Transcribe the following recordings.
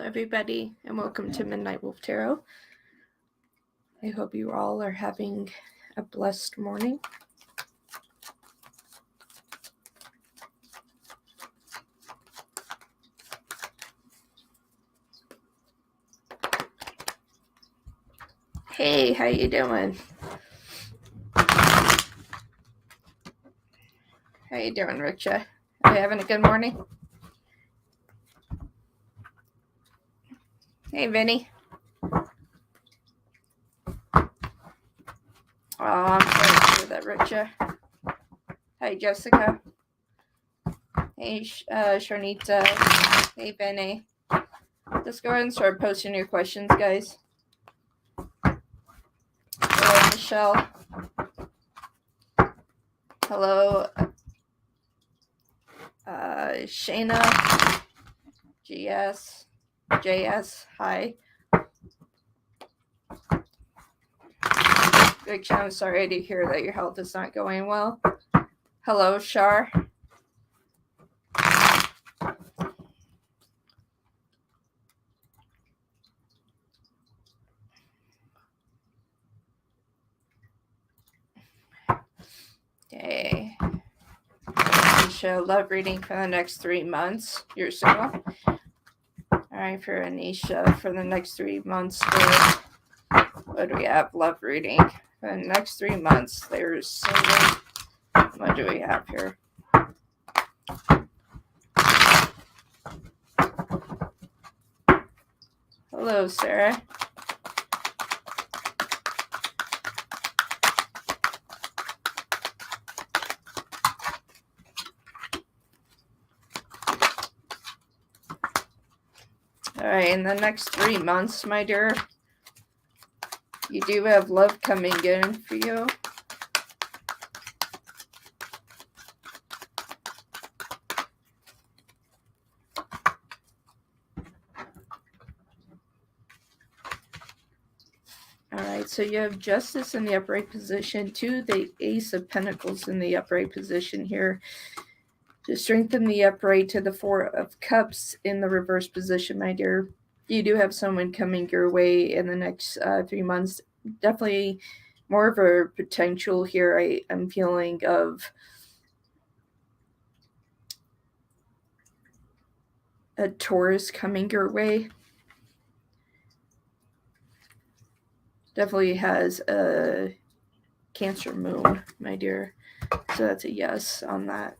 everybody, and welcome to Midnight Wolf Tarot. I hope you all are having a blessed morning. Hey, how you doing? How you doing, Richa? Are you having a good morning? Hey, Vinny. Oh, I'm sorry for that, Richa. Hi, Jessica. Hey, Sharnita. Hey, Vinny. Just go ahead and start posting your questions, guys. Hello, Michelle. Hello, Shayna. JS, hi. Rich, I'm sorry to hear that your health is not going well. Hello, Shar. Okay. Anisha, love reading for the next 3 months. You're single. Alright, for Anisha, for the next 3 months, what do we have? Love reading. For the next 3 months, there's single. What do we have here? Hello, Sarah. Alright, in the next 3 months, my dear, you do have love coming in for you. Alright, so you have Justice in the upright position, to the Ace of Pentacles in the upright position here. To strengthen the upright, to the Four of Cups in the reverse position, my dear. You do have someone coming your way in the next 3 months. Definitely more of a potential here. I'm feeling of a Taurus coming your way. Definitely has a Cancer moon, my dear. So that's a yes on that.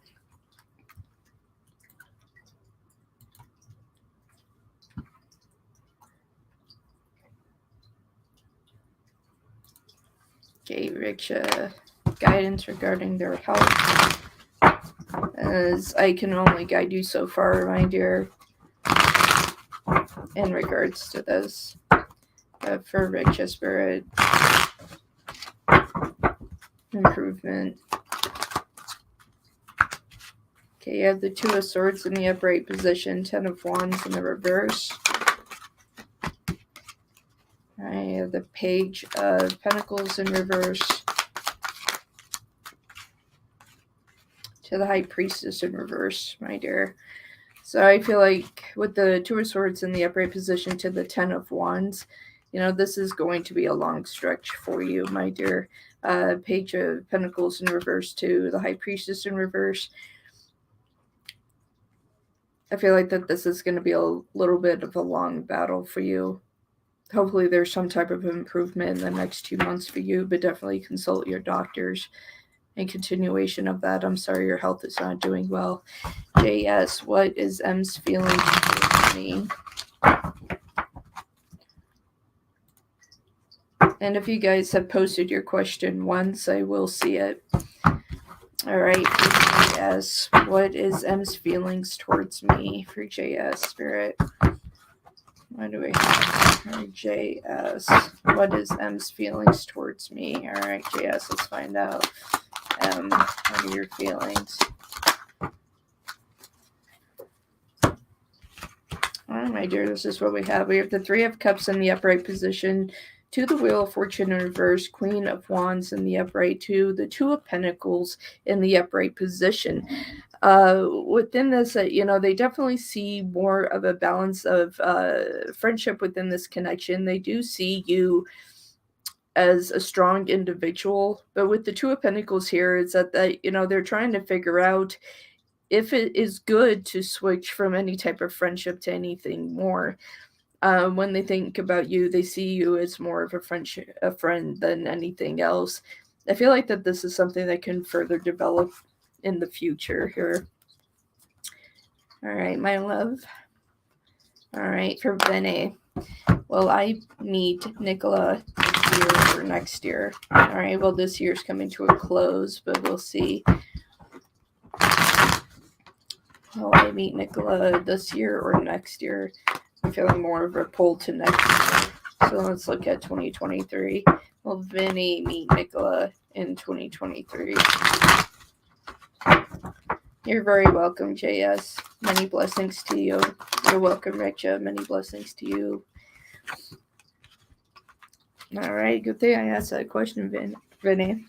Okay, Riksha, guidance regarding their health. As I can only guide you so far, my dear, in regards to this. But for Riksha Spirit, improvement. Okay, you have the Two of Swords in the upright position, Ten of Wands in the reverse. I have the Page of Pentacles in reverse. To the High Priestess in reverse, my dear. So I feel like with the Two of Swords in the upright position to the Ten of Wands, you know, this is going to be a long stretch for you, my dear. Page of Pentacles in reverse to the High Priestess in reverse. I feel like that this is going to be a little bit of a long battle for you. Hopefully there's some type of improvement in the next 2 months for you, but definitely consult your doctors. In continuation of that, I'm sorry your health is not doing well. JS, what is M's feeling towards me? And if you guys have posted your question once, I will see it. All right, for JS, what is M's feelings towards me? For JS, Spirit. What do we have for JS? What is M's feelings towards me? All right, JS, let's find out. What are your feelings? All right, my dear, this is what we have. We have the Three of Cups in the upright position, to the Wheel of Fortune in reverse, Queen of Wands in the upright, to the Two of Pentacles in the upright position. Within this, they definitely see more of a balance of friendship within this connection. They do see you as a strong individual, but with the Two of Pentacles here, it's that they're trying to figure out if it is good to switch from any type of friendship to anything more. When they think about you, they see you as more of a friend than anything else. I feel like that this is something that can further develop in the future here. All right, my love. All right, for Vinny. Will I meet Nicola this year or next year? All right, well, this year's coming to a close, but we'll see. Will I meet Nicola this year or next year? I'm feeling more of a pull to next year. So let's look at 2023. Will Vinny meet Nicola in 2023? You're very welcome, JS. Many blessings to you. You're welcome, Richa. Many blessings to you. All right, good thing I asked that question, Vinny.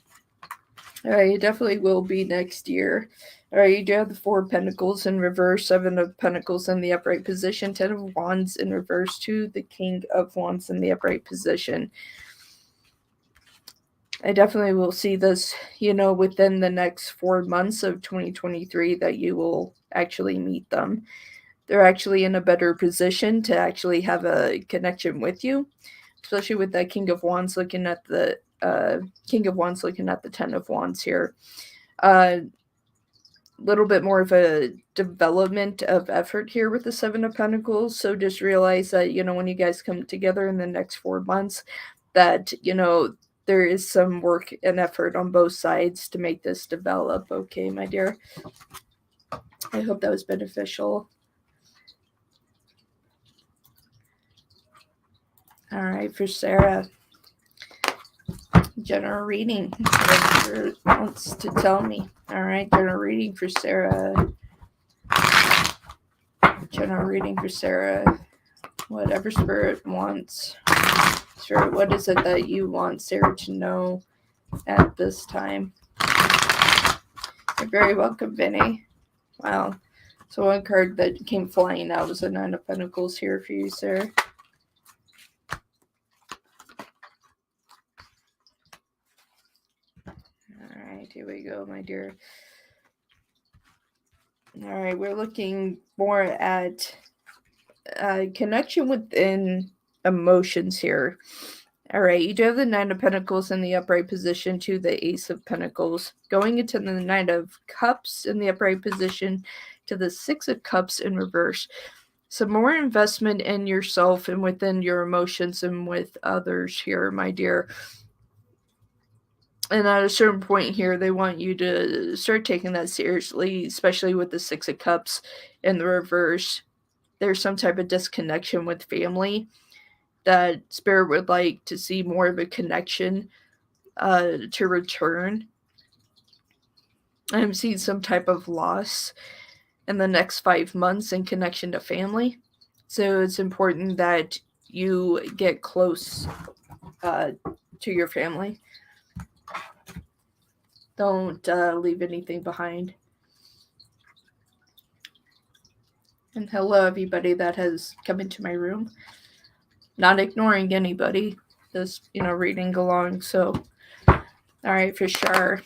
All right, it definitely will be next year. All right, you do have the Four of Pentacles in reverse, Seven of Pentacles in the upright position, Ten of Wands in reverse, to the King of Wands in the upright position. I definitely will see this, within the next 4 months of 2023 that you will actually meet them. They're actually in a better position to actually have a connection with you, especially with that King of Wands looking at the Ten of Wands here. Little bit more of a development of effort here with the Seven of Pentacles. So just realize that, when you guys come together in the next 4 months, that, there is some work and effort on both sides to make this develop. Okay, my dear. I hope that was beneficial. All right, for Sarah. General reading. Whatever wants to tell me. All right, general reading for Sarah. General reading for Sarah. Whatever Spirit wants. Spirit, what is it that you want Sarah to know at this time? You're very welcome, Vinny. Wow. So one card that came flying out was a Nine of Pentacles here for you, Sarah. All right, here we go, my dear. All right, we're looking more at connection within emotions here. All right, you do have the Nine of Pentacles in the upright position to the Ace of Pentacles, going into the Nine of Cups in the upright position to the Six of Cups in reverse. Some more investment in yourself and within your emotions and with others here, my dear. And at a certain point here, they want you to start taking that seriously, especially with the Six of Cups in the reverse. There's some type of disconnection with family that Spirit would like to see more of a connection to return. I'm seeing some type of loss in the next 5 months in connection to family. So it's important that you get close to your family. Don't leave anything behind. And hello, everybody that has come into my room. Not ignoring anybody, just, reading along. So, all right, for sure.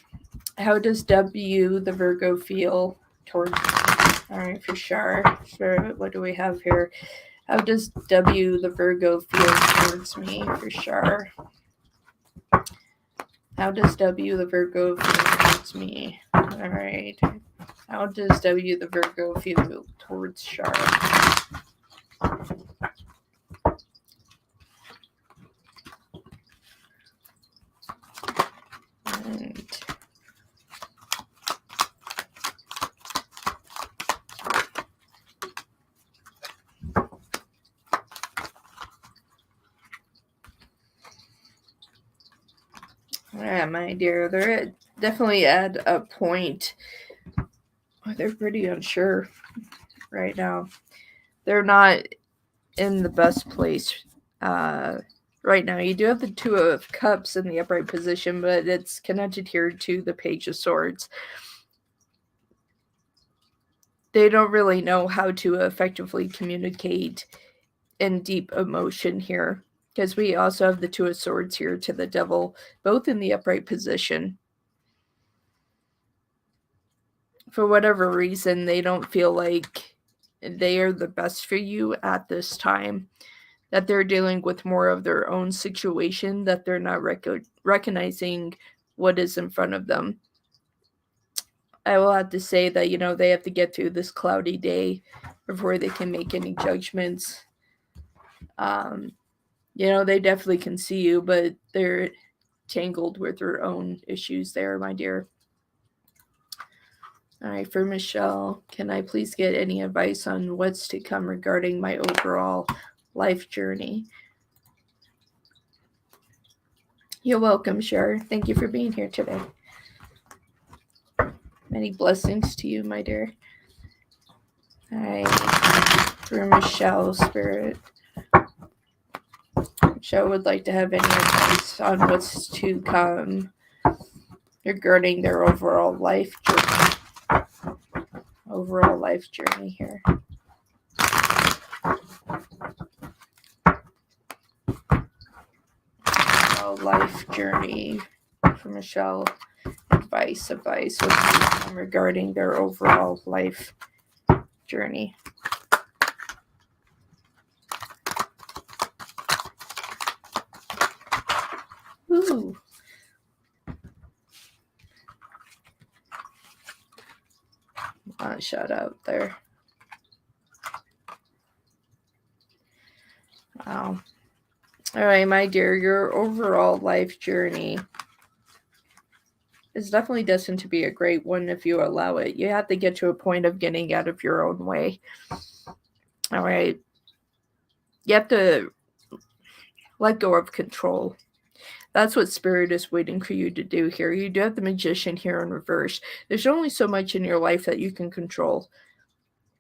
How does W, the Virgo, feel towards me? All right, for sure. So what do we have here? How does W, the Virgo, feel towards me? For sure. How does W, the Virgo, feel towards me? All right. How does W, the Virgo, feel towards Shar? And yeah, my dear, they're definitely at a point where they're pretty unsure right now. They're not in the best place right now. You do have the Two of Cups in the upright position, but it's connected here to the Page of Swords. They don't really know how to effectively communicate in deep emotion here, because we also have the Two of Swords here to the Devil, both in the upright position. For whatever reason, they don't feel like they are the best for you at this time, that they're dealing with more of their own situation, that they're not recognizing what is in front of them. I will have to say that, they have to get through this cloudy day before they can make any judgments. They definitely can see you, but they're tangled with their own issues there, my dear. All right, for Michelle, can I please get any advice on what's to come regarding my overall life journey? You're welcome, Cher. Thank you for being here today. Many blessings to you, my dear. All right, for Michelle, Spirit. Michelle would like to have any advice on what's to come regarding their overall life journey. Overall life journey here. Life journey for Michelle. Advice regarding their overall life journey. Ooh. Shout out there. Wow. All right, my dear, your overall life journey is definitely destined to be a great one if you allow it. You have to get to a point of getting out of your own way. All right. You have to let go of control. That's what Spirit is waiting for you to do here. You do have the Magician here in reverse. There's only so much in your life that you can control,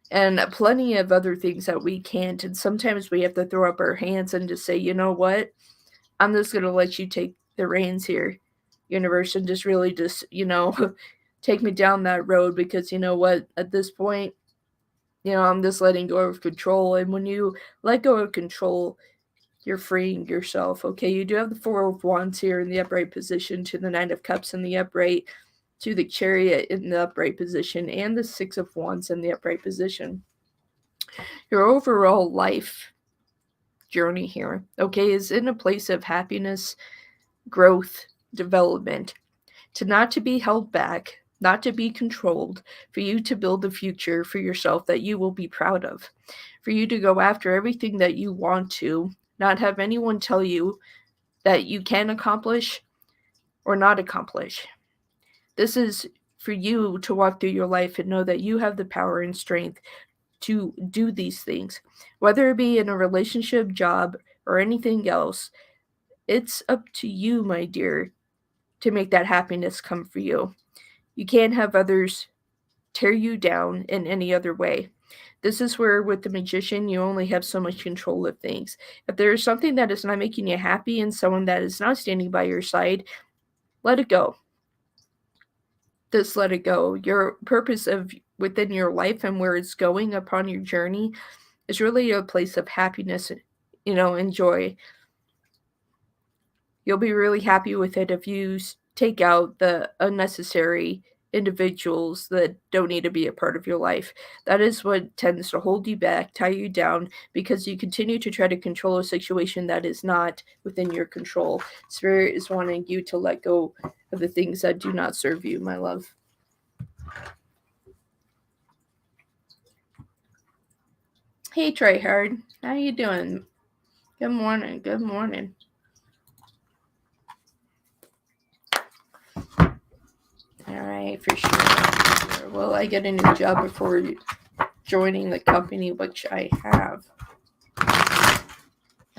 and plenty of other things that we can't. And sometimes we have to throw up our hands and just say, you know what? I'm just going to let you take the reins here, universe, and just really take me down that road, because you know what? At this point, I'm just letting go of control. And when you let go of control, you're freeing yourself, okay? You do have the Four of Wands here in the upright position, to the Nine of Cups in the upright, to the Chariot in the upright position, and the Six of Wands in the upright position. Your overall life journey here, okay, is in a place of happiness, growth, development, to not to be held back, not to be controlled, for you to build a future for yourself that you will be proud of, for you to go after everything that you want to, not have anyone tell you that you can accomplish or not accomplish. This is for you to walk through your life and know that you have the power and strength to do these things, whether it be in a relationship, job, or anything else. It's up to you, my dear, to make that happiness come for you. You can't have others tear you down in any other way. This is where, with the Magician, you only have so much control of things. If there is something that is not making you happy and someone that is not standing by your side, let it go. Just let it go. Your purpose of within your life and where it's going upon your journey is really a place of happiness, and joy. You'll be really happy with it if you take out the unnecessary individuals that don't need to be a part of your life. That is what tends to hold you back, tie you down, because you continue to try to control a situation that is not within your control. Spirit is wanting you to let go of the things that do not serve you, my love. Hey, Tryhard. How you doing? Good morning. Good morning. All right, for sure. Will I get a new job before joining the company which I have?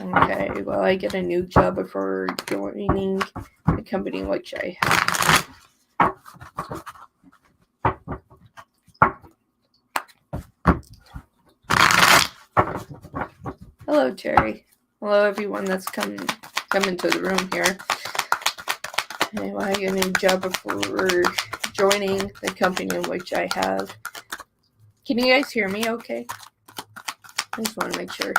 Okay, will I get a new job before joining the company which I have? Hello, Terry. Hello, everyone that's come come into the room here. Anyway, I get a new job before joining the company in which I have. Can you guys hear me okay? I just want to make sure.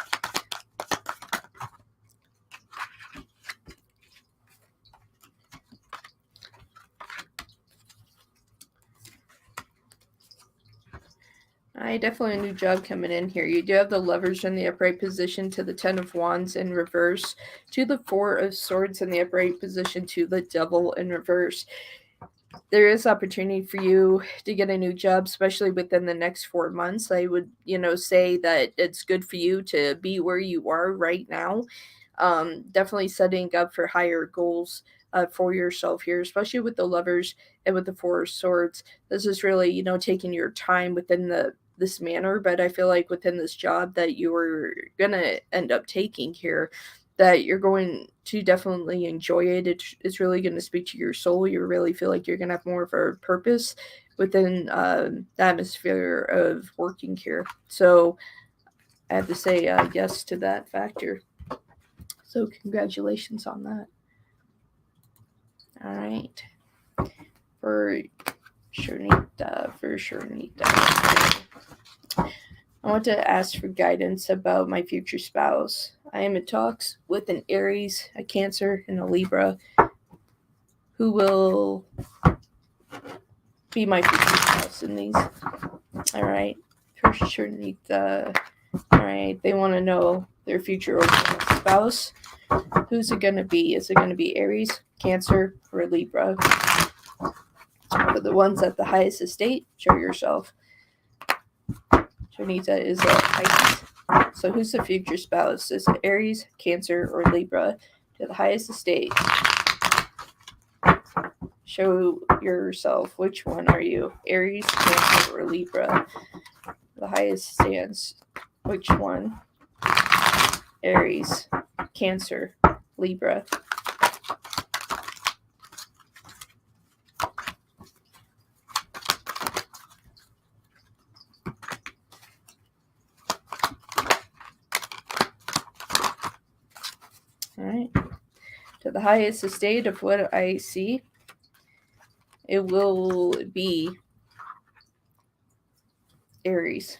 Definitely a new job coming in here. You do have the Lovers in the upright position to the Ten of Wands in reverse, to the Four of Swords in the upright position, to the Devil in reverse. There is opportunity for you to get a new job, especially within the next 4 months. I would, say that it's good for you to be where you are right now. Definitely setting up for higher goals for yourself here, especially with the Lovers and with the Four of Swords. This is really, taking your time within this manner, but I feel like within this job that you are gonna end up taking here, that you're going to definitely enjoy it. It's really going to speak to your soul. You really feel like you're going to have more of a purpose within the atmosphere of working here. So I have to say yes to that factor. So congratulations on that. All right. For Shernita. I want to ask for guidance about my future spouse. I am in talks with an Aries, a Cancer, and a Libra who will be my future spouse in these. All right. For Shernita. All right. They want to know their future spouse. Who's it going to be? Is it going to be Aries, Cancer, or Libra? For the ones at the highest estate, show yourself. Jonita is a Pisces. So who's the future spouse? Is it Aries, Cancer, or Libra? To the highest estate. Show yourself. Which one are you? Aries, Cancer, or Libra? The highest stands. Which one? Aries, Cancer, Libra. All right. To the highest estate of what I see, it will be Aries.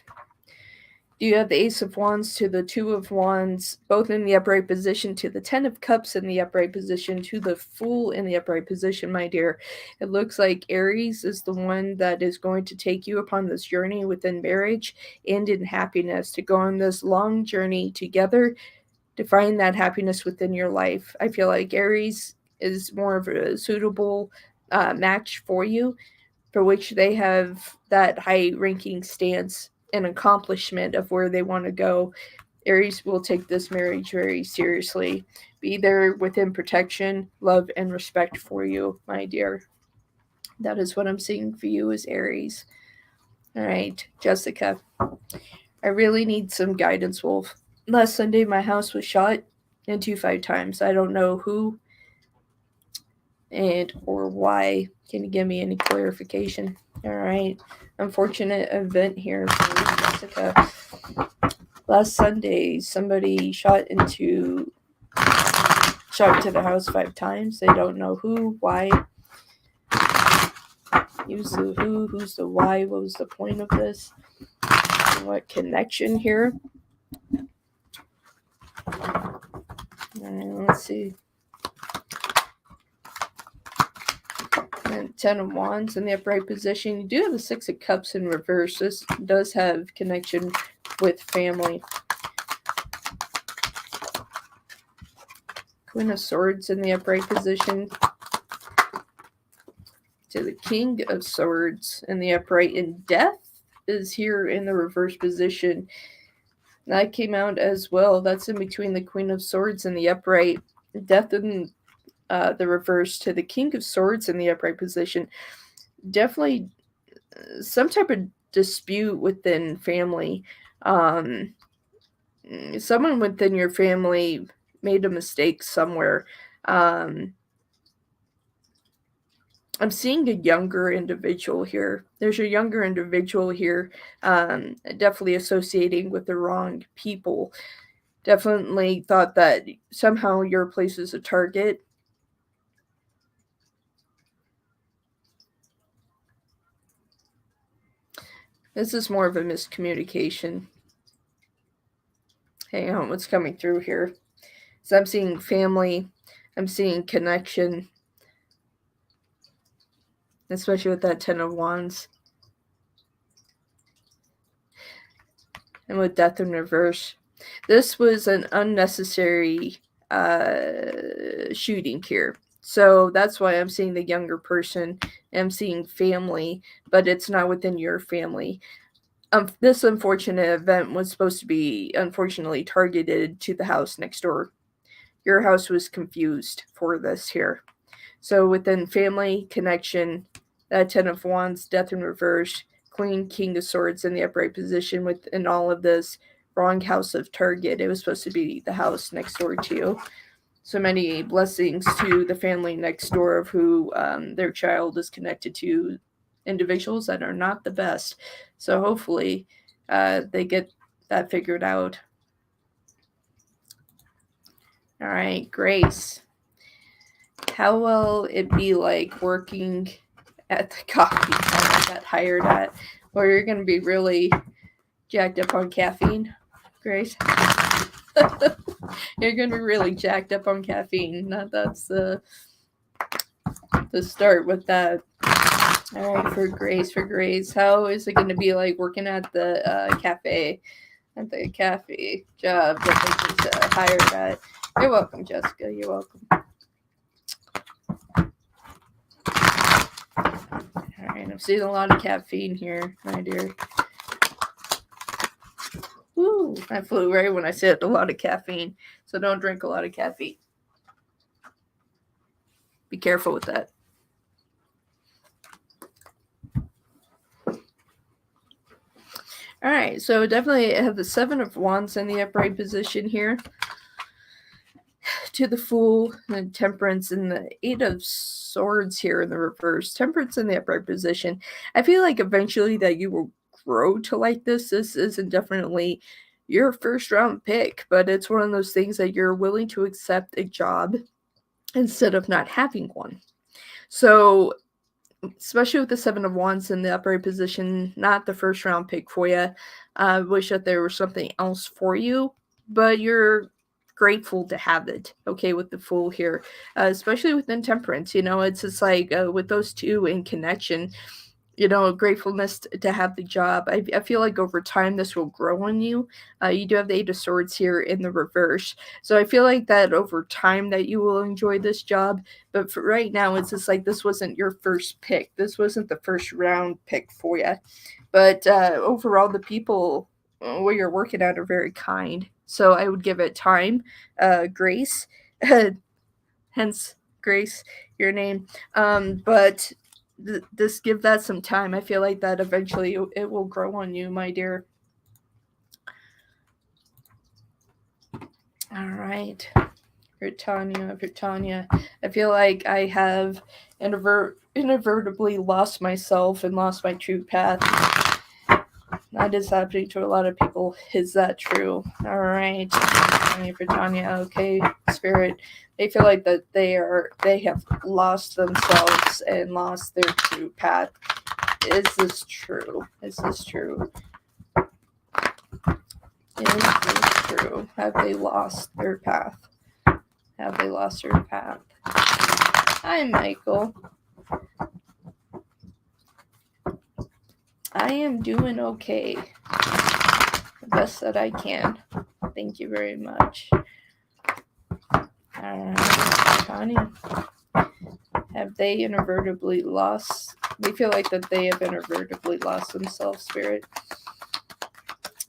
Do you have the Ace of Wands to the Two of Wands, both in the upright position, to the Ten of Cups in the upright position, to the Fool in the upright position, my dear? It looks like Aries is the one that is going to take you upon this journey within marriage and in happiness, to go on this long journey together to find that happiness within your life. I feel like Aries is more of a suitable match for you, for which they have that high-ranking stance and accomplishment of where they want to go. Aries will take this marriage very seriously. Be there within protection, love, and respect for you, my dear. That is what I'm seeing for you as Aries. All right, Jessica. I really need some guidance, Wolf. Last Sunday, my house was shot into 5 times. I don't know who and or why. Can you give me any clarification? All right. Unfortunate event here for Jessica. Last Sunday, somebody shot into the house 5 times. They don't know who, why. Who's the who, who's the why, what was the point of this? What connection here? Let's see. And 10 of Wands in the upright position. You do have the 6 of Cups in reverse. This does have connection with family. Queen of Swords in the upright position. To the King of Swords in the upright. And Death is here in the reverse position. That came out as well. That's in between the Queen of Swords and the upright. Death in the reverse to the King of Swords in the upright position. Definitely some type of dispute within family. Someone within your family made a mistake somewhere. I'm seeing a younger individual here. There's a younger individual here, definitely associating with the wrong people. definitely thought that somehow your place is a target. This is more of a miscommunication. Hang on, what's coming through here? So I'm seeing family, I'm seeing connection, especially with that Ten of Wands. And with Death in Reverse. This was an unnecessary shooting here. So that's why I'm seeing the younger person. I'm seeing family, but it's not within your family. This unfortunate event was supposed to be unfortunately targeted to the house next door. Your house was confused for this here. So within family, connection, that Ten of Wands, Death in Reverse, Queen, King of Swords in the upright position within all of this, wrong house of target. It was supposed to be the house next door to you. So many blessings to the family next door of who their child is connected to, individuals that are not the best. So hopefully they get that figured out. All right, Grace. How will it be like working at the coffee shop I got hired at, where you're going to be really jacked up on caffeine, Grace? You're going to be really jacked up on caffeine. That's the start with that. All right, for Grace, how is it going to be like working at the cafe job that they just hired at? You're welcome, Jessica. You're welcome. All right, I'm seeing a lot of caffeine here, my dear. Woo! I flew right when I said a lot of caffeine, so don't drink a lot of caffeine. Be careful with that. All right, so definitely have the Seven of Wands in the upright position here. To the Fool and Temperance and the Eight of Swords here in the reverse. Temperance in the upright position. I feel like eventually that you will grow to like this. This isn't definitely your first round pick, but it's one of those things that you're willing to accept a job instead of not having one. So, especially with the Seven of Wands in the upright position, not the first round pick for you. I wish that there was something else for you, but you're grateful to have it. Okay, with the Fool here, especially with Intemperance, it's just like with those two in connection, gratefulness to have the job. I feel like over time this will grow on you. You do have the Eight of Swords here in the reverse. So I feel like that over time that you will enjoy this job. But for right now, it's just like this wasn't your first pick. This wasn't the first round pick for you. But overall, the people where you're working at are very kind. So I would give it time, grace, hence Grace, your name. But just give that some time. I feel like that eventually it will grow on you, my dear. All right. Britannia. I feel like I have inadvertently lost myself and lost my true path. That is happening to a lot of people. Is that true? All right. Britannia. Okay, Spirit. They feel like that they have lost themselves and lost their true path. Is this true? Is this true? Have they lost their path? Have they lost their path? Hi, Michael. I am doing okay. The best that I can. Thank you very much. Tanya. Have they inadvertently lost? They feel like that they have inadvertently lost themselves, Spirit.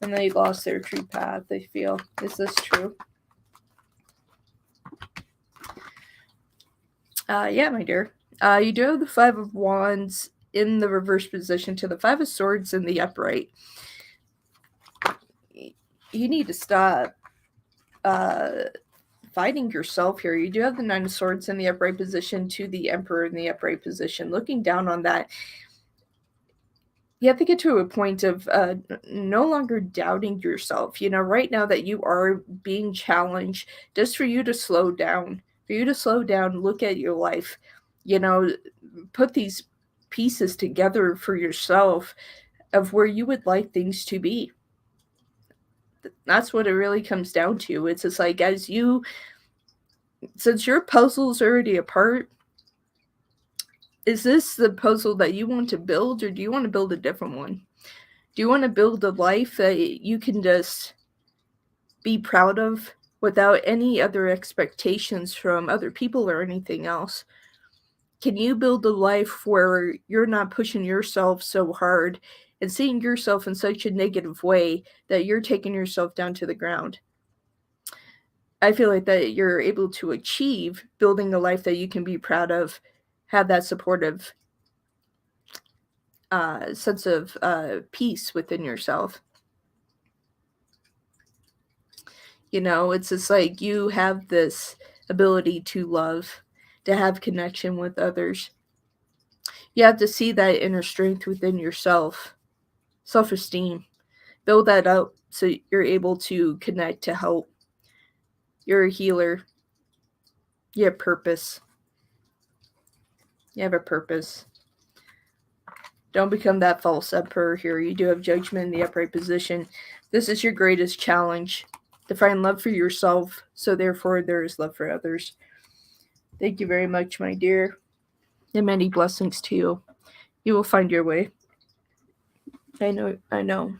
And they lost their true path, they feel. Is this true? Yeah, my dear. You do have the Five of Wands in the reverse position to the Five of Swords in the upright. You need to stop fighting yourself here. You do have the Nine of Swords in the upright position to the Emperor in the upright position. Looking down on that, you have to get to a point of no longer doubting yourself. Right now that you are being challenged, just for you to slow down, look at your life, put these pieces together for yourself of where you would like things to be. That's what it really comes down to. It's just like, since your puzzle's already apart, is this the puzzle that you want to build, or do you want to build a different one? Do you want to build a life that you can just be proud of without any other expectations from other people or anything else? Can you build a life where you're not pushing yourself so hard and seeing yourself in such a negative way that you're taking yourself down to the ground? I feel like that you're able to achieve building a life that you can be proud of, have that supportive sense of peace within yourself. It's just like you have this ability to love, to have connection with others. You have to see that inner strength within yourself, self-esteem. Build that up so you're able to connect, to help. You're a healer. You have purpose. You have a purpose. Don't become that false emperor here. You do have judgment in the upright position. This is your greatest challenge, to find love for yourself, so therefore there is love for others. Thank you very much, my dear, and many blessings to you. You will find your way. I know.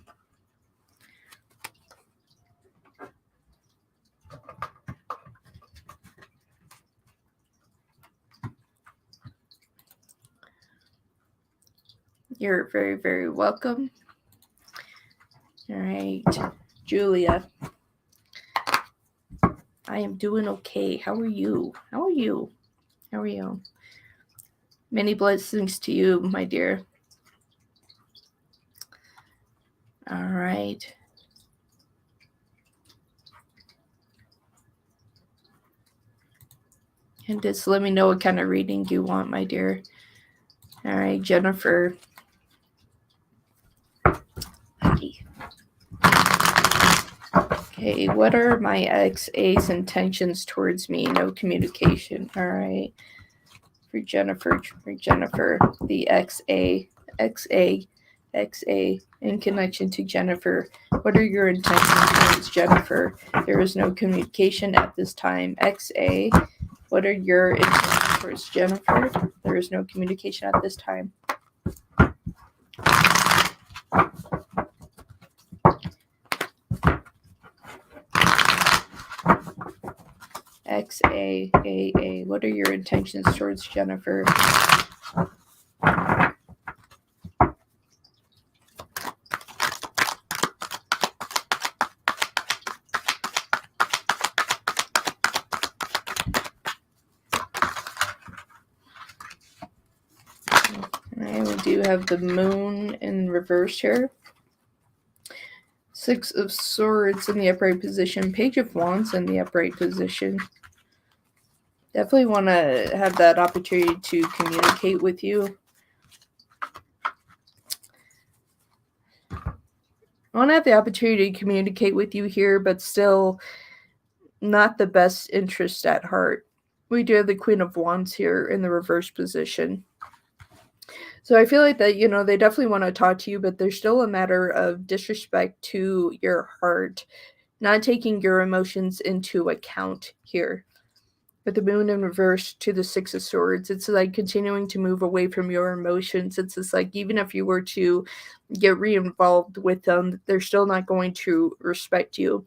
You're very, very welcome. All right, Julia. I am doing okay. How are you? Many blessings to you, my dear. All right. And just let me know what kind of reading you want, my dear. All right, Jennifer. Okay, what are my XA's intentions towards me? No communication. All right. For Jennifer, the XA, in connection to Jennifer. What are your intentions towards Jennifer? There is no communication at this time. XA, what are your intentions towards Jennifer? There is no communication at this time. XAAA, what are your intentions towards Jennifer? And we do have the moon in reverse here. 6 of Swords in the upright position. Page of Wands in the upright position. Definitely want to have that opportunity to communicate with you. I want to have the opportunity to communicate with you here, but still not the best interest at heart. We do have the Queen of Wands here in the reverse position. So I feel like that, they definitely want to talk to you, but there's still a matter of disrespect to your heart, not taking your emotions into account here. With the moon in reverse to the 6 of Swords, it's like continuing to move away from your emotions. It's just like, even if you were to get re-involved with them, they're still not going to respect you.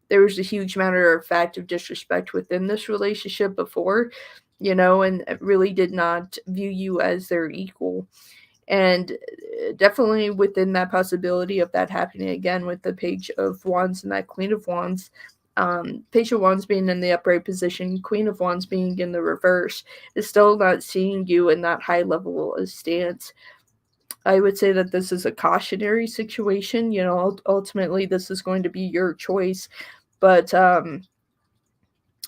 There was a huge matter of fact of disrespect within this relationship before, and really did not view you as their equal. And definitely within that possibility of that happening again with the Page of Wands and that Queen of Wands, Page of Wands being in the upright position, Queen of Wands being in the reverse, is still not seeing you in that high level of stance. I would say that this is a cautionary situation. Ultimately this is going to be your choice, but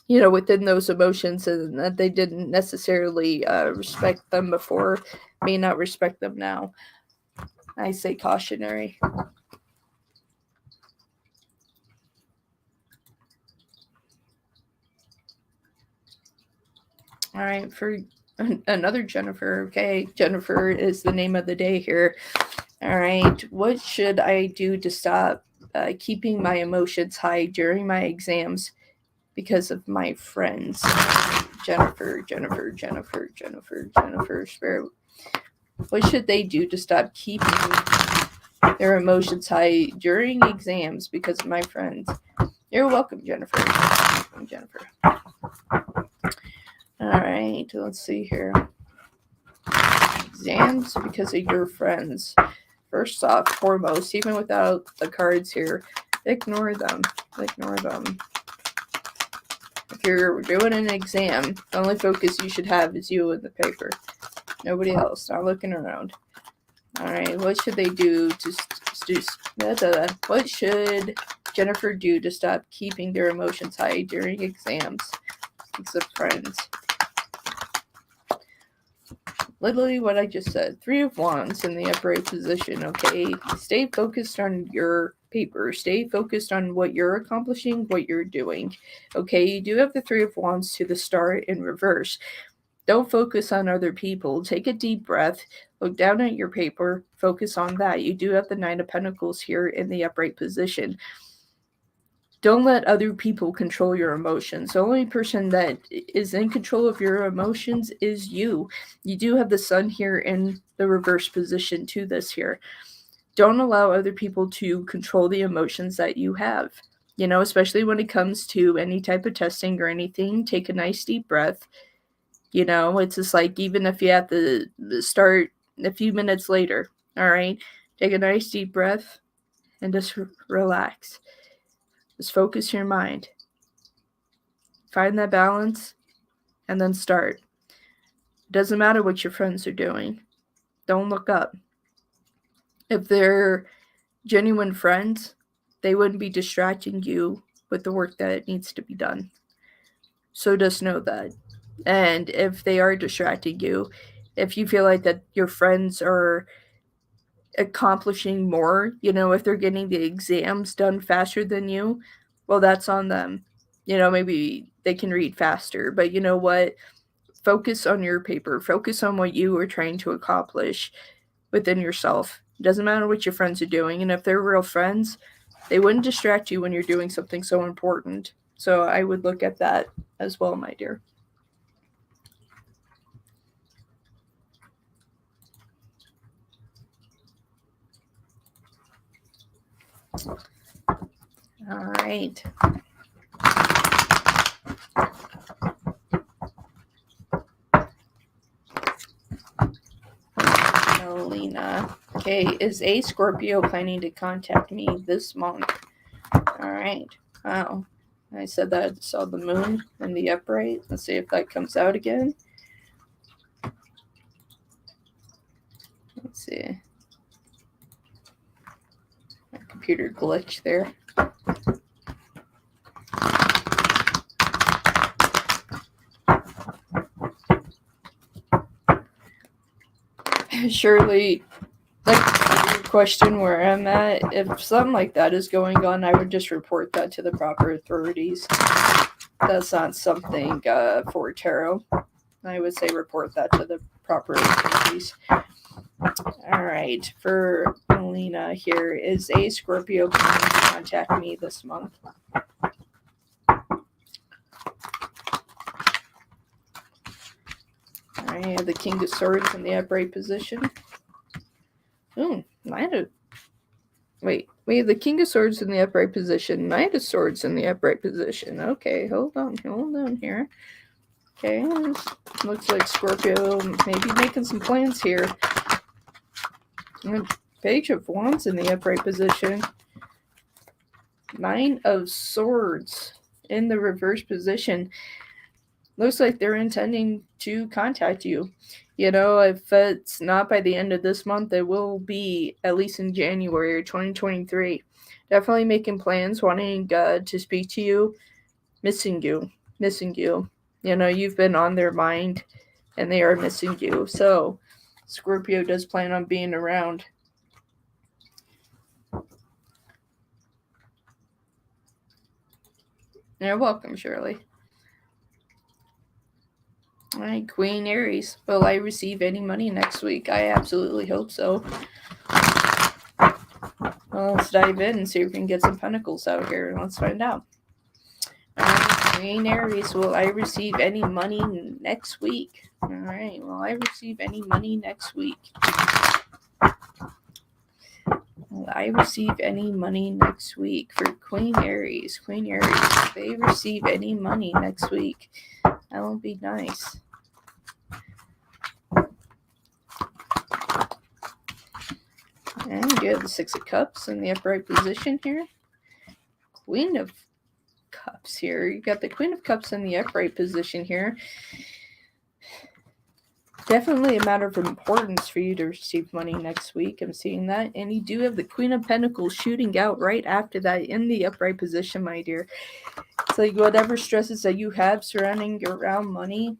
within those emotions, and that they didn't necessarily respect them before, may not respect them now. I say cautionary. All right, for another Jennifer. Okay, Jennifer is the name of the day here. All right, what should I do to stop keeping my emotions high during my exams because of my friends? Jennifer, Spirit. What should they do to stop keeping their emotions high during exams because of my friends? You're welcome, Jennifer. All right, let's see here. Exams because of your friends. First off, foremost, even without the cards here, ignore them. If you're doing an exam, the only focus you should have is you and the paper. Nobody else. Not looking around. All right, what should they do what should Jennifer do to stop keeping their emotions high during exams? Because of friends. Literally what I just said. 3 of Wands in the upright position, okay? Stay focused on your paper. Stay focused on what you're accomplishing, what you're doing. Okay, you do have the 3 of Wands to the Star in reverse. Don't focus on other people. Take a deep breath. Look down at your paper. Focus on that. You do have the 9 of Pentacles here in the upright position. Don't let other people control your emotions. The only person that is in control of your emotions is you. You do have the Sun here in the reverse position to this here. Don't allow other people to control the emotions that you have. You know, especially when it comes to any type of testing or anything, take a nice deep breath. You know, it's just like even if you have to start a few minutes later, all right, take a nice deep breath and just relax. Just focus your mind. Find that balance and then start. It doesn't matter what your friends are doing. Don't look up. If they're genuine friends, they wouldn't be distracting you with the work that needs to be done. So just know that. And if they are distracting you, if you feel like that your friends are accomplishing more, you know, if they're getting the exams done faster than you, well, that's on them. You know, maybe they can read faster, but you know what? Focus on your paper. Focus on what you are trying to accomplish within yourself. It doesn't matter what your friends are doing. And if they're real friends, they wouldn't distract you when you're doing something so important. So I would look at that as well, my dear. All right. Melina. Okay, is a Scorpio planning to contact me this month? All right. Wow. I said that I saw the moon in the upright. Let's see if that comes out again. Let's see. My computer glitched there. Surely, like your question where I'm at, if something like that is going on, I would just report that to the proper authorities. That's not something for tarot. I would say report that to the proper authorities. All right, for Melina here, is a Scorpio planning to contact me this month? All right, I have the King of Swords in the upright position. Oh, we have the King of Swords in the upright position, Knight of Swords in the upright position. Okay, hold on here. Okay, looks like Scorpio maybe making some plans here. Page of Wands in the upright position. 9 of Swords in the reverse position. Looks like they're intending to contact you. You know, if it's not by the end of this month, it will be at least in January 2023. Definitely making plans, wanting to speak to you, missing you. You know, you've been on their mind and they are missing you. So, Scorpio does plan on being around. You're welcome, Shirley. All right, Queen Aries. Will I receive any money next week? I absolutely hope so. Well, let's dive in and see if we can get some pentacles out here, and let's find out. All right, Queen Aries. Will I receive any money next week? All right. Will I receive any money next week? Will I receive any money next week for Queen Aries? Queen Aries, if they receive any money next week, that will be nice. And you have the Six of Cups in the upright position here. Queen of Cups here. You got the Queen of Cups in the upright position here. Definitely a matter of importance for you to receive money next week. I'm seeing that. And you do have the Queen of Pentacles shooting out right after that in the upright position, my dear. It's like whatever stresses that you have surrounding around money,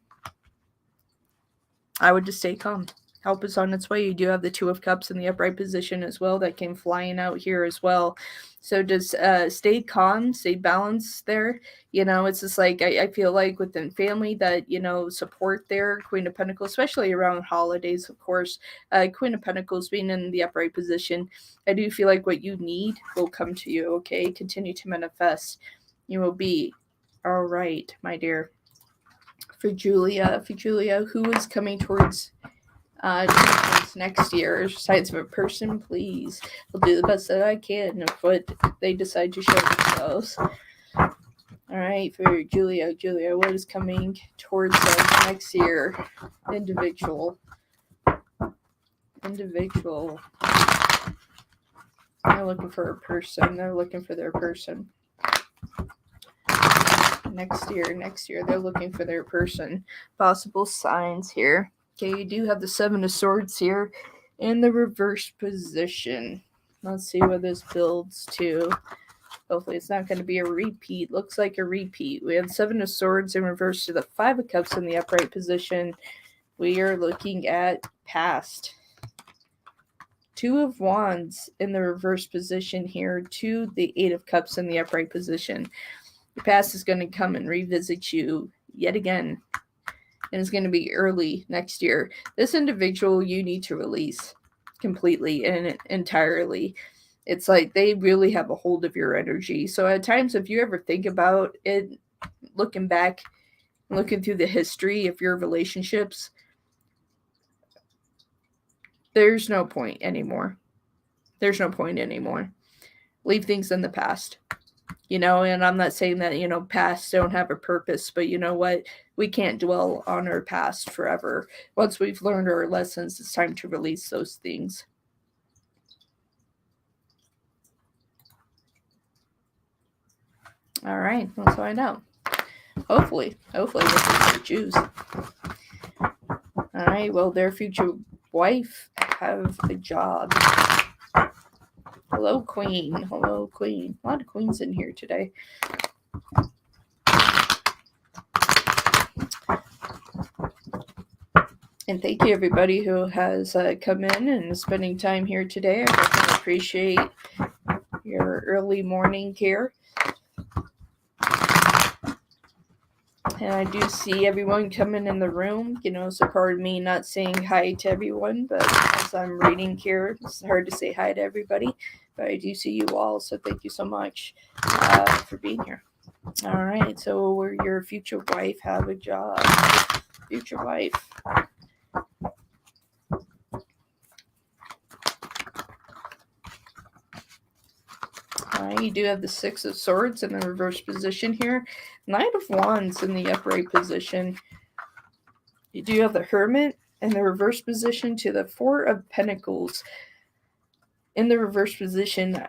I would just stay calm. Help is on its way. You do have the Two of Cups in the upright position as well. That came flying out here as well. So just stay calm, stay balanced there. You know, it's just like I feel like within family that, you know, support there. Queen of Pentacles, especially around holidays, of course. Queen of Pentacles being in the upright position, I do feel like what you need will come to you, okay? Continue to manifest. You will be all right, my dear. For Julia, who is coming towards next year, sides of a person, please. I'll do the best that I can of what they decide to show themselves. All right, for Julia, what is coming towards us next year? Individual. They're looking for a person. They're looking for their person. Next year, they're looking for their person. Possible signs here. Okay, you do have the Seven of Swords here in the reverse position. Let's see what this builds to. Hopefully it's not going to be a repeat. Looks like a repeat. We have Seven of Swords in reverse to the Five of Cups in the upright position. We are looking at past. Two of Wands in the reverse position here to the Eight of Cups in the upright position. The past is going to come and revisit you yet again. And it's going to be early next year. This individual you need to release completely and entirely. It's like they really have a hold of your energy. So at times, if you ever think about it, looking back, looking through the history of your relationships, there's no point anymore. Leave things in the past. You know, and I'm not saying that, you know, pasts don't have a purpose, but you know what? We can't dwell on our past forever. Once we've learned our lessons, it's time to release those things. All right, let's find out. Hopefully this is what you choose. All right, will their future wife have a job? Hello, Queen. A lot of queens in here today. And thank you, everybody who has come in and is spending time here today. I definitely appreciate your early morning here. And I do see everyone coming in the room, you know, so pardon me not saying hi to everyone, but as I'm reading here, it's hard to say hi to everybody, but I do see you all, so thank you so much for being here. All right, so will your future wife have a job? Future wife. You do have the Six of Swords in the reverse position here. Knight of Wands in the upright position. You do have the Hermit in the reverse position to the Four of Pentacles in the reverse position.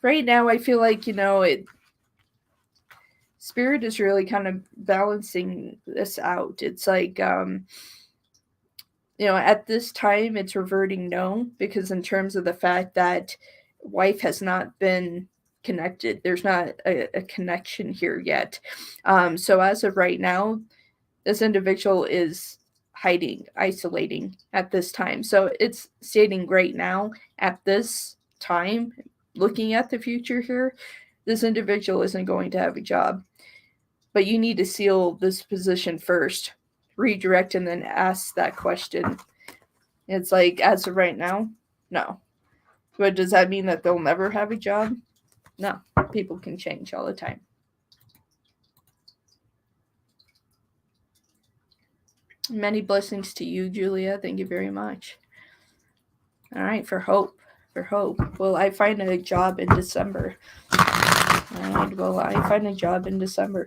Right now, I feel like, you know, Spirit is really kind of balancing this out. It's like, you know, at this time, it's reverting no, because in terms of the fact that wife has not been connected, there's not a connection here yet. So as of right now, this individual is hiding, isolating at this time. So it's stating right now, at this time, looking at the future here, this individual isn't going to have a job. but you need to seal this position first. Redirect and then ask that question. It's like, as of right now, no. But does that mean that they'll never have a job? No. People can change all the time. Many blessings to you, Julia. Thank you very much. All right, for hope. For hope. Will I find a job in December? All right, will I find a job in December?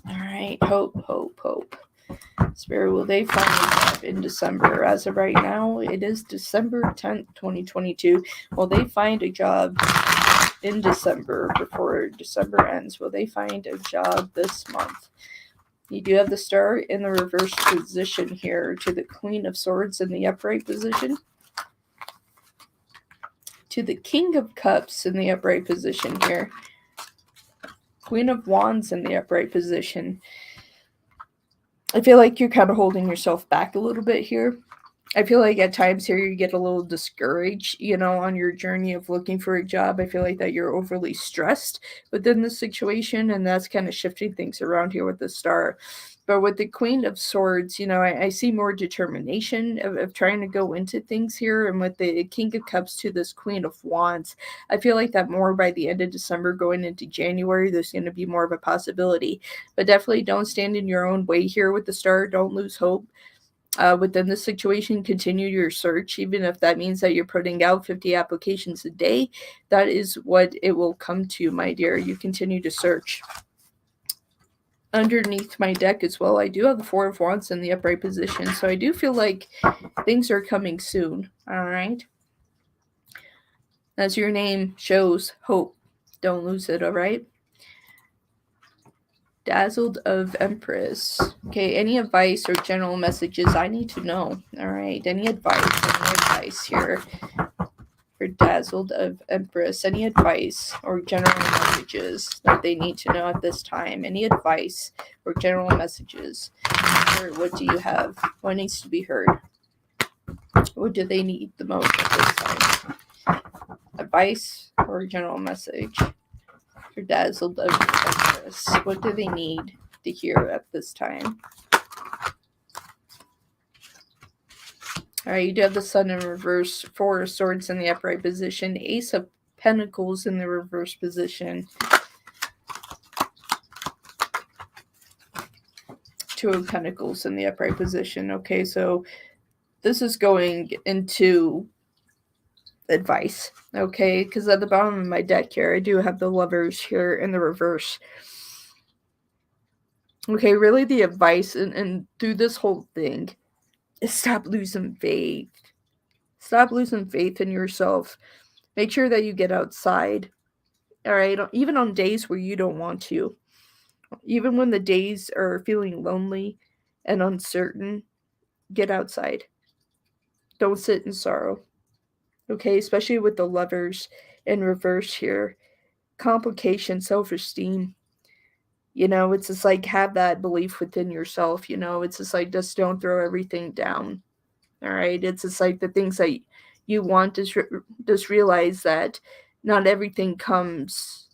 All right, hope, hope, hope. Spirit, will they find a job in December? As of right now, it is December 10th, 2022. Will they find a job in December before December ends? Will they find a job this month? You do have the Star in the reverse position here to the Queen of Swords in the upright position, to the King of Cups in the upright position here, Queen of Wands in the upright position. I feel like you're kind of holding yourself back a little bit here. I feel like at times here you get a little discouraged, on your journey of looking for a job. I feel like that you're overly stressed within the situation, and that's kind of shifting things around here with the Star. But with the Queen of Swords, I see more determination of trying to go into things here. And with the King of Cups to this Queen of Wands, I feel like that more by the end of December going into January, there's going to be more of a possibility. But definitely don't stand in your own way here with the Star. Don't lose hope. Within this situation, continue your search, even if that means that you're putting out 50 applications a day. That is what it will come to, my dear. You continue to search. Underneath my deck as well, I do have the Four of Wands in the upright position, so I do feel like things are coming soon. All right. As your name shows, hope. Don't lose it, all right? Dazzled of Empress. Okay, any advice or general messages I need to know? All right, any advice here for Dazzled of Empress? Any advice or general messages that they need to know at this time? Any advice or general messages? Or what do you have? What needs to be heard? What do they need the most at this time? Advice or general message for Dazzled of Empress. What do they need to hear at this time? All right, you do have the Sun in reverse, Four of Swords in the upright position, Ace of Pentacles in the reverse position, Two of Pentacles in the upright position. Okay, so this is going into advice, okay? Because at the bottom of my deck here, I do have the Lovers here in the reverse. Okay, really the advice and through this whole thing is stop losing faith. Stop losing faith in yourself. Make sure that you get outside, all right? Even on days where you don't want to. Even when the days are feeling lonely and uncertain, get outside. Don't sit in sorrow, okay? Especially with the Lovers in reverse here. Complication, self-esteem. It's just like have that belief within yourself. It's just like just don't throw everything down. All right. It's just like the things that you want, just realize that not everything comes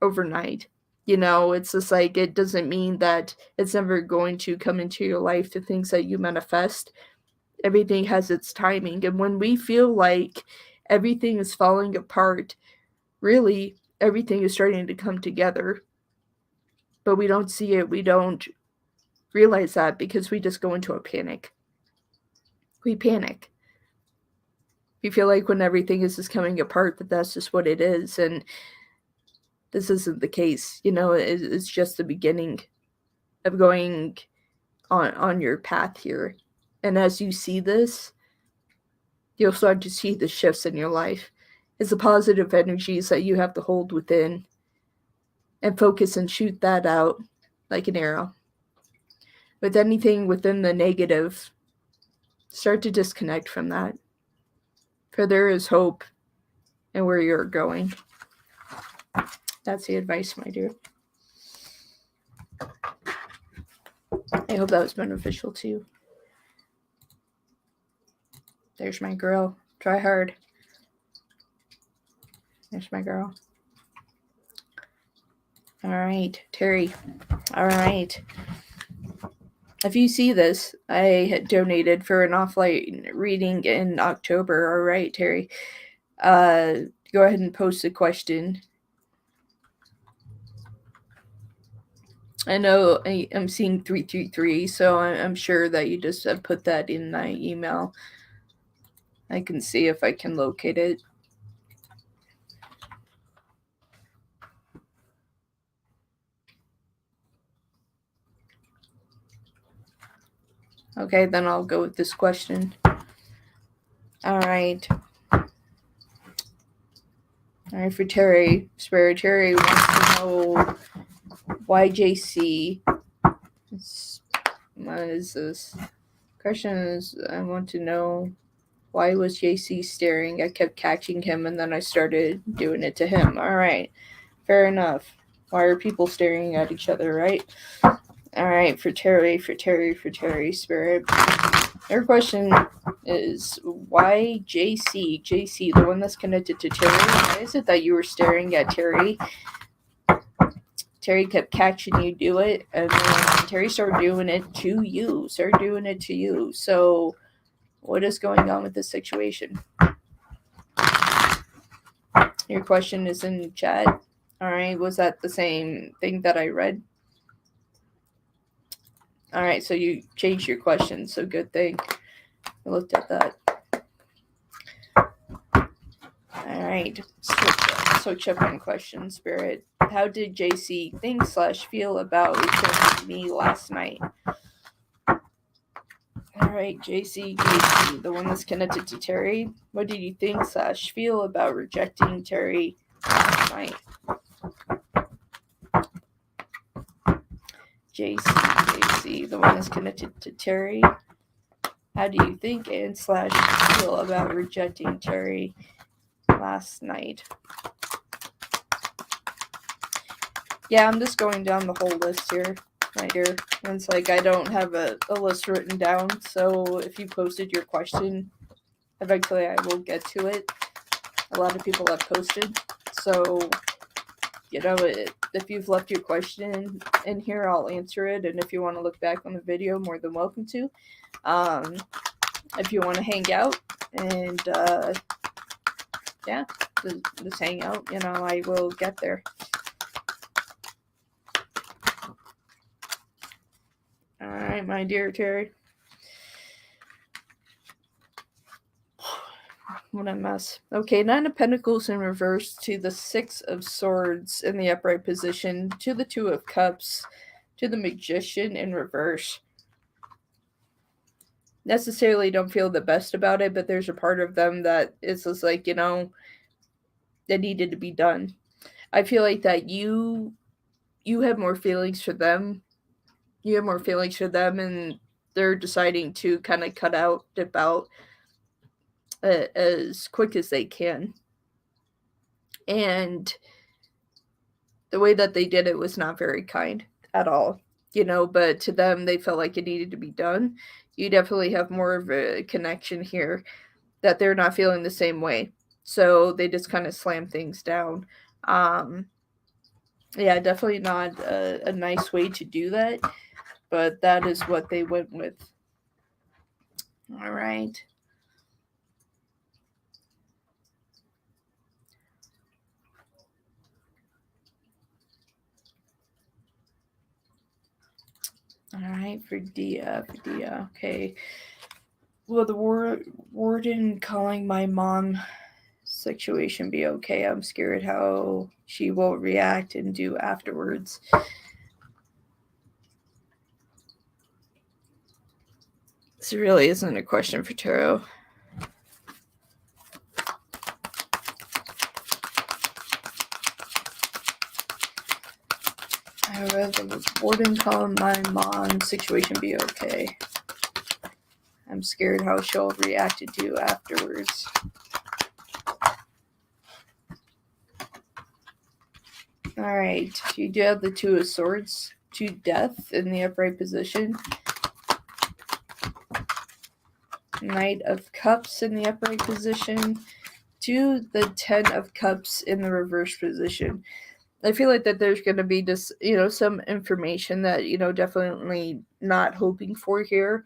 overnight. It's just like it doesn't mean that it's never going to come into your life. The things that you manifest, everything has its timing. And when we feel like everything is falling apart, really everything is starting to come together. But we don't see it. We don't realize that because we just go into a panic. We panic. We feel like when everything is just coming apart, that that's just what it is. And this isn't the case. It's just the beginning of going on your path here. And as you see this, you'll start to see the shifts in your life. It's the positive energies that you have to hold within and focus and shoot that out like an arrow. With anything within the negative, start to disconnect from that. For there is hope in where you're going. That's the advice, my dear. I hope that was beneficial to you. There's my girl. Try hard. There's my girl. All right, Terry. All right. If you see this, I had donated for an offline reading in October. All right, Terry. Go ahead and post a question. I know I'm seeing 333, so I'm sure that you just put that in my email. I can see if I can locate it. Okay, then I'll go with this question. All right. All right, for Terry. Spirit Terry wants to know why JC. What is this? Question is, I want to know why was JC staring? I kept catching him and then I started doing it to him. All right. Fair enough. Why are people staring at each other, right? All right, for Terry, Spirit. Your question is, why JC? JC, the one that's connected to Terry. Why is it that you were staring at Terry? Terry kept catching you do it, and then Terry started doing it to you. So, what is going on with this situation? Your question is in chat. All right, was that the same thing that I read? All right, so you changed your question, so good thing I looked at that. All right, switch up on question, Spirit. How did JC think / feel about returning me last night? All right, JC, the one that's connected to Terry. What did you think / feel about rejecting Terry last night? JC, the one that's connected to Terry. How do you think and / feel about rejecting Terry last night? Yeah, I'm just going down the whole list here, my dear. And it's like I don't have a list written down, so if you posted your question, eventually I will get to it. A lot of people have posted, so, if you've left your question in here, I'll answer it, and if you want to look back on the video, more than welcome to. If you want to hang out and, just hang out, I will get there. All right, my dear Terry. What a mess. Okay, 9 of Pentacles in reverse to the 6 of Swords in the upright position to the 2 of Cups to the Magician in reverse. Necessarily don't feel the best about it, but there's a part of them that is just like, that needed to be done. I feel like that you have more feelings for them. You have more feelings for them, and they're deciding to kind of dip out as quick as they can. And the way that they did it was not very kind at all, but to them, they felt like it needed to be done. You definitely have more of a connection here that they're not feeling the same way. So they just kind of slam things down. Yeah, definitely not a nice way to do that, but that is what they went with. All right. All right, for Dia. Okay. Will the warden calling my mom situation be okay? I'm scared how she will react and do afterwards. This really isn't a question for tarot. Will the warden calling my mom situation be okay? I'm scared how she'll react and do afterwards. All right, you do have the 2 of Swords to Death in the upright position. Knight of Cups in the upright position to the 10 of Cups in the reverse position. I feel like that there's going to be just, some information that, definitely not hoping for here.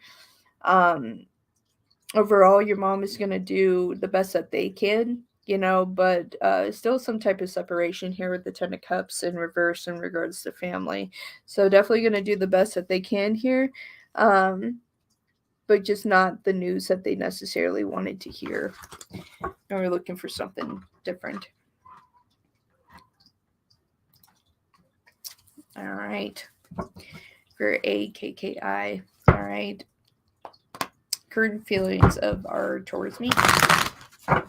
Overall, your mom is going to do the best that they can, but still some type of separation here with the 10 of Cups in reverse in regards to family. So definitely going to do the best that they can here, but just not the news that they necessarily wanted to hear. And we're looking for something different. All right. For AKKI. All right. Current feelings of our towards me. All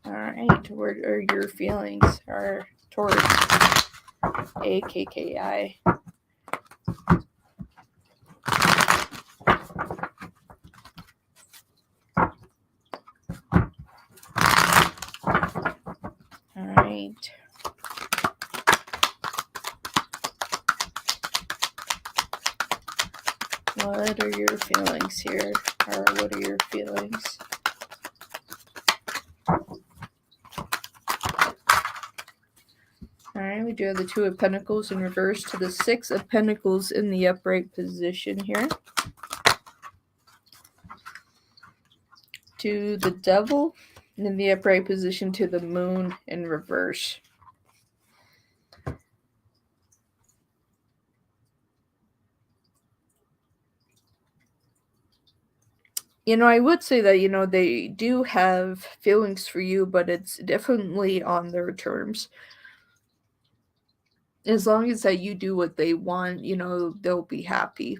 right. What are your feelings are towards AKKI? All right. What are your feelings here? Or what are your feelings? Alright, we do have the 2 of Pentacles in reverse to the 6 of Pentacles in the upright position here. To the Devil in the upright position to the Moon in reverse. I would say that, they do have feelings for you, but it's definitely on their terms. As long as that you do what they want, they'll be happy.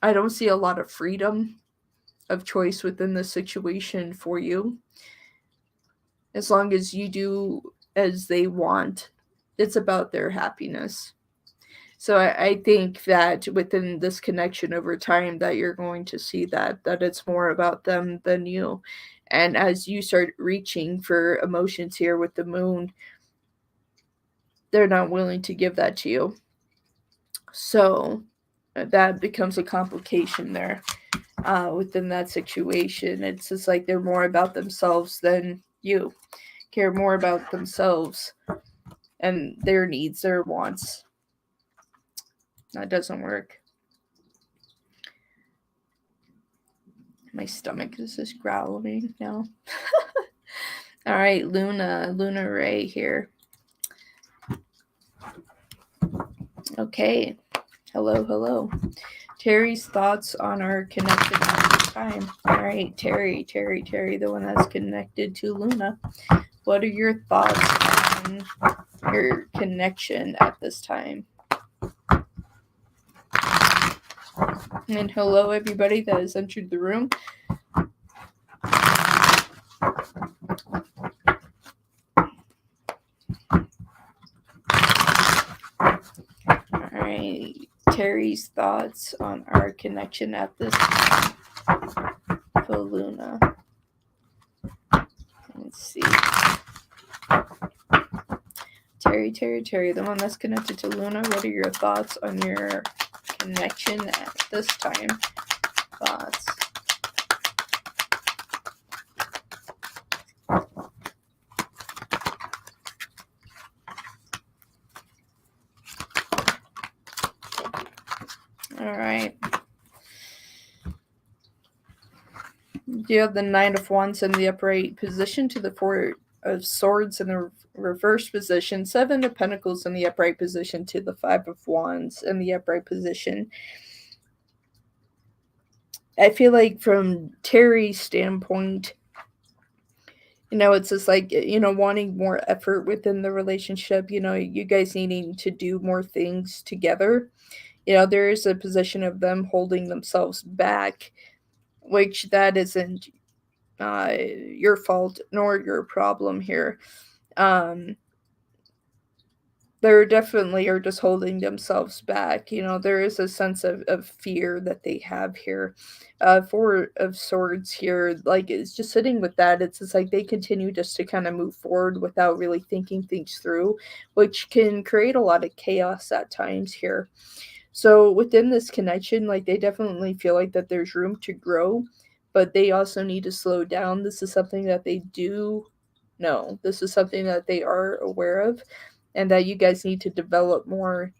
I don't see a lot of freedom of choice within the situation for you. As long as you do as they want, it's about their happiness. So I think that within this connection over time that you're going to see that it's more about them than you. And as you start reaching for emotions here with the Moon, they're not willing to give that to you. So that becomes a complication there within that situation. It's just like they're more about themselves than you. Care more about themselves and their needs, their wants. That doesn't work. My stomach is just growling now. All right, Luna Ray here. Okay. Hello. Terry's thoughts on our connection at this time. All right, Terry, the one that's connected to Luna. What are your thoughts on your connection at this time? And hello, everybody that has entered the room. All right, Terry's thoughts on our connection at this time for Luna. Let's see. Terry, the one that's connected to Luna. What are your thoughts on your connection at this time? Thoughts. All right. You have the 9 of Wands in the upright position to the 4 of Swords in the reverse position, 7 of Pentacles in the upright position to the 5 of Wands in the upright position. I feel like from Terry's standpoint, it's just like, wanting more effort within the relationship, you guys needing to do more things together. There is a position of them holding themselves back, which that isn't your fault nor your problem here. They definitely are just holding themselves back. There is a sense of fear that they have here. 4 of Swords here, like, it's just sitting with that. It's just like they continue just to kind of move forward without really thinking things through, which can create a lot of chaos at times here. So within this connection, like, they definitely feel like that there's room to grow, but they also need to slow down. This is something that they do know. This is something that they are aware of, and that you guys need to develop more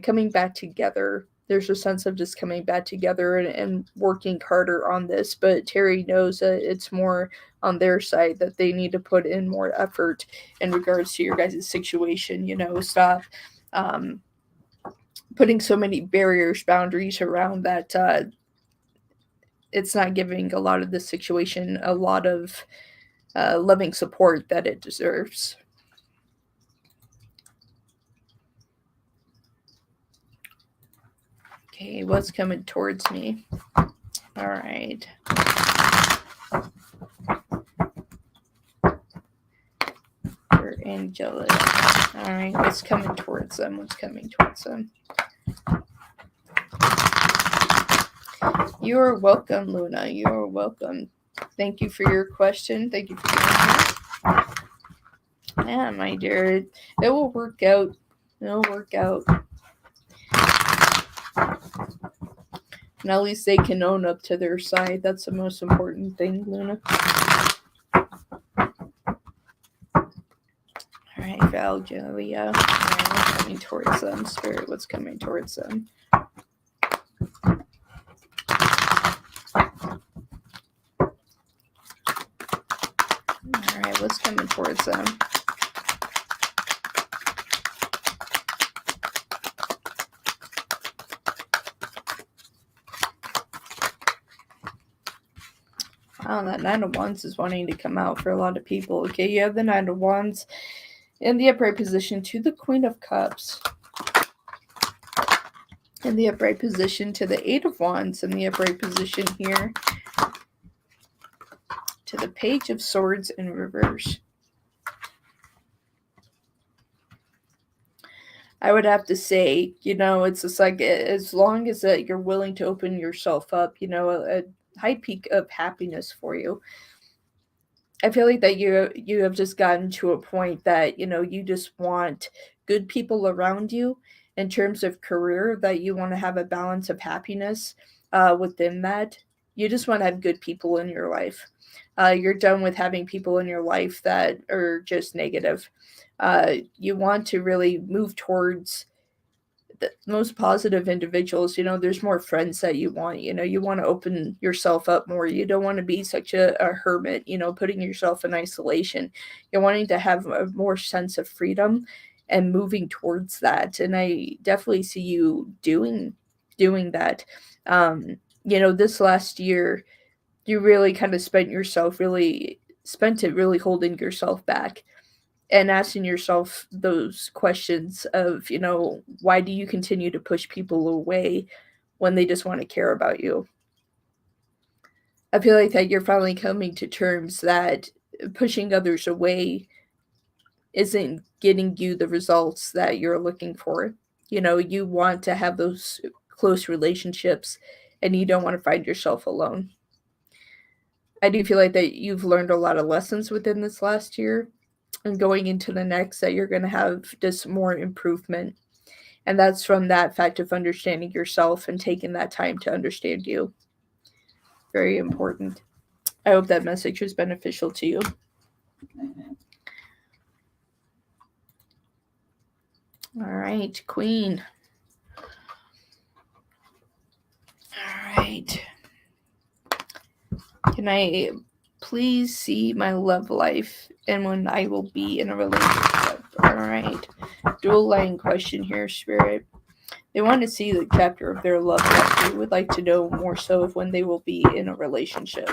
coming back together. There's a sense of just coming back together and working harder on this, but Terry knows that it's more on their side, that they need to put in more effort in regards to your guys' situation. Stop putting so many barriers, boundaries around that. It's not giving a lot of the situation a lot of loving support that it deserves. Okay, what's coming towards me? All right. For Angela. All right, what's coming towards them? You're welcome, Luna. You're welcome. Thank you for your question. Thank you for being here. Yeah, my dear. It will work out. It'll work out. And at least they can own up to their side. That's the most important thing, Luna. Alright, Val, Julia. Alright, what's coming towards them? Spirit, what's coming towards them? Alright, what's coming towards them? Wow, that Nine of Wands is wanting to come out for a lot of people. Okay, you have the Nine of Wands in the upright position to the Queen of Cups. In the upright position to the Eight of Wands. In the upright position here to the Page of Swords in reverse. I would have to say, it's just like, as long as that you're willing to open yourself up, a high peak of happiness for you. I feel like that you have just gotten to a point that, you just want good people around you in terms of career, that you want to have a balance of happiness within that. You just want to have good people in your life. You're done with having people in your life that are just negative. You want to really move towards the most positive individuals. There's more friends that you want. You want to open yourself up more. You don't want to be such a hermit, putting yourself in isolation. You're wanting to have a more sense of freedom and moving towards that. And I definitely see you doing that. This last year, you really kind of spent it really holding yourself back and asking yourself those questions of, why do you continue to push people away when they just want to care about you? I feel like that you're finally coming to terms that pushing others away isn't getting you the results that you're looking for. You want to have those close relationships and you don't want to find yourself alone. I do feel like that you've learned a lot of lessons within this last year, and going into the next, that you're going to have just more improvement. And that's from that fact of understanding yourself and taking that time to understand you. Very important. I hope that message was beneficial to you. All right, Queen. All right. Can I please see my love life and when I will be in a relationship? All right. Dual line question here, Spirit. They want to see the chapter of their love life. They would like to know more so of when they will be in a relationship.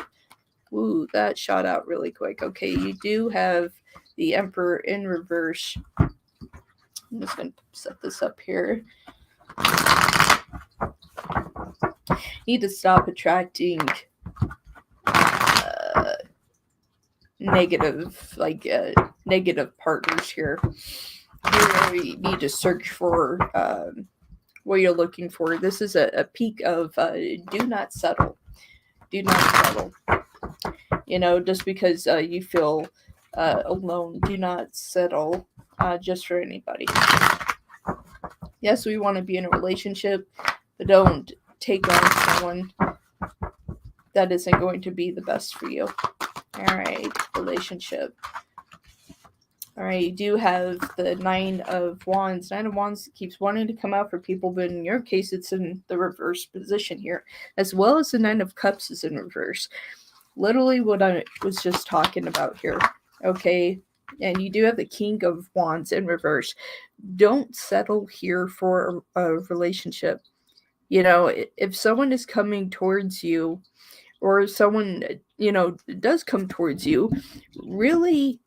Ooh, that shot out really quick. Okay, you do have the Emperor in reverse. I'm just going to set this up here. Need to stop attracting negative partners here. You really need to search for what you're looking for. This is a peak of do not settle. Do not settle. Just because you feel alone, do not settle just for anybody. Yes, we want to be in a relationship, but don't take on someone that isn't going to be the best for you. All right, relationship. All right, you do have the Nine of Wands. Nine of Wands keeps wanting to come out for people, but in your case, it's in the reverse position here, as well as the Nine of Cups is in reverse. Literally what I was just talking about here, okay? And you do have the King of Wands in reverse. Don't settle here for a relationship. You know, if someone is coming towards you, or someone, does come towards you, really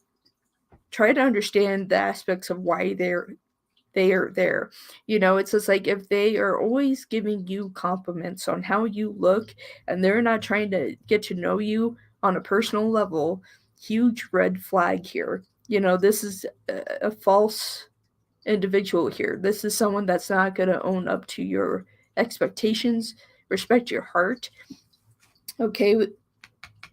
try to understand the aspects of why they are there. It's just like if they are always giving you compliments on how you look and they're not trying to get to know you on a personal level, huge red flag here. This is a false individual here. This is someone that's not going to own up to your expectations, respect your heart. Okay,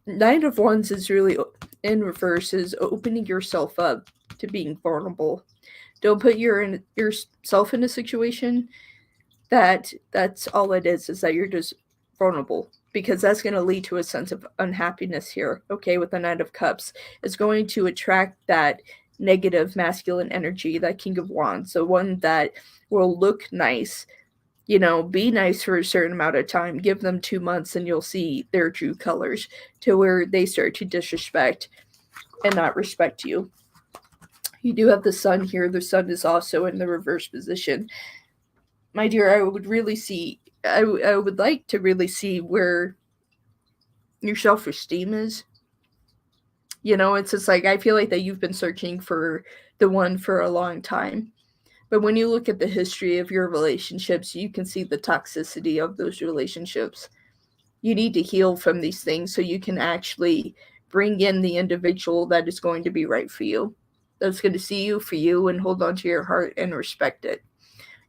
Nine of Wands is really in reverse, is opening yourself up to being vulnerable. Don't put yourself in a situation that's all it is that you're just vulnerable, because that's going to lead to a sense of unhappiness here. Okay, with the Knight of Cups, it's going to attract that negative masculine energy, that King of Wands, the one that will look nice, be nice for a certain amount of time, give them 2 months and you'll see their true colors, to where they start to disrespect and not respect you. You do have the Sun here. The Sun is also in the reverse position. My dear, I would like to really see where your self-esteem is. It's just like, I feel like that you've been searching for the one for a long time. But when you look at the history of your relationships, you can see the toxicity of those relationships. You need to heal from these things so you can actually bring in the individual that is going to be right for you, that's going to see you for you and hold on to your heart and respect it.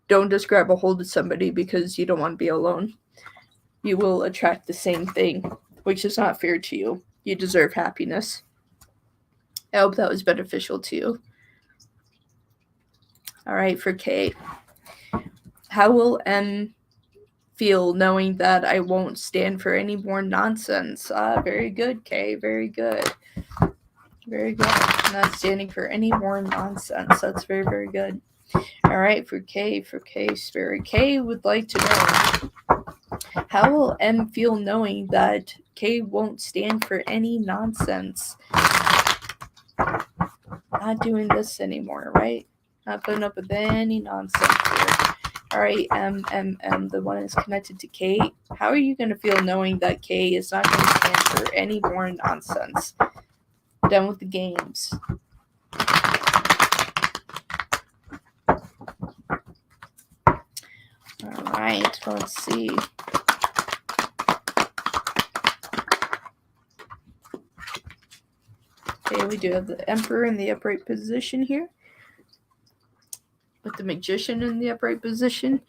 Don't just grab a hold of somebody because you don't want to be alone. You will attract the same thing, which is not fair to you. You deserve happiness. I hope that was beneficial to you. All right, for Kate. How will M feel knowing that I won't stand for any more nonsense? Very good, Kay. Very good. Very good. Not standing for any more nonsense. That's very, very good. All right, for Kay, Spirit. Kay would like to know, how will M feel knowing that Kay won't stand for any nonsense? Not doing this anymore, right? Not putting up with any nonsense here. All right, the one is connected to Kate. How are you going to feel knowing that Kay is not going to stand for any more nonsense? Done with the games. All right, let's see. Okay, we do have the Emperor in the upright position here, with the Magician in the upright position.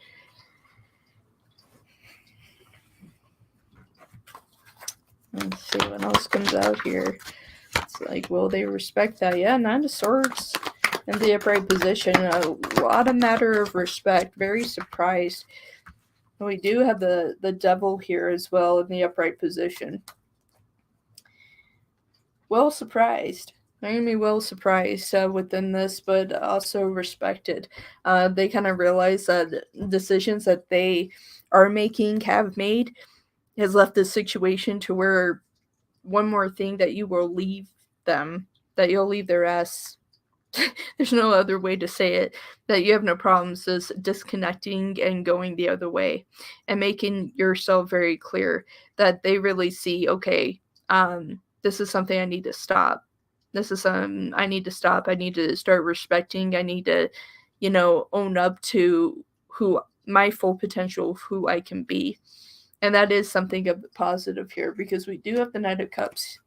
Let's see what else comes out here. It's like, will they respect that? Yeah, Nine of Swords in the upright position. A lot of matter of respect. Very surprised. We do have the Devil here as well in the upright position. Well surprised. I'm going to be well surprised within this, but also respected. They kind of realize that decisions that they are making, have made, has left this situation to where one more thing that you will leave them, that you'll leave their ass. There's no other way to say it, that you have no problems just disconnecting and going the other way, and making yourself very clear that they really see, okay, this is something I need to stop. This is I need to stop. I need to start respecting. I need to, own up to who my full potential of who I can be. And that is something of the positive here, because we do have the Knight of Cups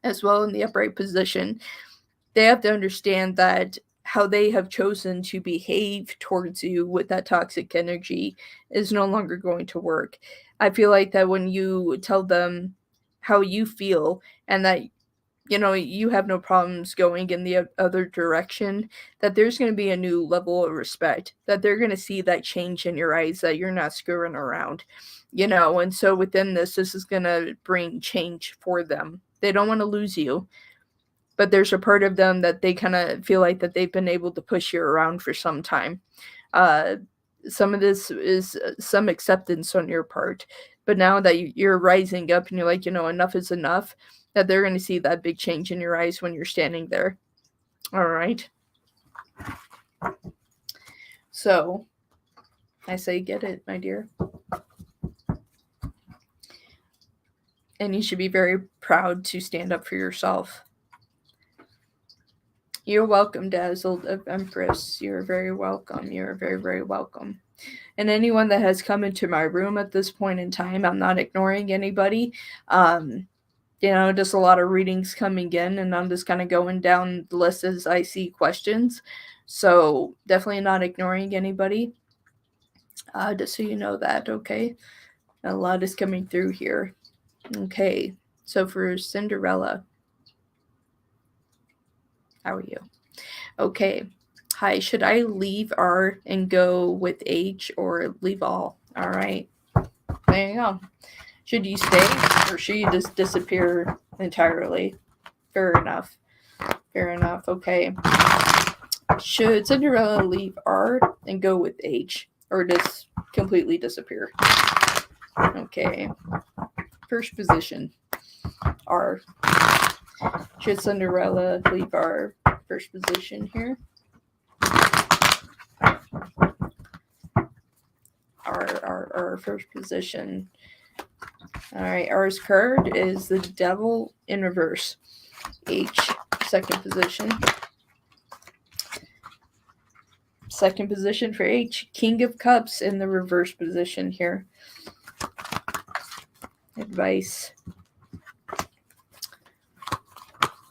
as well in the upright position. They have to understand that how they have chosen to behave towards you with that toxic energy is no longer going to work. I feel like that when you tell them how you feel, and that you have no problems going in the other direction, that there's going to be a new level of respect, that they're going to see that change in your eyes, that you're not screwing around, and so within this is going to bring change for them. They don't want to lose you, but there's a part of them that they kind of feel like that they've been able to push you around for some time. Uh, some of this is some acceptance on your part, but now that you're rising up and you're like, enough is enough, that they're going to see that big change in your eyes when you're standing there. All right. So I say, get it, my dear. And you should be very proud to stand up for yourself. You're welcome, Dazzled of Empress. You're very welcome. You're very, very welcome. And anyone that has come into my room at this point in time, I'm not ignoring anybody. Just a lot of readings coming in, and I'm just kind of going down the list as I see questions. So definitely not ignoring anybody. Just so you know that, okay? A lot is coming through here. Okay, so for Cinderella, how are you? Okay. Hi, should I leave R and go with H or leave all? All right. There you go. Should you stay or should you just disappear entirely? Fair enough. Fair enough. Okay. Should Cinderella leave R and go with H or just completely disappear? Okay. First position, R. Should Cinderella leave R? First position here? Our first position. All right, R's card is the Devil in reverse. H, second position. Second position for H, King of Cups in the reverse position here. Advice.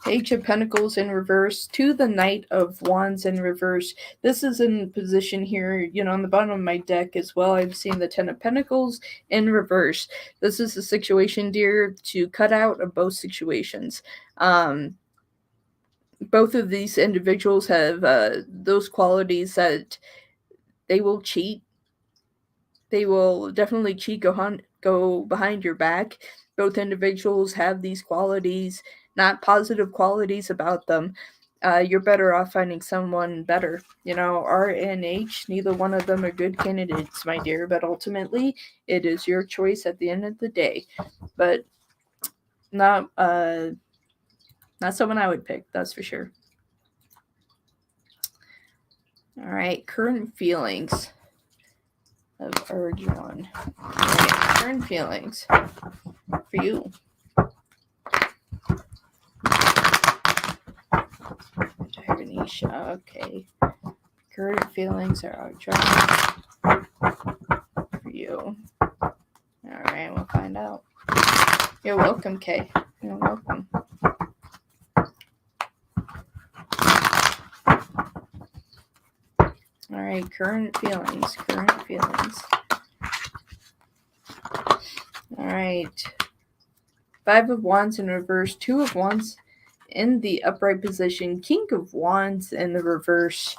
Page of Pentacles in reverse to the Knight of Wands in reverse. This is in position here, on the bottom of my deck as well. I've seen the Ten of Pentacles in reverse. This is a situation, dear, to cut out of both situations. Both of these individuals have those qualities that they will cheat. They will definitely cheat, go behind your back. Both individuals have these qualities, not positive qualities about them. You're better off finding someone better. R and H, neither one of them are good candidates, my dear, but ultimately it is your choice at the end of the day. But not someone I would pick, that's for sure. All right, current feelings of Arjun. Right, current feelings for you. Venetia, okay. Current feelings are Arjun for you. All right, we'll find out. You're welcome, Kay. You're welcome. All right, current feelings. All right. 5 of Wands in reverse, 2 of Wands in the upright position, King of Wands in the reverse.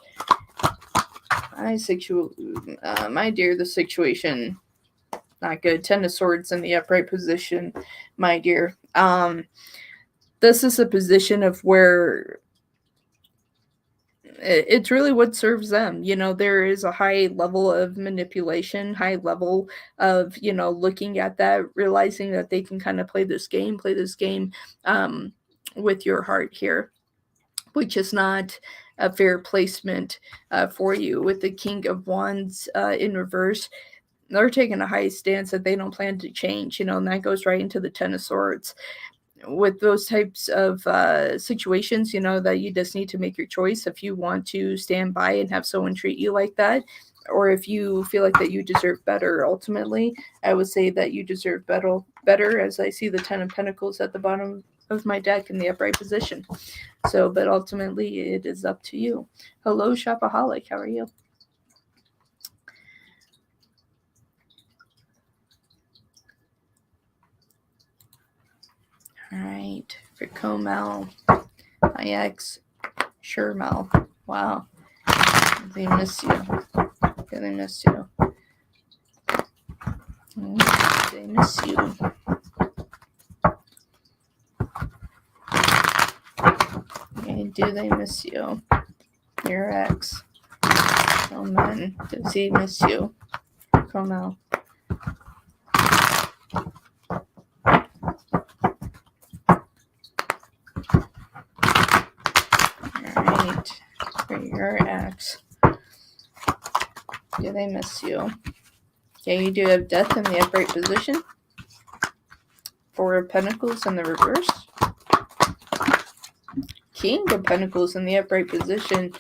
My dear, the situation, not good. 10 of Swords in the upright position, my dear. This is a position of where it's really what serves them. There is a high level of manipulation, high level of, looking at that, realizing that they can kind of play this game with your heart here, which is not a fair placement for you. With the King of Wands in reverse, they're taking a high stance that they don't plan to change, and that goes right into the 10 of Swords. With those types of situations, that you just need to make your choice if you want to stand by and have someone treat you like that, or if you feel like that you deserve better. Ultimately, I would say that you deserve better, as I see the 10 of Pentacles at the bottom of my deck in the upright position. So, but ultimately, it is up to you. Hello, Shopaholic. How are you? All right. Reconnection. My ex. Sure, Mel. Wow. They miss you. Really miss you. They miss you. And do they miss you? Your ex. Oh man, does he miss you? Come out. Alright. For your ex. Do they miss you? Okay, you do have death in the upright position. Four of Pentacles in the reverse. King of Pentacles in the upright position.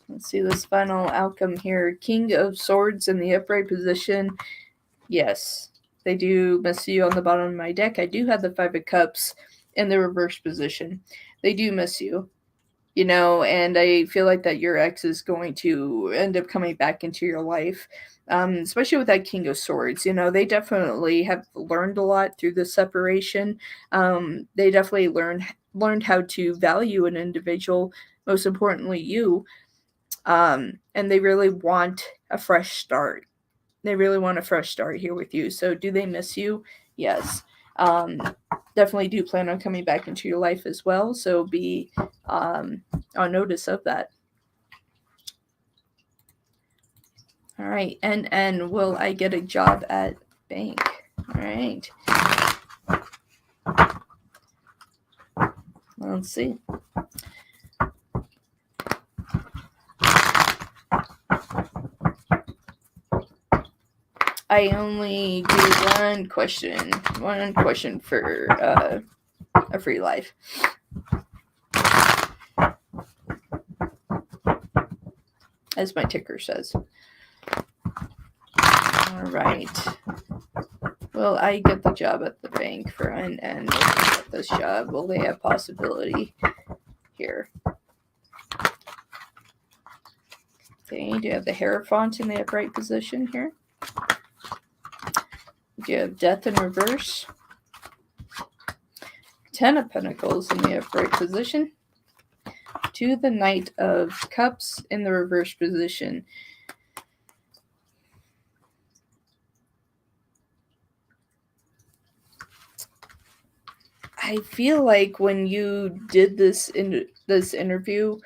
Let's see this final outcome here. King of Swords in the upright position. Yes, they do miss you on the bottom of my deck. I do have the Five of Cups in the reverse position. They do miss you. And I feel like that your ex is going to end up coming back into your life, especially with that King of Swords. They definitely have learned a lot through the separation. They definitely learned how to value an individual, most importantly you, and they really want a fresh start. They really want a fresh start here with you. So do they miss you? Yes. Definitely do plan on coming back into your life as well. So be on notice of that. All right. And will I get a job at bank? All right. Let's see. I only do one question for a free life. As my ticker says. All right. Will I get the job at the bank for and get this job? Will they have possibility here? Okay, do you have the Hierophant in the upright position here? Do you have Death in reverse? 10 of Pentacles in the upright position. To the Knight of Cups in the reverse position. I feel like when you did this interview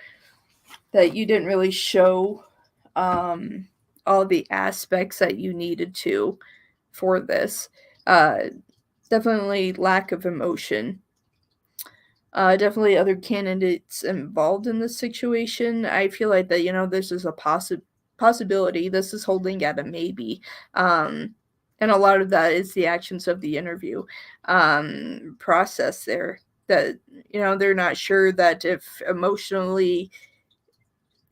that you didn't really show all the aspects that you needed to for this. Definitely lack of emotion. Definitely other candidates involved in this situation. I feel like that, this is a possibility. This is holding at a maybe. And a lot of that is the actions of the interview process there. That, they're not sure that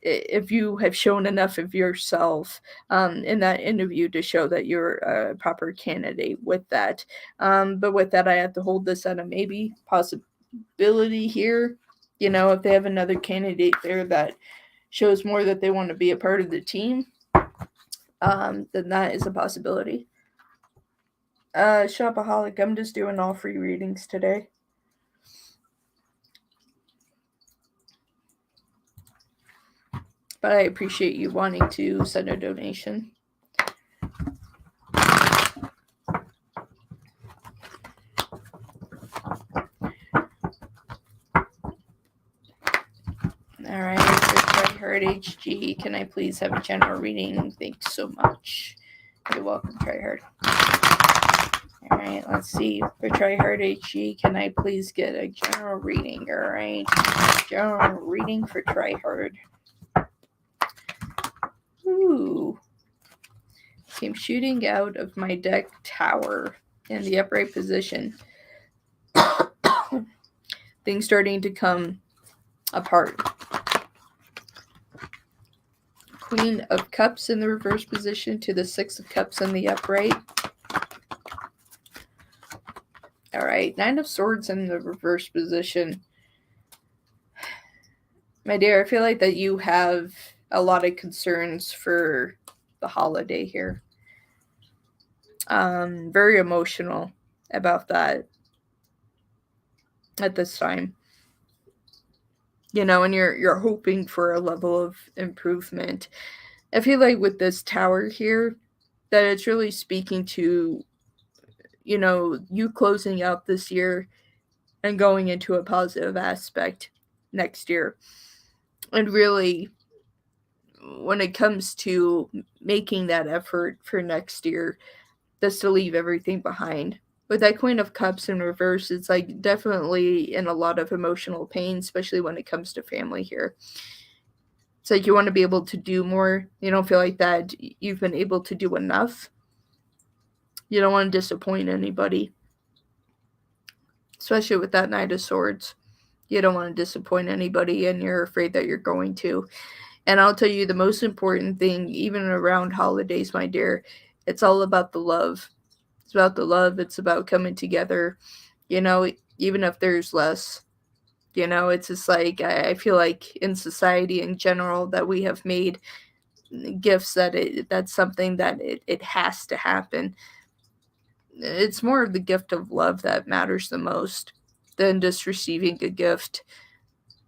if you have shown enough of yourself in that interview to show that you're a proper candidate with that. But with that, I have to hold this at a maybe possibility here. If they have another candidate there that shows more that they want to be a part of the team, then that is a possibility. Shopaholic, I'm just doing all free readings today. But I appreciate you wanting to send a donation. All right, for Tryhard HG, can I please have a general reading? Thanks so much. You're welcome, Tryhard. All right, let's see. For Tryhard HG, can I please get a general reading? All right, general reading for Tryhard. Ooh. Came shooting out of my deck Tower in the upright position. Things starting to come apart. Queen of Cups in the reverse position to the Six of Cups in the upright. All right, Nine of Swords in the reverse position. My dear, I feel like that you have a lot of concerns for the holiday here. Very emotional about that. at this time. You know, and you're hoping for a level of improvement. I feel like with this tower here, that it's really speaking to, you know, you closing out this year and going into a positive aspect next year. And really, when it comes to making that effort for next year, just to leave everything behind. With that Queen of Cups in reverse, it's like definitely in a lot of emotional pain, especially when it comes to family here. It's like you want to be able to do more. You don't feel like that you've been able to do enough. You don't want to disappoint anybody, especially with that Knight of Swords. You don't want to disappoint anybody, and you're afraid that you're going to. And I'll tell you the most important thing, even around holidays, my dear, it's all about the love. It's about the love. It's about coming together, you know, even if there's less. You know, it's just like, I feel like in society in general that we have made gifts that's something that it has to happen. It's more of the gift of love that matters the most than just receiving a gift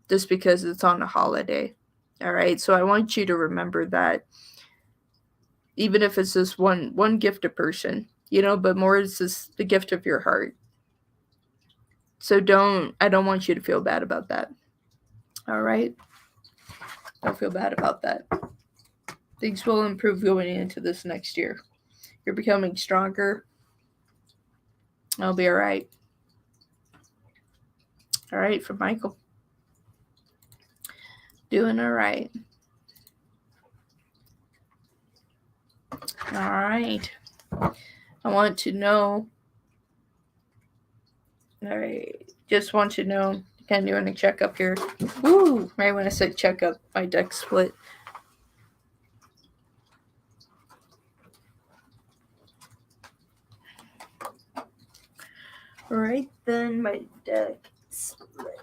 just because it's on a holiday. All right, so I want you to remember that, even if it's just one gift a person, you know, but more is just the gift of your heart. So I don't want you to feel bad about that. All right? Don't feel bad about that. Things will improve going into this next year. You're becoming stronger. I'll be all right. All right, for Michael. Doing all right. All right. I want to know. All right. Just want to know. Kind of doing a checkup here. Woo! Right when I said checkup, my deck split. All right, then my deck split.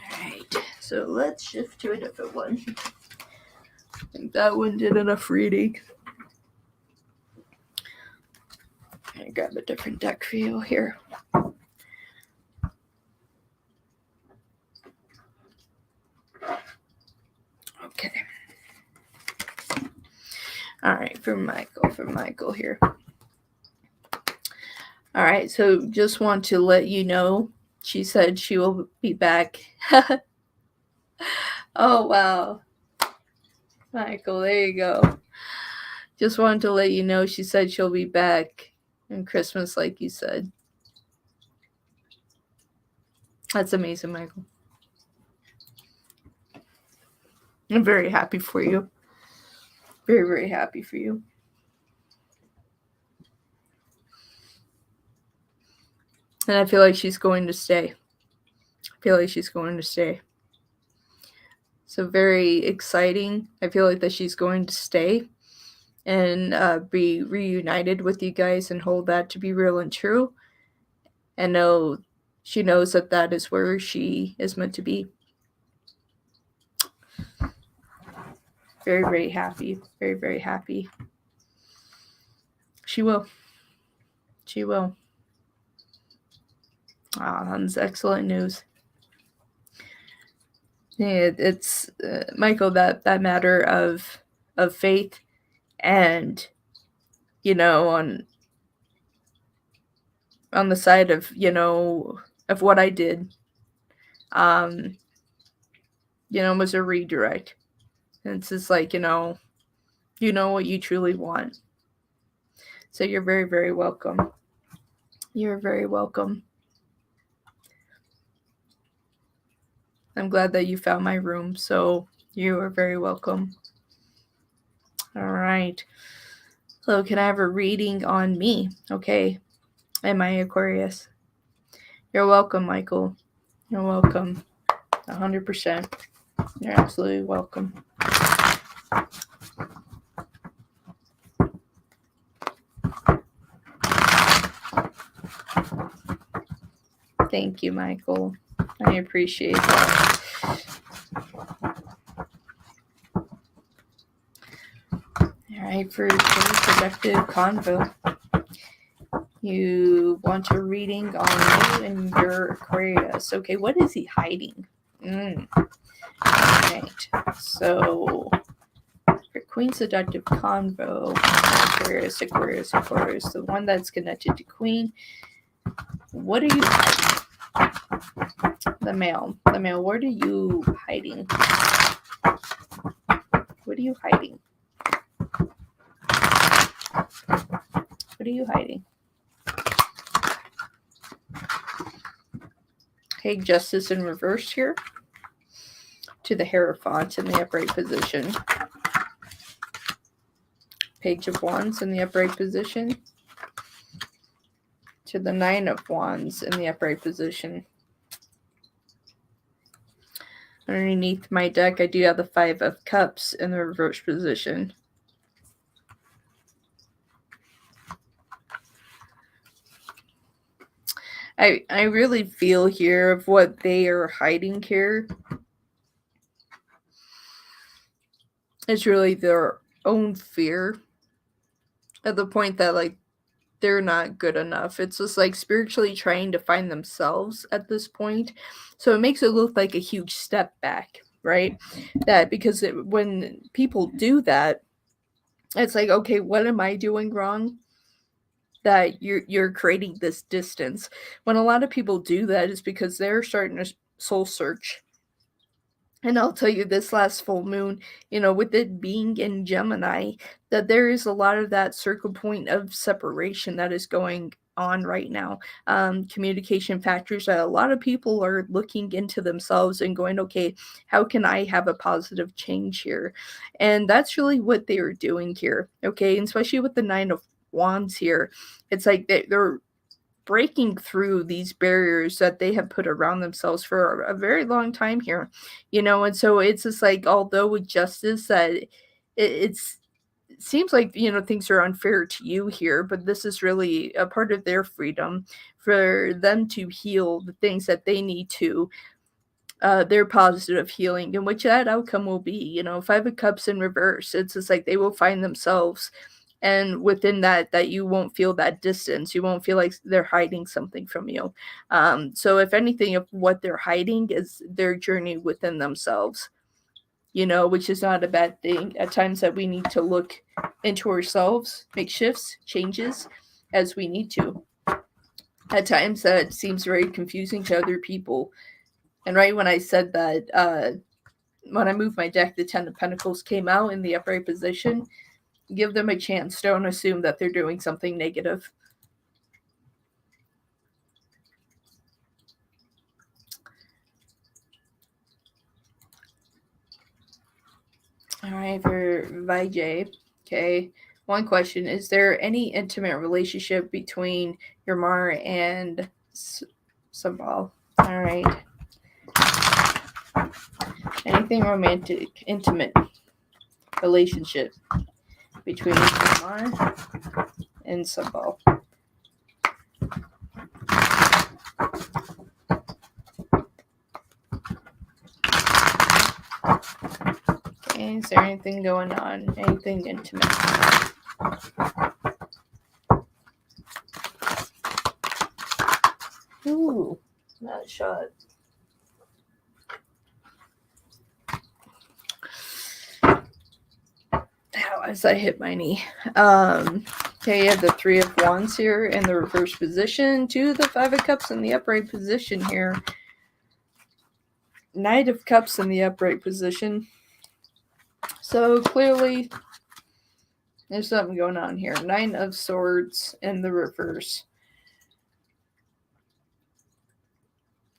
All right. So let's shift to a different one. I think that one did enough reading. I grab a different deck for you here. Okay. All right, for Michael here. All right, so just want to let you know, she said she will be back. Oh, wow. Michael, there you go. Just wanted to let you know, she said she'll be back on Christmas, like you said. That's amazing, Michael. I'm very happy for you. Very, very happy for you. And I feel like she's going to stay. So very exciting. I feel like that she's going to stay and be reunited with you guys and hold that to be real and true. And know she knows that that is where she is meant to be. Very, very happy. Very, very happy. She will. She will. That's excellent news. Yeah, it's Michael, that matter of faith, and you know, on the side of, you know, of what I did, you know, was a redirect. And it's just like, you know what you truly want. So you're very, very welcome. You're very welcome. I'm glad that you found my room, so you are very welcome. All right. So can I have a reading on me? Okay. Am I Aquarius? You're welcome, Michael. You're welcome. 100%. You're absolutely welcome. Thank you, Michael. I appreciate that. All right, for productive convo. You want a reading on you and your Aquarius. Okay, what is he hiding? Alright, so for Queen Seductive Convo, Aquarius, the one that's connected to Queen. What are you hiding? The male, what are you hiding? What are you hiding? What are you hiding? Okay, Justice in reverse here. To the Hierophant in the upright position. Page of Wands in the upright position. To the Nine of Wands in the upright position. Underneath my deck, I do have the Five of Cups in the reverse position. I really feel here of what they are hiding here. It's really their own fear. At the point that, like, they're not good enough. It's just like spiritually trying to find themselves at this point. So it makes it look like a huge step back, right? That because when people do that, it's like, okay, what am I doing wrong? That you're creating this distance. When a lot of people do that, is because they're starting a soul search. And I'll tell you, this last full moon, with it being in Gemini, that there is a lot of that circle point of separation that is going on right now. Communication factors that a lot of people are looking into themselves and going, okay, how can I have a positive change here? And that's really what they are doing here. Okay. And especially with the Nine of Wands here, it's like they're breaking through these barriers that they have put around themselves for a very long time here, and so it's just like, although with Justice that it seems like, things are unfair to you here, but this is really a part of their freedom for them to heal the things that they need to, their positive healing, and which that outcome will be, Five of Cups in reverse. It's just like they will find themselves, and within that you won't feel that distance. You won't feel like they're hiding something from you. So if anything, if what they're hiding is their journey within themselves, which is not a bad thing. At times that we need to look into ourselves, make shifts, changes as we need to. At times that seems very confusing to other people. And right when I said that, when I moved my deck, the Ten of Pentacles came out in the upright position. Give them a chance. Don't assume that they're doing something negative. All right, for Vijay. Okay. One question. Is there any intimate relationship between your Mar and Sambal? All right. Anything romantic, intimate relationship between Mar and Sambal? Okay, is there anything going on? Anything intimate? Ooh, not shot. As I hit my knee. Okay, you have the Three of Wands here in the reverse position, to the Five of Cups in the upright position here. Knight of Cups in the upright position. So clearly there's something going on here. Nine of Swords in the reverse.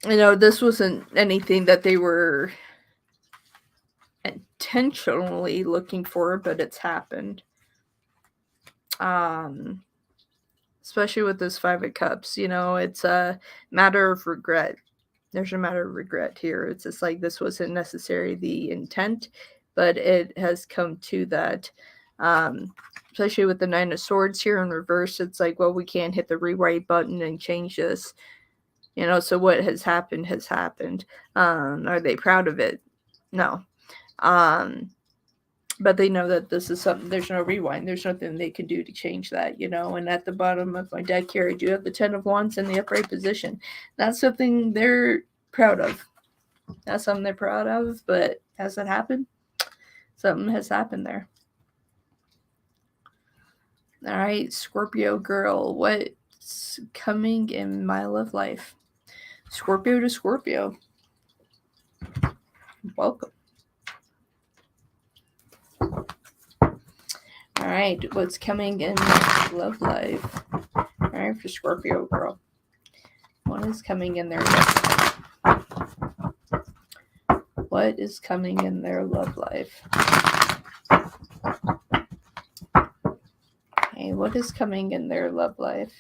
This wasn't anything that they were intentionally looking for, but it's happened. Especially with this Five of Cups, it's a matter of regret. There's a matter of regret here. It's just like this wasn't necessarily the intent, but it has come to that. Especially with the Nine of Swords here in reverse, it's like, well, we can't hit the rewrite button and change this. So what has happened has happened. Are they proud of it? No. But they know that this is something, there's no rewind. There's nothing they can do to change that, And at the bottom of my deck here, I do have the 10 of Wands in the upright position. That's something they're proud of. That's something they're proud of, but has it happened? Something has happened there. All right, Scorpio girl, what's coming in my love life? Scorpio to Scorpio. Welcome. All right, what's coming in my love life? All right, for Scorpio girl. What is coming in their love life? What is coming in their love life? Okay, what is coming in their love life?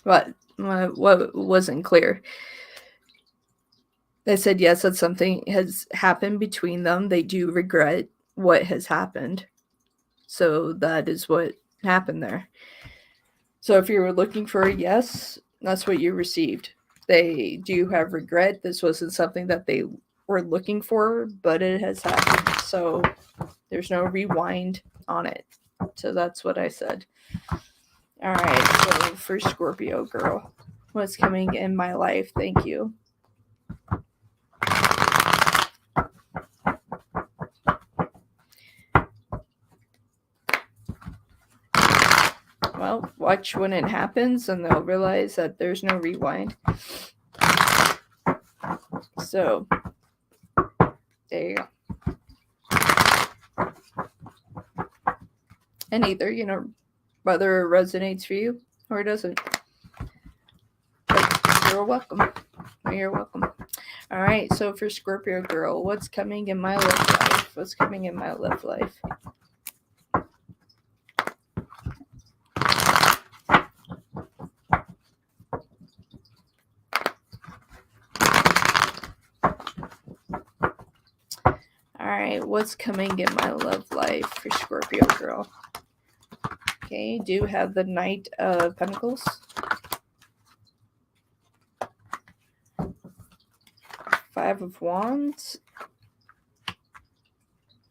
What wasn't clear? They said yes, that something has happened between them. They do regret what has happened. So that is what happened there. So if you were looking for a yes, that's what you received. They do have regret. This wasn't something that they were looking for, but it has happened. So there's no rewind on it. So that's what I said. All right, so for Scorpio girl, what's coming in my life? Thank you. Well, watch when it happens and they'll realize that there's no rewind. So, there you go. And either, whether it resonates for you or it doesn't. But you're welcome. You're welcome. All right, so for Scorpio girl, what's coming in my love life? What's coming in my love life? Alright, what's coming in my love life for Scorpio girl? Okay, do have the Knight of Pentacles. Five of Wands.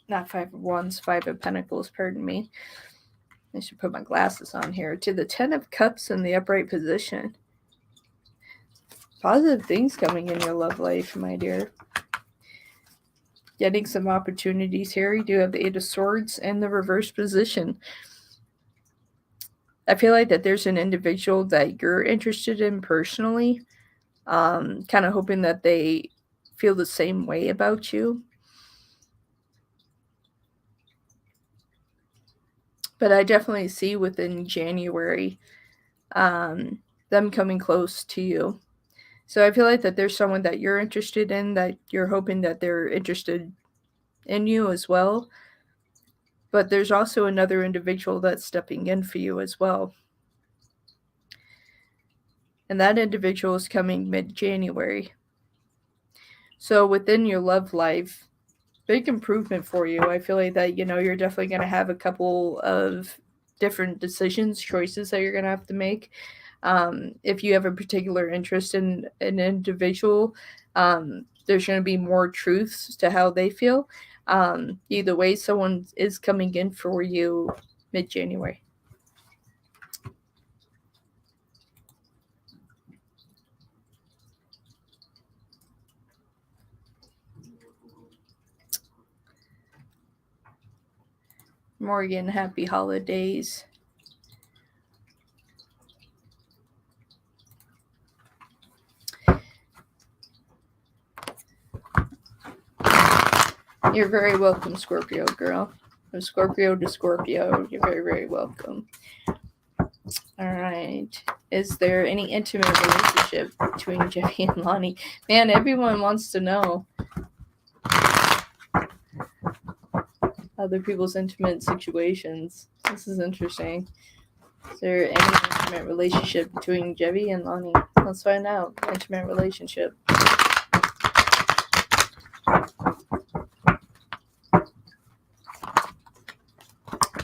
Not Five of Wands, Five of Pentacles, pardon me. I should put my glasses on here. To the 10 of Cups in the upright position. Positive things coming in your love life, my dear. Getting some opportunities here. You do have the Eight of Swords in the reverse position. I feel like that there's an individual that you're interested in personally. Kind of hoping that they feel the same way about you. But I definitely see within January them coming close to you. So I feel like that there's someone that you're interested in, that you're hoping that they're interested in you as well. But there's also another individual that's stepping in for you as well. And that individual is coming mid-January. So within your love life, big improvement for you. I feel like that, you're definitely going to have a couple of different decisions, choices that you're going to have to make. If you have a particular interest in an individual, there's going to be more truths to how they feel. Either way, someone is coming in for you mid-January. Morgan, happy holidays. You're very welcome, Scorpio girl. From Scorpio to Scorpio, you're very, very welcome. All right. Is there any intimate relationship between Jeffy and Lonnie? Man, everyone wants to know other people's intimate situations. This is interesting. Is there any intimate relationship between Jeffy and Lonnie? Let's find out. Intimate relationship.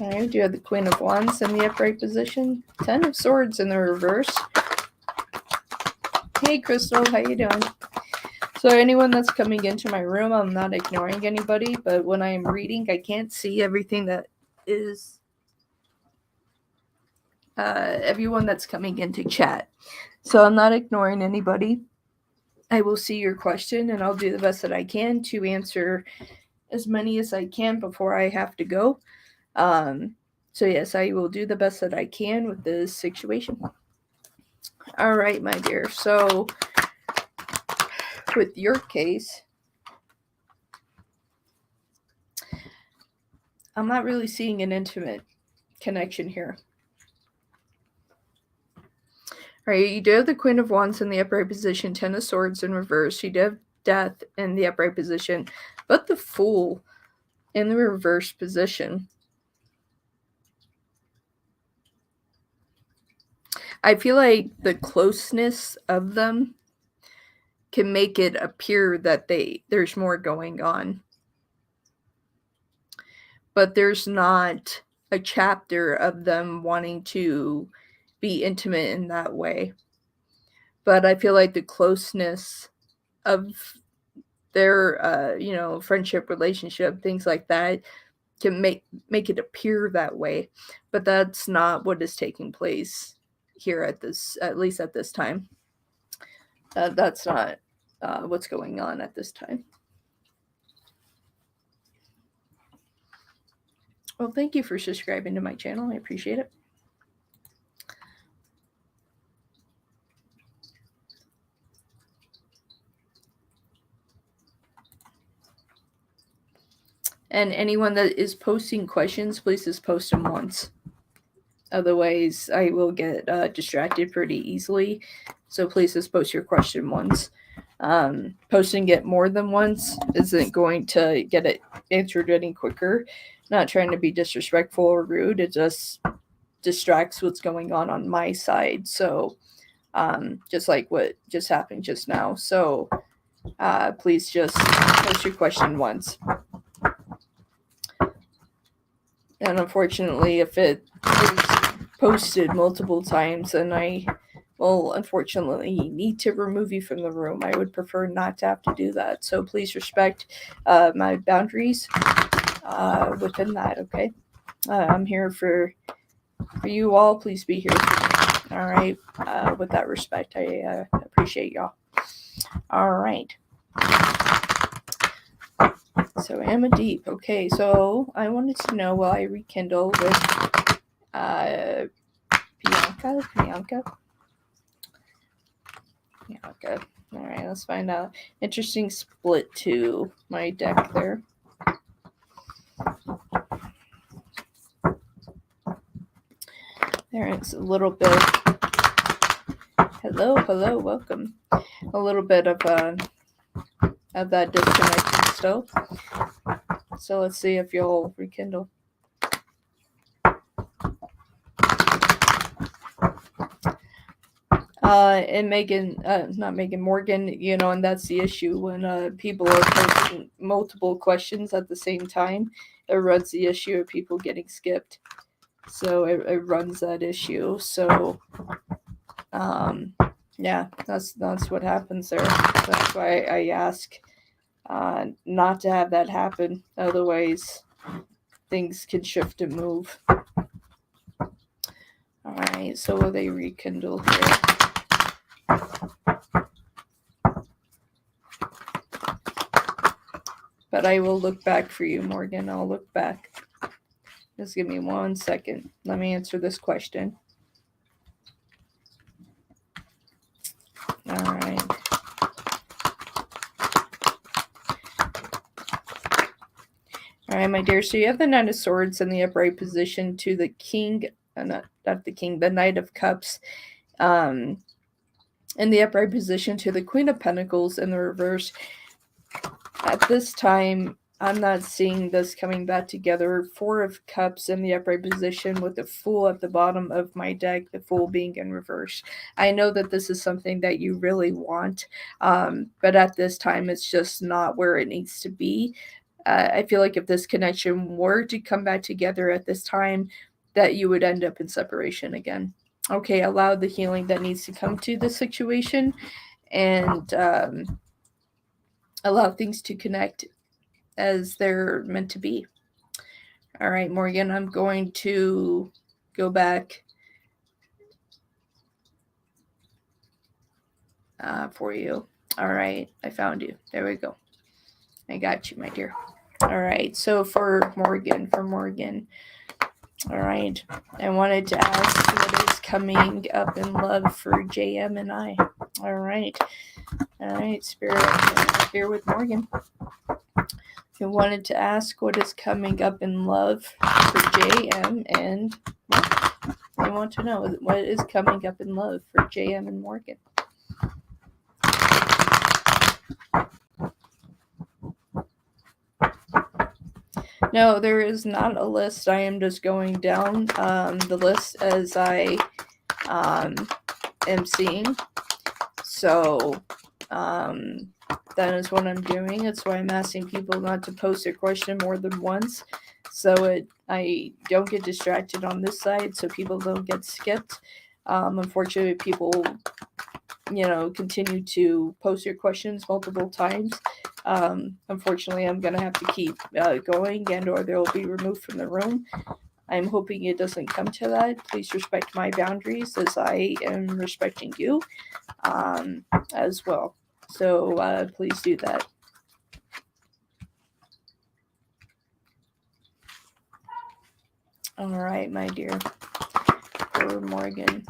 Alright, we do have the Queen of Wands in the upright position. 10 of Swords in the reverse. Hey, Crystal, how you doing? So anyone that's coming into my room, I'm not ignoring anybody, but when I am reading, I can't see everything that is everyone that's coming into chat. So I'm not ignoring anybody. I will see your question, and I'll do the best that I can to answer as many as I can before I have to go. So yes, I will do the best that I can with this situation. All right, my dear. So with your case, I'm not really seeing an intimate connection here. All right, you do have the Queen of Wands in the upright position, 10 of Swords in reverse. You do have Death in the upright position, but the Fool in the reverse position. I feel like the closeness of them can make it appear that there's more going on. But there's not a chapter of them wanting to be intimate in that way. But I feel like the closeness of their friendship, relationship, things like that can make it appear that way. But that's not what is taking place here at least at this time. That's not what's going on at this time. Well, thank you for subscribing to my channel. I appreciate it. And anyone that is posting questions, please just post them once. Otherwise, I will get distracted pretty easily. So please just post your question once. Posting it more than once isn't going to get it answered any quicker. Not trying to be disrespectful or rude. It just distracts what's going on my side. So just like what just happened just now. So please just post your question once. And unfortunately, if it is posted multiple times, then I will unfortunately need to remove you from the room. I would prefer not to have to do that. So please respect my boundaries within that, okay? I'm here for you all. Please be here for me. All right? With that respect, I appreciate y'all. All right. So Amadeep. Okay, so I wanted to know, will I rekindle with Bianca? All right, let's find out. Interesting split to my deck there. There it's a little bit. Hello, welcome. A little bit of that disconnect still. So let's see if you'll rekindle. And not Megan, Morgan, and that's the issue when people are posting multiple questions at the same time. It runs the issue of people getting skipped. So it runs that issue. So, yeah, that's what happens there. That's why I ask not to have that happen. Otherwise, things can shift and move. All right, so will they rekindle here? But I will look back for you, Morgan. I'll look back. Just give me 1 second. Let me answer this question. All right. All right, my dear. So you have the Knight of Swords in the upright position to the King, not the King, the Knight of Cups. In the upright position to the Queen of Pentacles in the reverse. At this time, I'm not seeing this coming back together. 4 of Cups in the upright position with the Fool at the bottom of my deck, the Fool being in reverse. I know that this is something that you really want, but at this time, it's just not where it needs to be. I feel like if this connection were to come back together at this time, that you would end up in separation again. Okay, allow the healing that needs to come to the situation, and allow things to connect as they're meant to be. All right, Morgan, I'm going to go back for you. All right, I found you. There we go. I got you, my dear. All right, so for Morgan, all right, I wanted to ask what is coming up in love for JM and I. All right, Spirit, here with Morgan. I wanted to ask what is coming up in love for JM and I want to know what is coming up in love for JM and Morgan. No, there is not a list. I am just going down the list as I am seeing. So that is what I'm doing. That's why I'm asking people not to post a question more than once, so I don't get distracted on this side, so people don't get skipped. Unfortunately, people continue to post your questions multiple times. Unfortunately, I'm gonna have to keep going, and or they'll be removed from the room. I'm hoping it doesn't come to that. Please respect my boundaries as I am respecting you as well. So please do that. All right, my dear. For Morgan.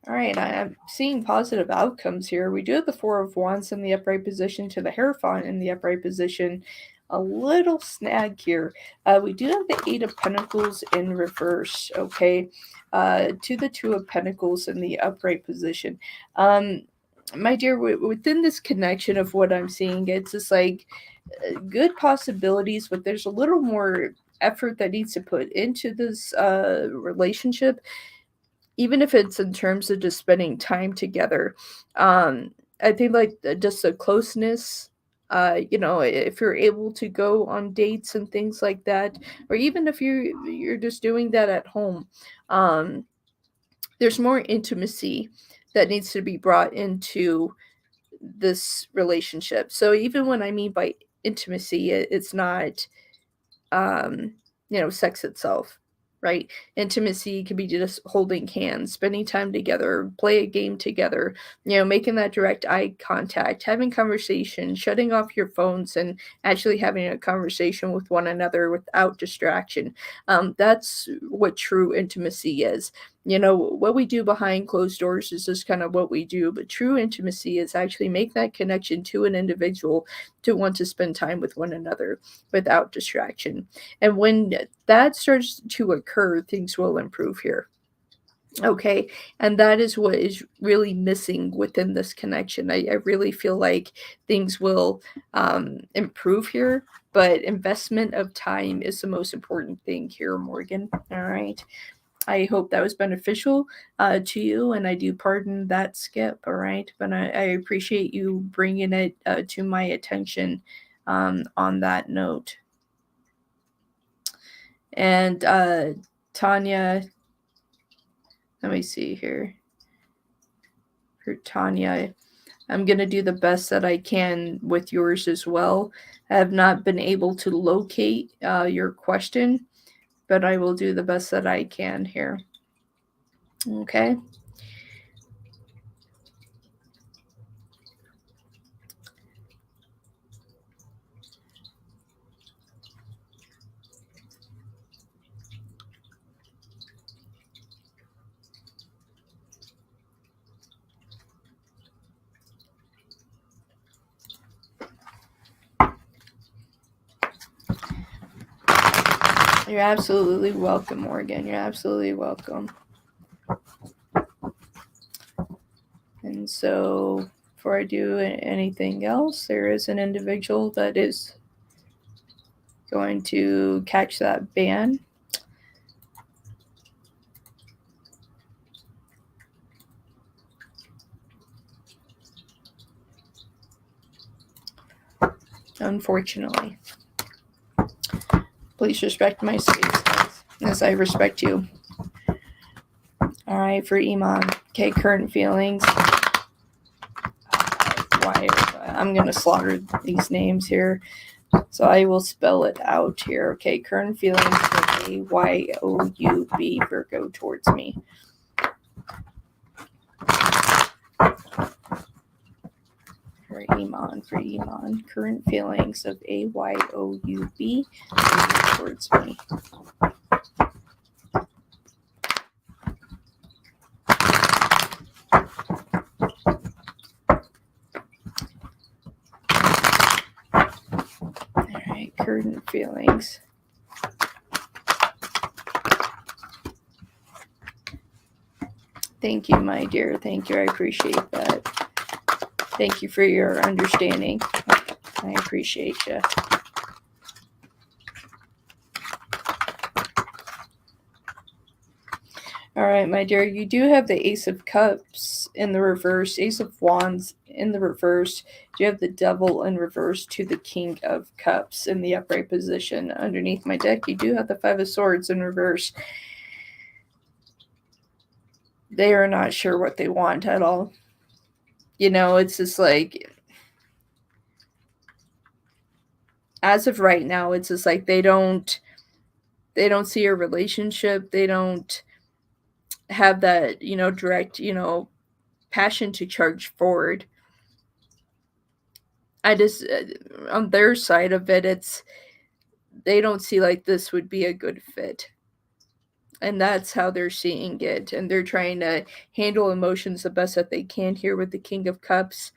All right, I'm seeing positive outcomes here. We do have the Four of Wands in the upright position to the Hierophant in the upright position. A little snag here. We do have the Eight of Pentacles in reverse, okay? To the Two of Pentacles in the upright position. My dear, within this connection of what I'm seeing, it's just like good possibilities, but there's a little more effort that needs to put into this relationship, even if it's in terms of just spending time together. I think like just the closeness, if you're able to go on dates and things like that, or even if you're just doing that at home, there's more intimacy that needs to be brought into this relationship. So even when I mean by intimacy, it's not sex itself, right? Intimacy can be just holding hands, spending time together, play a game together, making that direct eye contact, having conversation, shutting off your phones and actually having a conversation with one another without distraction. That's what true intimacy is. What we do behind closed doors is just kind of what we do, but true intimacy is actually make that connection to an individual to want to spend time with one another without distraction. And when that starts to occur, things will improve here. Okay. And that is what is really missing within this connection. I really feel like things will improve here, but investment of time is the most important thing here, Morgan. All right. I hope that was beneficial to you, and I do pardon that skip, all right? But I appreciate you bringing it to my attention on that note. And Tanya, let me see here. For Tanya, I'm going to do the best that I can with yours as well. I have not been able to locate your question, but I will do the best that I can here. Okay. You're absolutely welcome, Morgan. You're absolutely welcome. And so, before I do anything else, there is an individual that is going to catch that ban. unfortunately. Please respect my space, guys, as I respect you. All right, for Iman. Okay, current feelings. Why? I'm going to slaughter these names here. So I will spell it out here. Okay, current feelings for AYOUB Virgo towards me. For Iman. Current feelings of AYOUB towards me. Alright, current feelings. Thank you, my dear. Thank you. I appreciate that. Thank you for your understanding. I appreciate you. All right, my dear, you do have the Ace of Cups in the reverse, Ace of Wands in the reverse. You have the Devil in reverse to the King of Cups in the upright position. Underneath my deck, you do have the Five of Swords in reverse. They are not sure what they want at all. You know, it's just like, as of right now, it's just like they don't see a relationship. They don't have that, direct, passion to charge forward. I just, on their side of it, they don't see like this would be a good fit. And that's how they're seeing it. And they're trying to handle emotions the best that they can here with the King of Cups.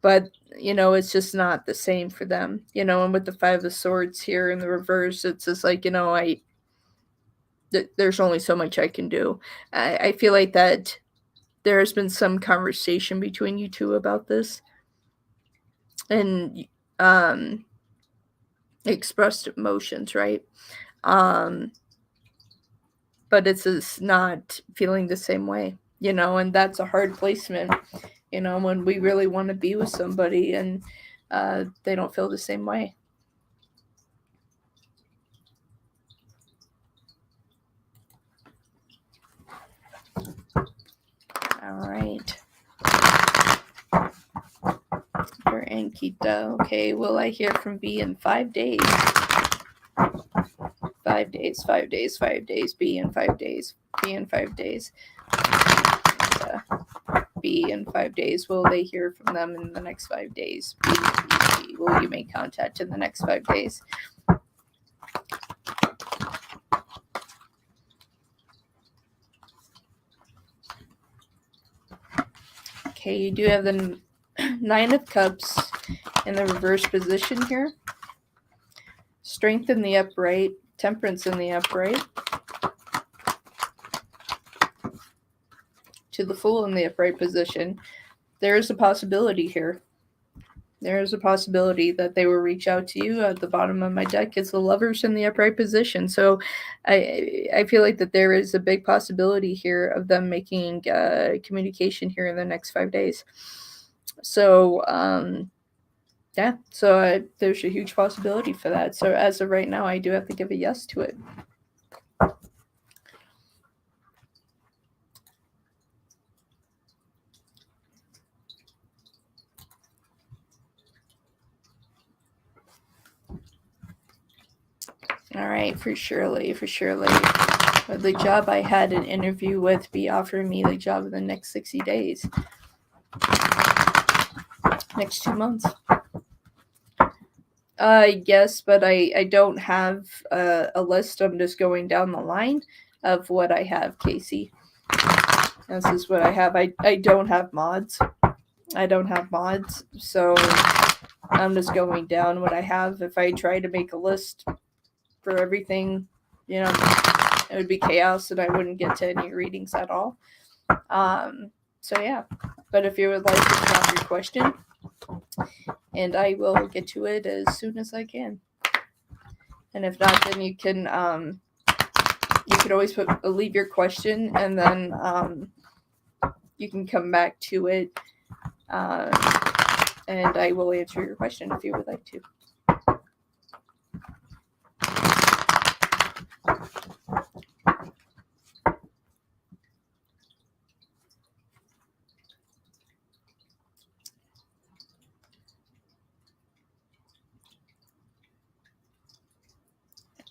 But, it's just not the same for them. And with the Five of Swords here in the reverse, it's just like, there's only so much I can do. I feel like that there has been some conversation between you two about this. And expressed emotions, right? But it's just not feeling the same way, and that's a hard placement, when we really want to be with somebody and they don't feel the same way. All right. For Ankita, okay, will I hear from B in 5 days? 5 days, 5 days, 5 days, B in 5 days, B in 5 days. B in 5 days. Will they hear from them in the next 5 days? B, will you make contact in the next 5 days? Okay, you do have the Nine of Cups in the reverse position here. Strength in the upright, Temperance in the upright. To the Fool in the upright position. There is a possibility here. There is a possibility that they will reach out to you. At the bottom of my deck is the Lovers in the upright position. So I feel like that there is a big possibility here of them making communication here in the next 5 days. So, yeah, so there's a huge possibility for that. So as of right now, I do have to give a yes to it. All right, for Shirley. With the job I had an interview with be offering me the job in the next 60 days. Next 2 months. Yes, but I don't have a list. I'm just going down the line of what I have, Casey. This is what I have. I don't have mods. So I'm just going down what I have. If I try to make a list for everything, it would be chaos and I wouldn't get to any readings at all. So yeah, but if you would like to drop your question, and I will get to it as soon as I can. And if not, then you can always leave your question, and then you can come back to it and I will answer your question if you would like to.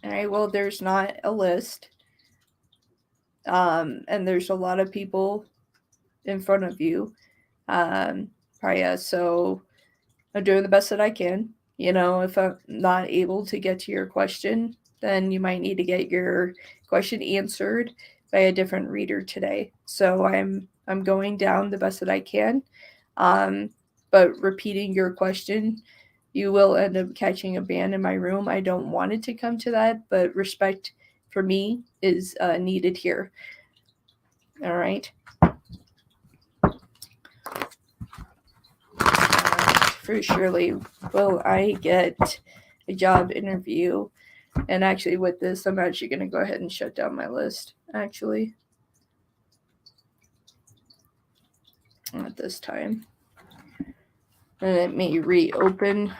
All right, well, there's not a list. And there's a lot of people in front of you. Priya, so I'm doing the best that I can. If I'm not able to get to your question, then you might need to get your question answered by a different reader today. So I'm going down the best that I can. But repeating your question, you will end up catching a ban in my room. I don't want it to come to that, but respect for me is needed here. All right. For surely will I get a job interview. And actually with this, I'm actually going to go ahead and shut down my list, actually. At this time. And let me reopen.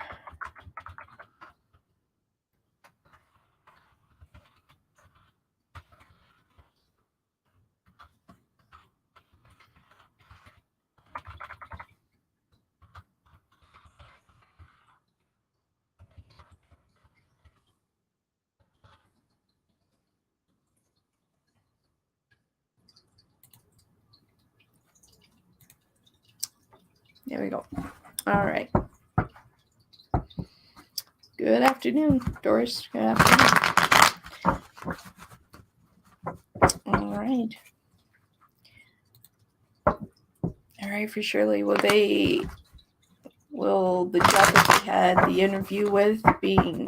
There we go. All right. Good afternoon, Doris. Good afternoon. All right. All right, for Shirley. Will the job that they had the interview with being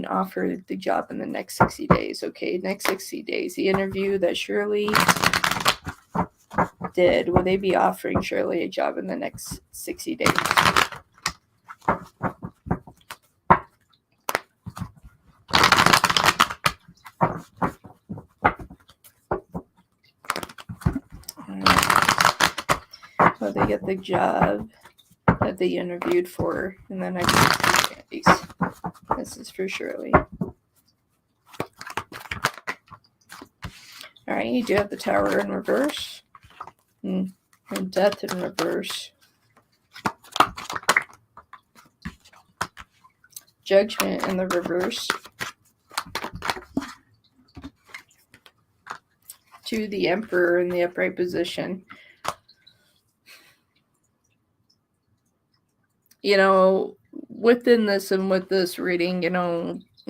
offered the job in the next 60 days? Okay, next 60 days. The interview that Shirley did, will they be offering Shirley a job in the next 60 days? Will they get the job that they interviewed for in the next 60 days? This is for Shirley. All right, you do have the Tower in reverse. And Death in reverse. Judgment in the reverse. To the Emperor in the upright position. Within this and with this reading, it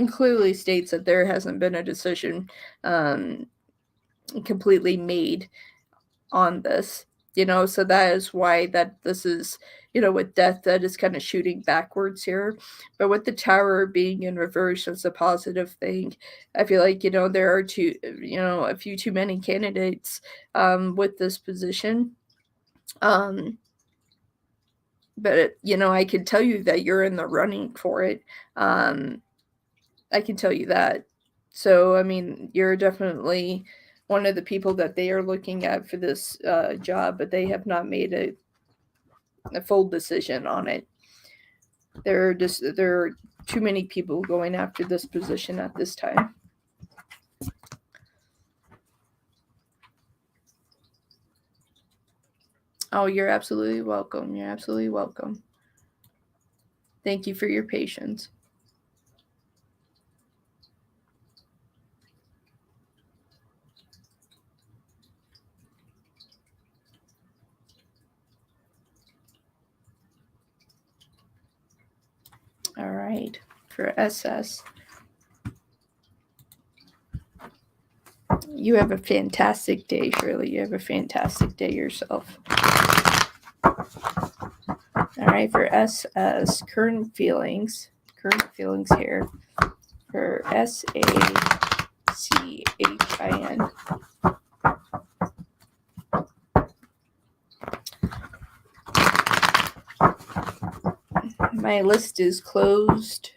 clearly states that there hasn't been a decision completely made on this, so that is why that this is, with Death, that is kind of shooting backwards here. But with the Tower being in reverse, it's a positive thing. I feel like, there are a few too many candidates with this position. But, I can tell you that you're in the running for it. I can tell you that. So, I mean, you're definitely one of the people that they are looking at for this job, but they have not made a full decision on it. There are too many people going after this position at this time. Oh, you're absolutely welcome. You're absolutely welcome. Thank you for your patience. All right, for SS. You have a fantastic day, Shirley. You have a fantastic day yourself. All right, for SS, current feelings here. For SACHIN. My list is closed.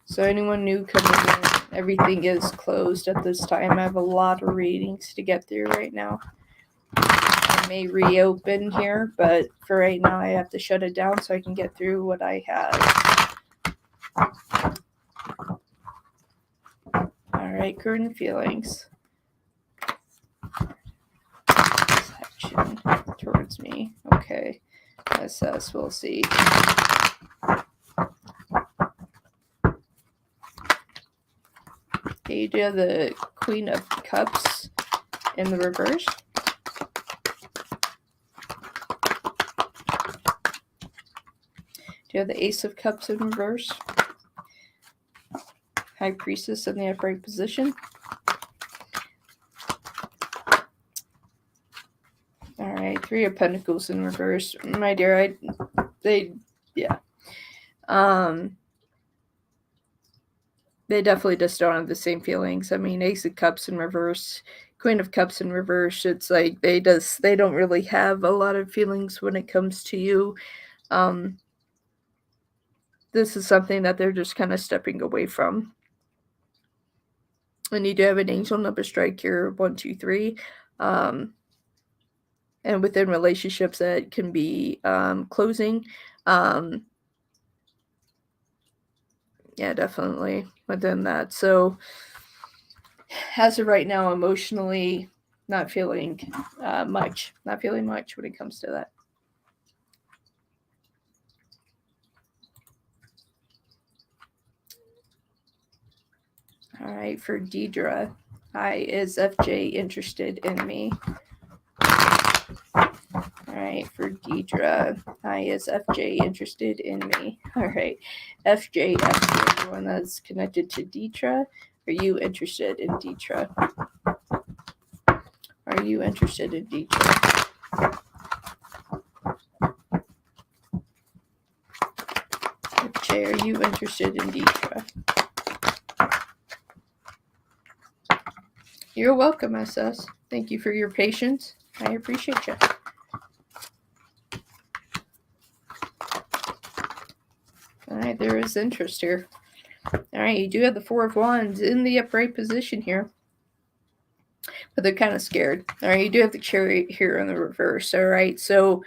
So anyone new coming in, everything is closed at this time. I have a lot of readings to get through right now. And may reopen here, but for right now I have to shut it down so I can get through what I have. All right, current feelings. Action towards me. Okay. Assess, we'll see. Okay, you do have the Queen of Cups in the reverse. Do you have the Ace of Cups in reverse? High Priestess in the upright position. All right, Three of Pentacles in reverse. My dear, they definitely just don't have the same feelings. I mean, Ace of Cups in reverse, Queen of Cups in reverse. It's like they don't really have a lot of feelings when it comes to you. This is something that they're just kind of stepping away from. And you do have an angel number strike here, 1, 2, 3. And within relationships that can be closing. Yeah, definitely within that. So as of right now, emotionally, not feeling much. Not feeling much when it comes to that. All right, for Deidre. Hi, is FJ interested in me? All right, for Deidre. Hi, is FJ interested in me? All right, FJ, everyone that's connected to Deidre. Are you interested in Deidre? Are you interested in Deidre? FJ, are you interested in Deidre? You're welcome, SS. Thank you for your patience. I appreciate you. All right, there is interest here. All right, you do have the Four of Wands in the upright position here. But they're kind of scared. All right, you do have the Chariot here in the reverse. All right, so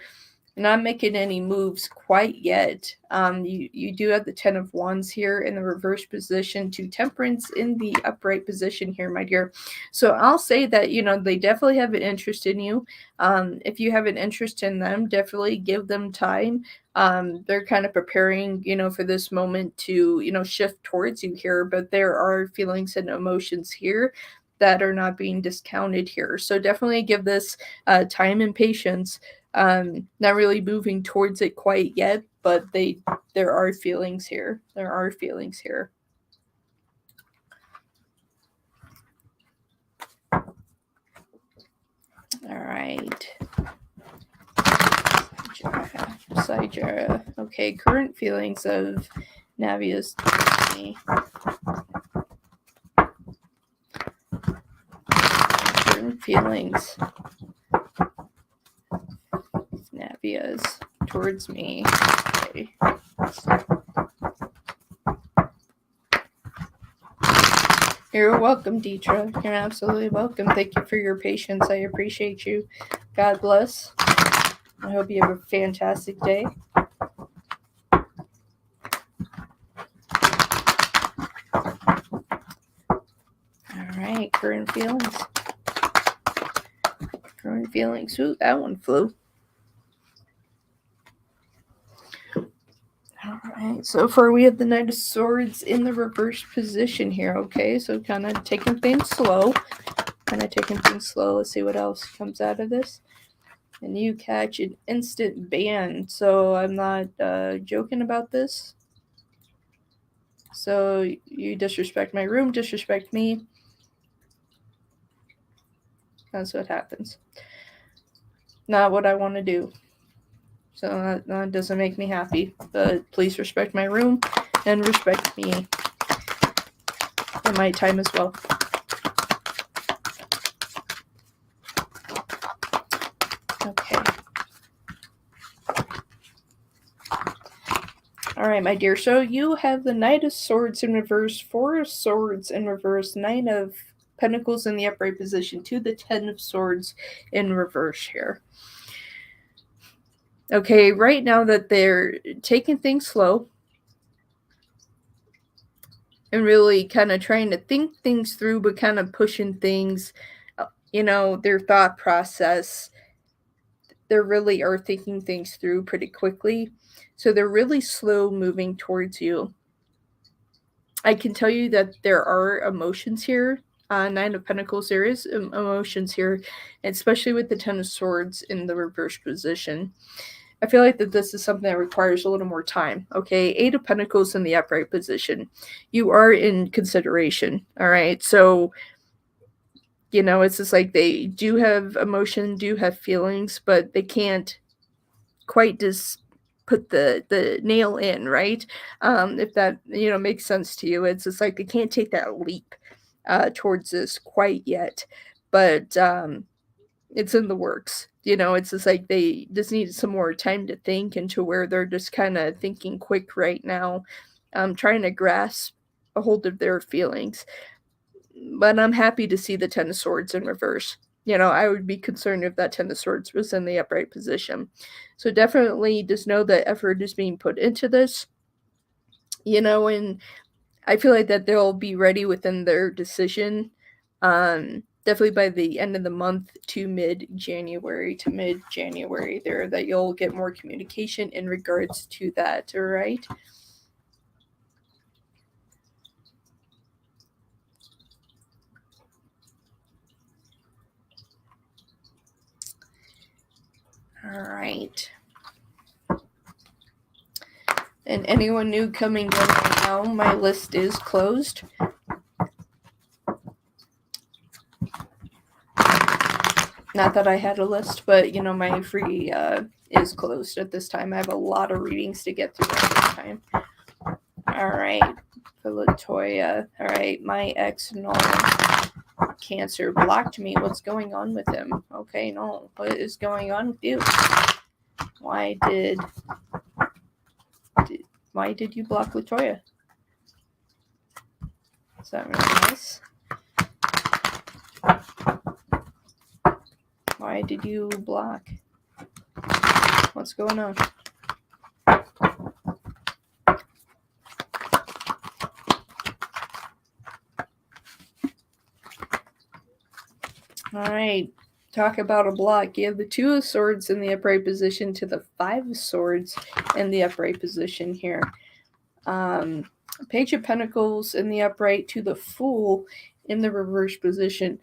not making any moves quite yet. You do have the Ten of Wands here in the reverse position to Temperance in the upright position here, my dear. So I'll say that, they definitely have an interest in you. If you have an interest in them, definitely give them time. They're kind of preparing, for this moment to, shift towards you here, but there are feelings and emotions here that are not being discounted here. So definitely give this time and patience. Not really moving towards it quite yet, but there are feelings here. There are feelings here. All right. Saijara. Okay, current feelings of Navia's current feelings Navia's towards me. Okay. You're welcome, Deidre. You're absolutely welcome. Thank you for your patience. I appreciate you. God bless. I hope you have a fantastic day. All right, current feelings. Current feelings. Ooh, that one flew. All right, so far we have the Knight of Swords in the reverse position here, okay? So kind of taking things slow. Let's see what else comes out of this. And you catch an instant ban. So I'm not joking about this. So you disrespect my room, disrespect me. That's what happens. Not what I want to do. So that doesn't make me happy. But please respect my room and respect me and my time as well. Okay. All right, my dear. So you have the Knight of Swords in reverse, Four of Swords in reverse, Nine of Pentacles in the upright position to the Ten of Swords in reverse here. Okay, right now that they're taking things slow and really kind of trying to think things through, but kind of pushing things, their thought process, they really are thinking things through pretty quickly. So they're really slow moving towards you. I can tell you that there are emotions here. Nine of Pentacles, there is emotions here, especially with the Ten of Swords in the reverse position. I feel like that this is something that requires a little more time. Okay, Eight of Pentacles in the upright position. You are in consideration. All right, so it's just like they do have emotion, do have feelings, but they can't quite just put the nail in, right? If that makes sense to you. It's just like they can't take that leap towards this quite yet, but it's in the works. It's just like they just need some more time to think, and to where they're just kind of thinking quick right now, trying to grasp a hold of their feelings. But I'm happy to see the Ten of Swords in reverse. I would be concerned if that Ten of Swords was in the upright position. So definitely just know that effort is being put into this, and I feel like that they'll be ready within their decision, definitely by the end of the month to mid-January there, that you'll get more communication in regards to that, all right? All right. And anyone new coming in right now, my list is closed. Not that I had a list, but my free is closed at this time. I have a lot of readings to get through at this time. All right, for Latoya. All right, my ex Cancer blocked me. What's going on with him? Okay, no. What is going on with you? Why did you block Latoya? Is that really nice? Why did you block? What's going on? All right, talk about a block. You have the Two of Swords in the upright position to the Five of Swords in the upright position here. Page of Pentacles in the upright to the Fool in the reverse position.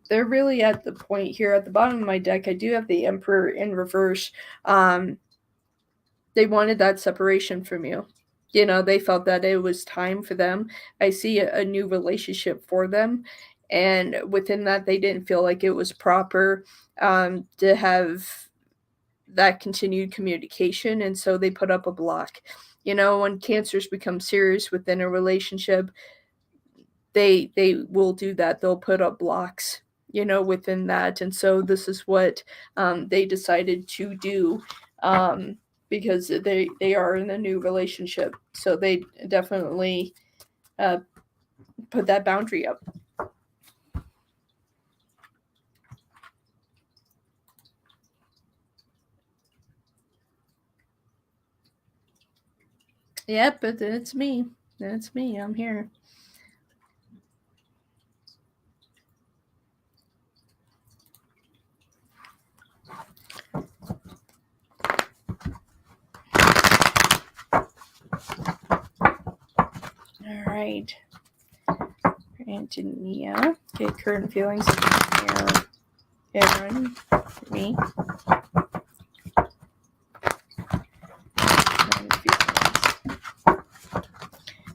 They're really at the point here at the bottom of my deck. I do have the Emperor in reverse. They wanted that separation from you. They felt that it was time for them. I see a new relationship for them. And within that, they didn't feel like it was proper to have that continued communication. And so they put up a block. When Cancers become serious within a relationship, they will do that. They'll put up blocks, within that. And so this is what they decided to do, because they are in a new relationship. So they definitely put that boundary up. Yep, but it's me. That's me. I'm here. All right. Antonia. Okay, current feelings of Aaron, me.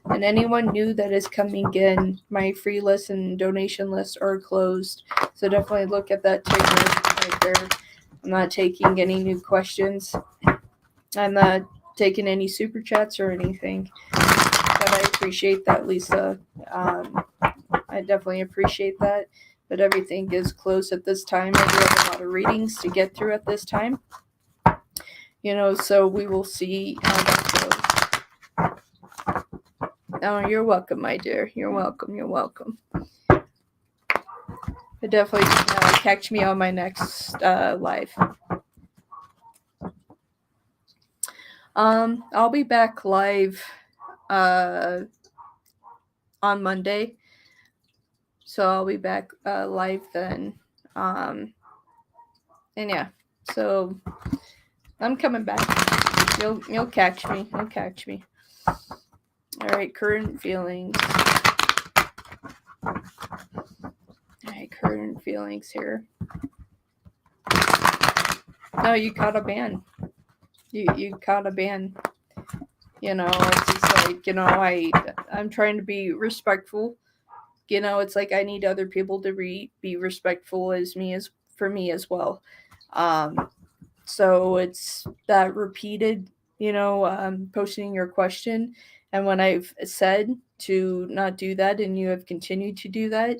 And anyone new that is coming in, my free list and donation list are closed. So definitely look at that ticker right there. I'm not taking any new questions. I'm not taking any super chats or anything. But I appreciate that, Lisa. I definitely appreciate that. But everything is closed at this time. I do have a lot of readings to get through at this time. So we will see how that goes. Oh, you're welcome, my dear. You're welcome. You're welcome. definitely catch me on my next live. I'll be back live on Monday. So I'll be back live then. And yeah, so I'm coming back. You'll catch me. You'll catch me. All right, current feelings. All right, current feelings here. No, you caught a ban. You caught a ban. It's just like, I'm trying to be respectful. It's like I need other people to be respectful for me as well. So it's that repeated, posting your question. And when I've said to not do that and you have continued to do that,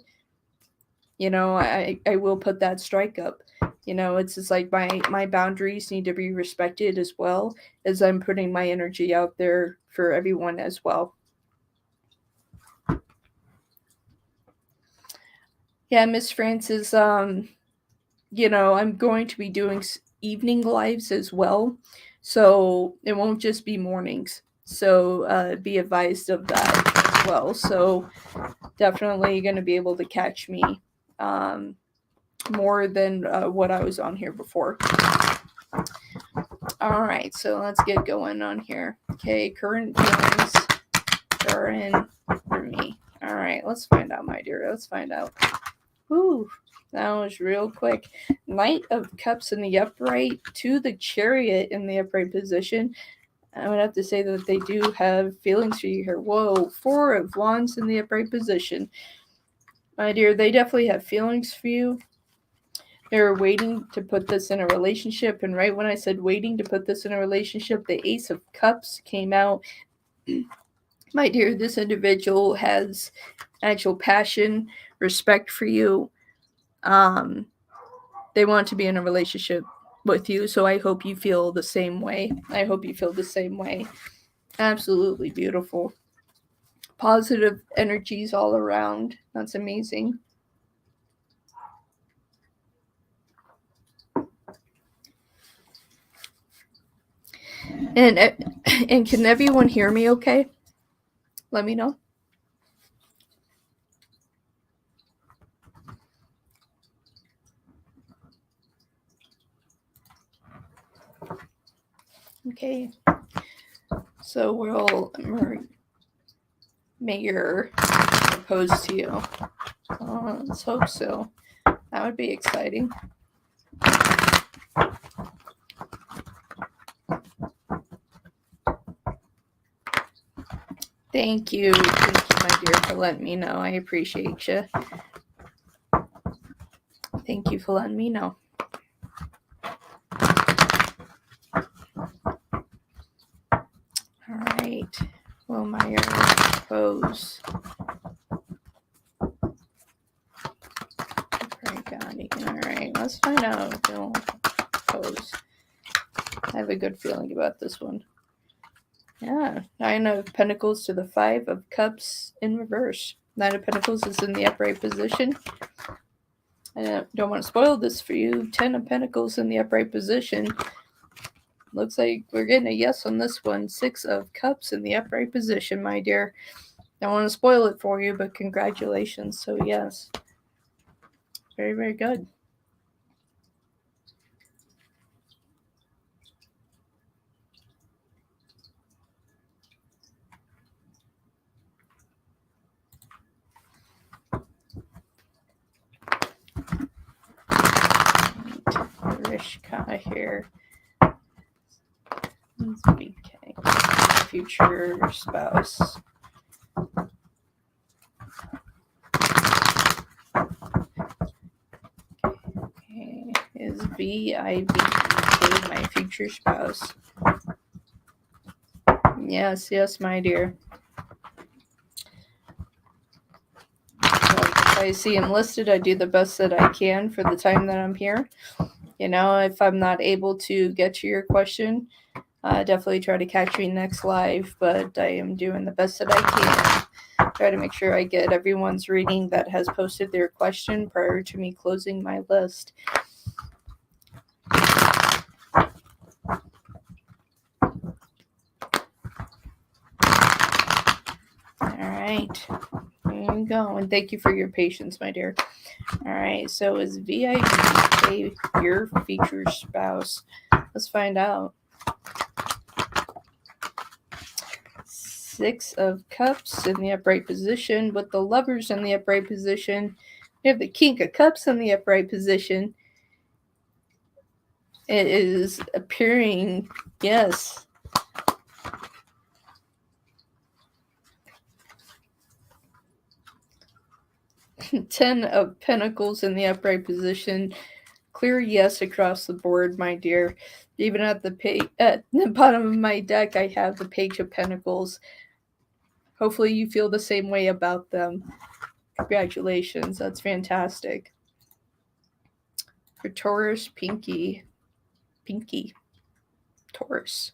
I will put that strike up. It's just like my boundaries need to be respected as well as I'm putting my energy out there for everyone as well. Yeah, Miss Francis, I'm going to be doing evening lives as well. So it won't just be mornings. So be advised of that as well. So definitely going to be able to catch me more than what I was on here before. All right, so let's get going on here. Okay, current feelings are in for me. All right, let's find out, my dear. Let's find out. Ooh, that was real quick. Knight of Cups in the upright to the Chariot in the upright position. I would have to say that they do have feelings for you here. Whoa, Four of Wands in the upright position. My dear, they definitely have feelings for you. They're waiting to put this in a relationship. And right when I said waiting to put this in a relationship, the Ace of Cups came out. My dear, this individual has actual passion, respect for you. They want to be in a relationship with you, so I hope you feel the same way. Absolutely beautiful. Positive energies all around. That's amazing. And can everyone hear me okay? Let me know. Okay. So we'll Mayor propose to you. Let's hope so. That would be exciting. Thank you, my dear, for letting me know. I appreciate you. Thank you for letting me know. All right. Will Meyer propose? All right. Let's find out if he'll propose. I have a good feeling about this one. Yeah, Nine of Pentacles to the Five of Cups in reverse. Nine of Pentacles is in the upright position. I don't want to spoil this for you. 10 of Pentacles in the upright position. Looks like we're getting a yes on this one. 6 of Cups in the upright position, my dear. Don't want to spoil it for you, but congratulations. So yes. Very, very good. Rishka here. Okay. Future spouse. Okay. Is VIVK my future spouse? Yes, my dear. If I see him listed, I do the best that I can for the time that I'm here. If I'm not able to get to your question, definitely try to catch me next live, but I am doing the best that I can. try to make sure I get everyone's reading that has posted their question prior to me closing my list. Alright, there you go. And thank you for your patience, my dear. Alright, so is VIP your future spouse? Let's find out. 6 of Cups in the upright position with the Lovers in the upright position. We have the King of Cups in the upright position. It is appearing, yes. Ten of Pentacles in the upright position. Clear yes across the board, my dear. Even at the bottom of my deck, I have the Page of Pentacles. Hopefully you feel the same way about them. Congratulations, that's fantastic. For Taurus, Pinky. Tauruses.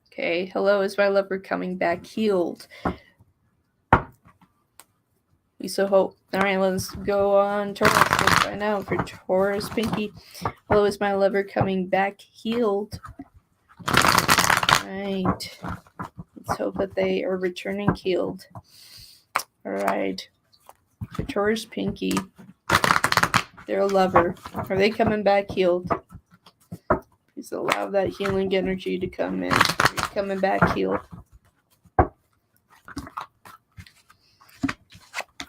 Okay, hello, is my lover coming back healed? We so hope. Alright, let's go on Taurus. Let's find out for Taurus, Pinky. Hello, is my lover coming back healed? Alright. Let's hope that they are returning healed. Alright. For Taurus, Pinky. Their lover. Are they coming back healed? Please allow that healing energy to come in. Are you coming back healed?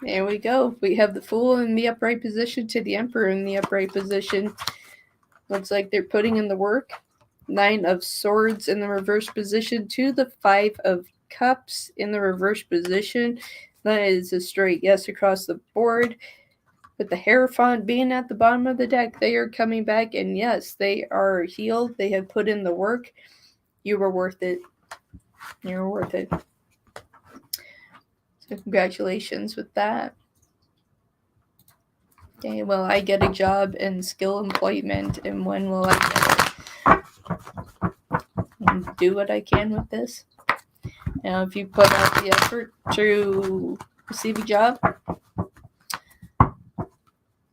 There we go. We have the Fool in the upright position to the Emperor in the upright position. Looks like they're putting in the work. 9 of Swords in the reverse position to the 5 of Cups in the reverse position. That is a straight yes across the board. With the Hierophant being at the bottom of the deck, they are coming back, and yes, they are healed. They have put in the work. You were worth it. You were worth it. So congratulations with that. Okay, well, I get a job in skill employment, and when will I get it? Do what I can with this. Now, if you put out the effort to receive a job,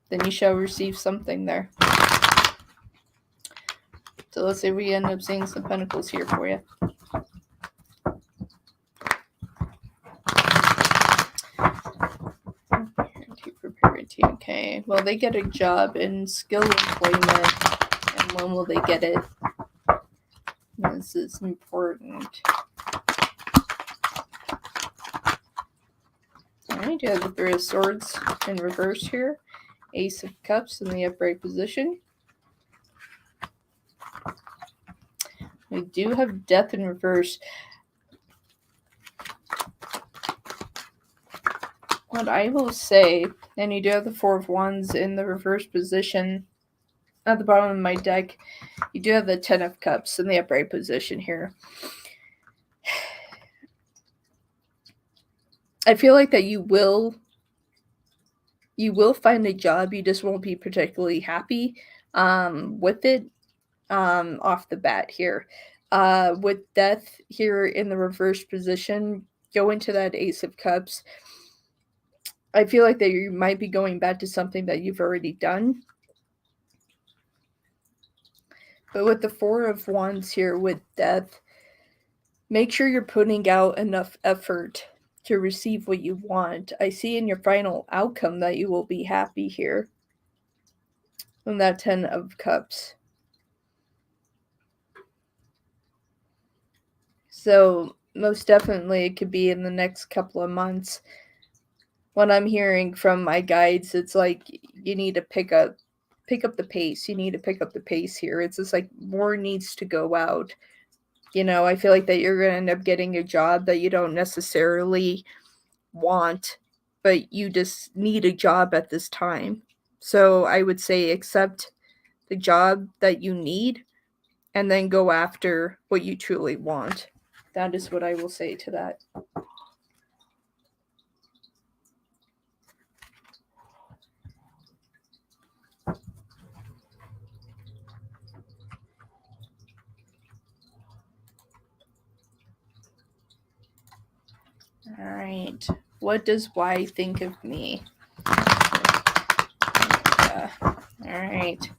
then you shall receive something there. So let's say we end up seeing some pentacles here for you. Okay, well, they get a job in skill employment, and when will they get it? This is important. Alright, you have the 3 of Swords in reverse here. Ace of Cups in the upright position. We do have Death in reverse. What I will say, and you do have the 4 of Wands in the reverse position at the bottom of my deck. You do have the 10 of Cups in the upright position here. I feel like that you will find a job. You just won't be particularly happy with it off the bat here. With Death here in the reverse position, go into that Ace of Cups. I feel like that you might be going back to something that you've already done. But with the 4 of Wands here with Death, make sure you're putting out enough effort to receive what you want. I see in your final outcome that you will be happy here. And that 10 of Cups. So most definitely it could be in the next couple of months. What I'm hearing from my guides, it's like you need to pick up the pace. You need to pick up the pace here. It's just like more needs to go out. You know, I feel like that you're going to end up getting a job that you don't necessarily want, but you just need a job at this time. So I would say accept the job that you need and then go after what you truly want. That is what I will say to that. All right. What does Y think of me? All right.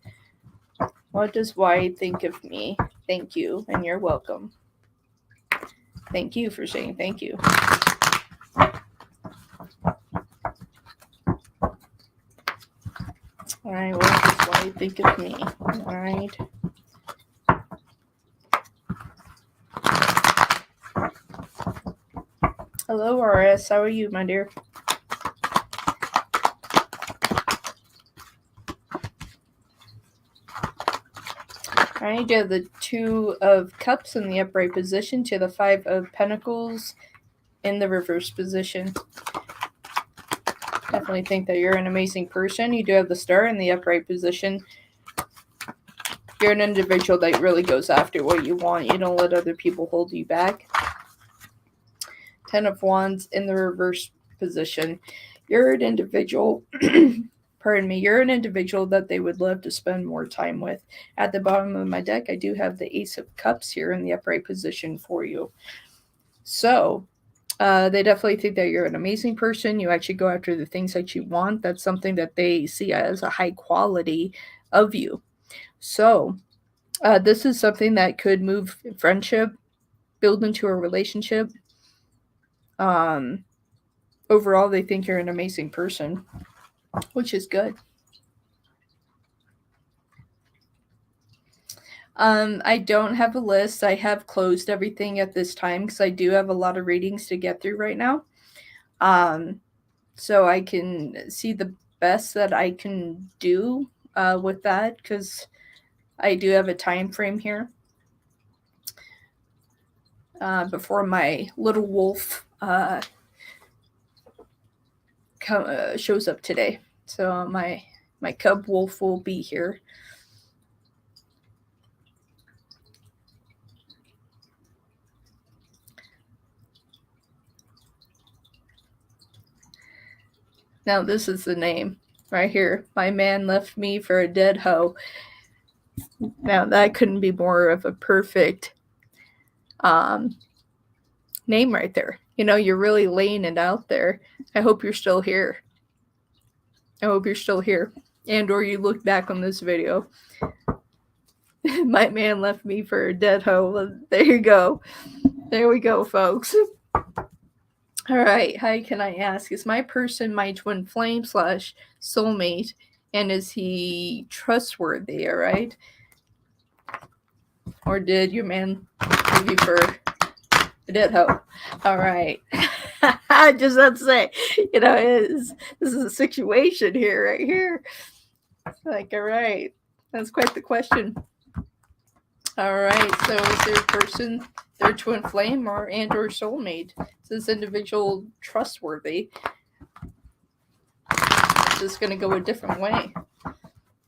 What does Y think of me? Thank you, and you're welcome. Thank you for saying thank you. All right, what does Y think of me? All right. Hello, RS. How are you, my dear? All right, you have the 2 of Cups in the upright position to the 5 of Pentacles in the reverse position. Definitely think that you're an amazing person. You do have the Star in the upright position. You're an individual that really goes after what you want. You don't let other people hold you back. 10 of Wands in the reverse position. You're an individual, pardon me, you're an individual that they would love to spend more time with. At the bottom of my deck, I do have the Ace of Cups here in the upright position for you. So, they definitely think that you're an amazing person. You actually go after the things that you want. That's something that they see as a high quality of you. So, this is something that could move friendship, build into a relationship. Overall, they think you're an amazing person, which is good. I don't have a list. I have closed everything at this time because I do have a lot of readings to get through right now. So I can see the best that I can do with that because I do have a time frame here before my little wolf shows up today. So my cub wolf will be here. Now this is the name right here. My man left me for a dead hoe. Now that couldn't be more of a perfect name right there. You know, you're really laying it out there. I hope you're still here. I hope you're still here. And or you look back on this video. My man left me for a dead hoe. Well, there you go. There we go, folks. All right. How can I ask? Is my person my twin flame / soulmate? And is he trustworthy? All right. Or did your man leave you for a dead hoe? All right. I just have to say, you know, this is a situation here, right here. Like, all right. That's quite the question. All right. So is their person their twin flame or soulmate? Is this individual trustworthy? Is this going to go a different way?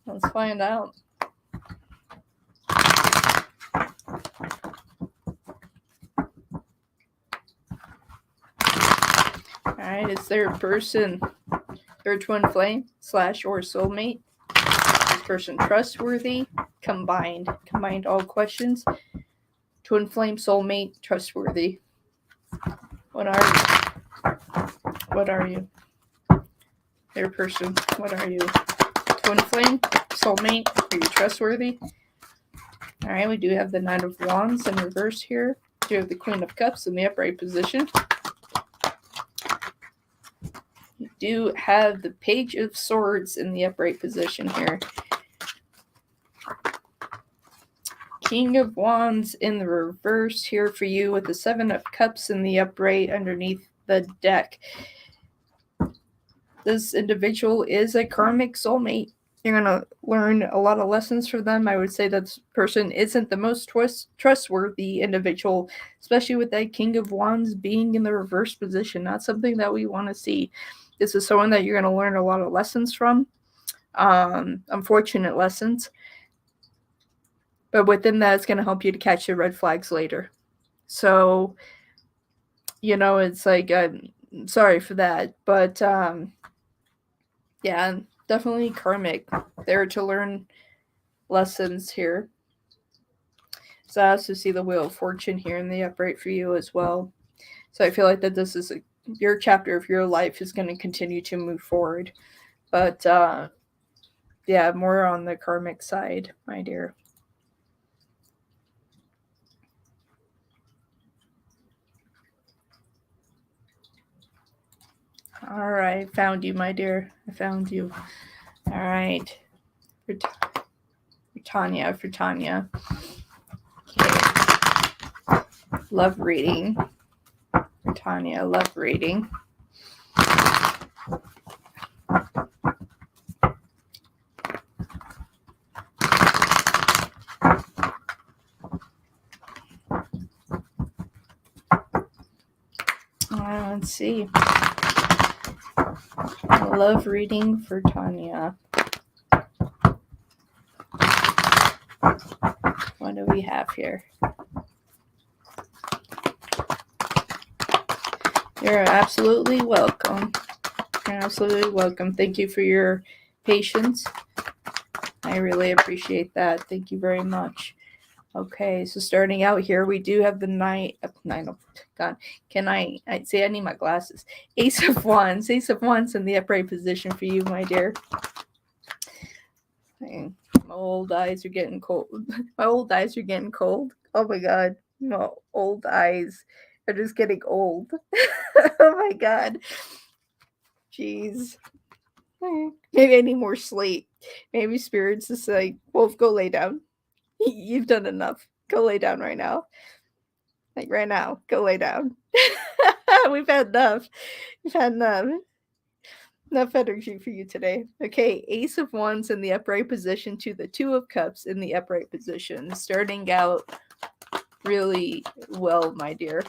Let's find out. All right. Is their person their twin flame / or soulmate? Is this person trustworthy? Combined all questions. Twin flame, soulmate, trustworthy. What are you? What are you? Their person, what are you? Twin flame, soulmate, are you trustworthy? All right, we do have the Knight of Wands in reverse here. We have the Queen of Cups in the upright position. You do have the Page of Swords in the upright position here. King of Wands in the reverse here for you with the 7 of Cups in the upright underneath the deck. This individual is a karmic soulmate. You're going to learn a lot of lessons from them. I would say that this person isn't the most trustworthy individual, especially with that King of Wands being in the reverse position. Not something that we want to see. This is someone that you're going to learn a lot of lessons from. Unfortunate lessons. But within that, it's going to help you to catch your red flags later. So, you know, it's like, I'm sorry for that. But, yeah, definitely karmic. There to learn lessons here. So I also see the Wheel of Fortune here in the upright for you as well. So I feel like that this is a your chapter of your life is going to continue to move forward. But yeah, more on the karmic side, my dear. All right, found you, my dear. I found you. All right. For Tanya. Okay. Love reading. For Tanya, love reading. Let's see. Love reading for Tanya. What do we have here? You're absolutely welcome. You're absolutely welcome. Thank you for your patience. I really appreciate that. Thank you very much. Okay, so starting out here, we do have the nine. Oh God, can I say I need my glasses? Ace of Wands in the upright position for you, my dear. My old eyes are getting cold. My old eyes are getting cold. Oh my God, my old eyes are just getting old. Oh my God, jeez. Maybe I need more sleep. Maybe spirits just like, Wolf, go lay down. You've done enough. Go lay down right now. Like right now, go lay down. We've had enough. We've had enough. Enough energy for you today. Okay, Ace of Wands in the upright position to the Two of Cups in the upright position. Starting out really well, my dear.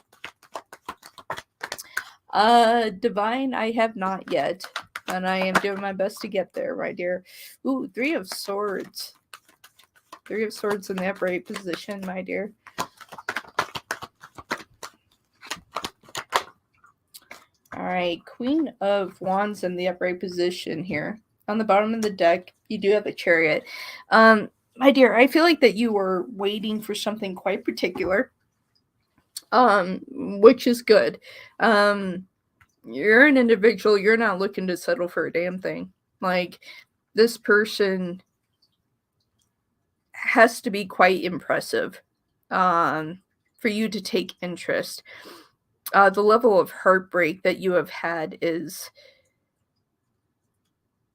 Divine, I have not yet. And I am doing my best to get there, my dear. Ooh, Three of Swords. Three of Swords in the upright position, my dear. All right, Queen of Wands in the upright position here. On the bottom of the deck, you do have a Chariot. My dear, I feel like that you were waiting for something quite particular, which is good. You're an individual. You're not looking to settle for a damn thing. Like, this person has to be quite impressive for you to take interest. The level of heartbreak that you have had is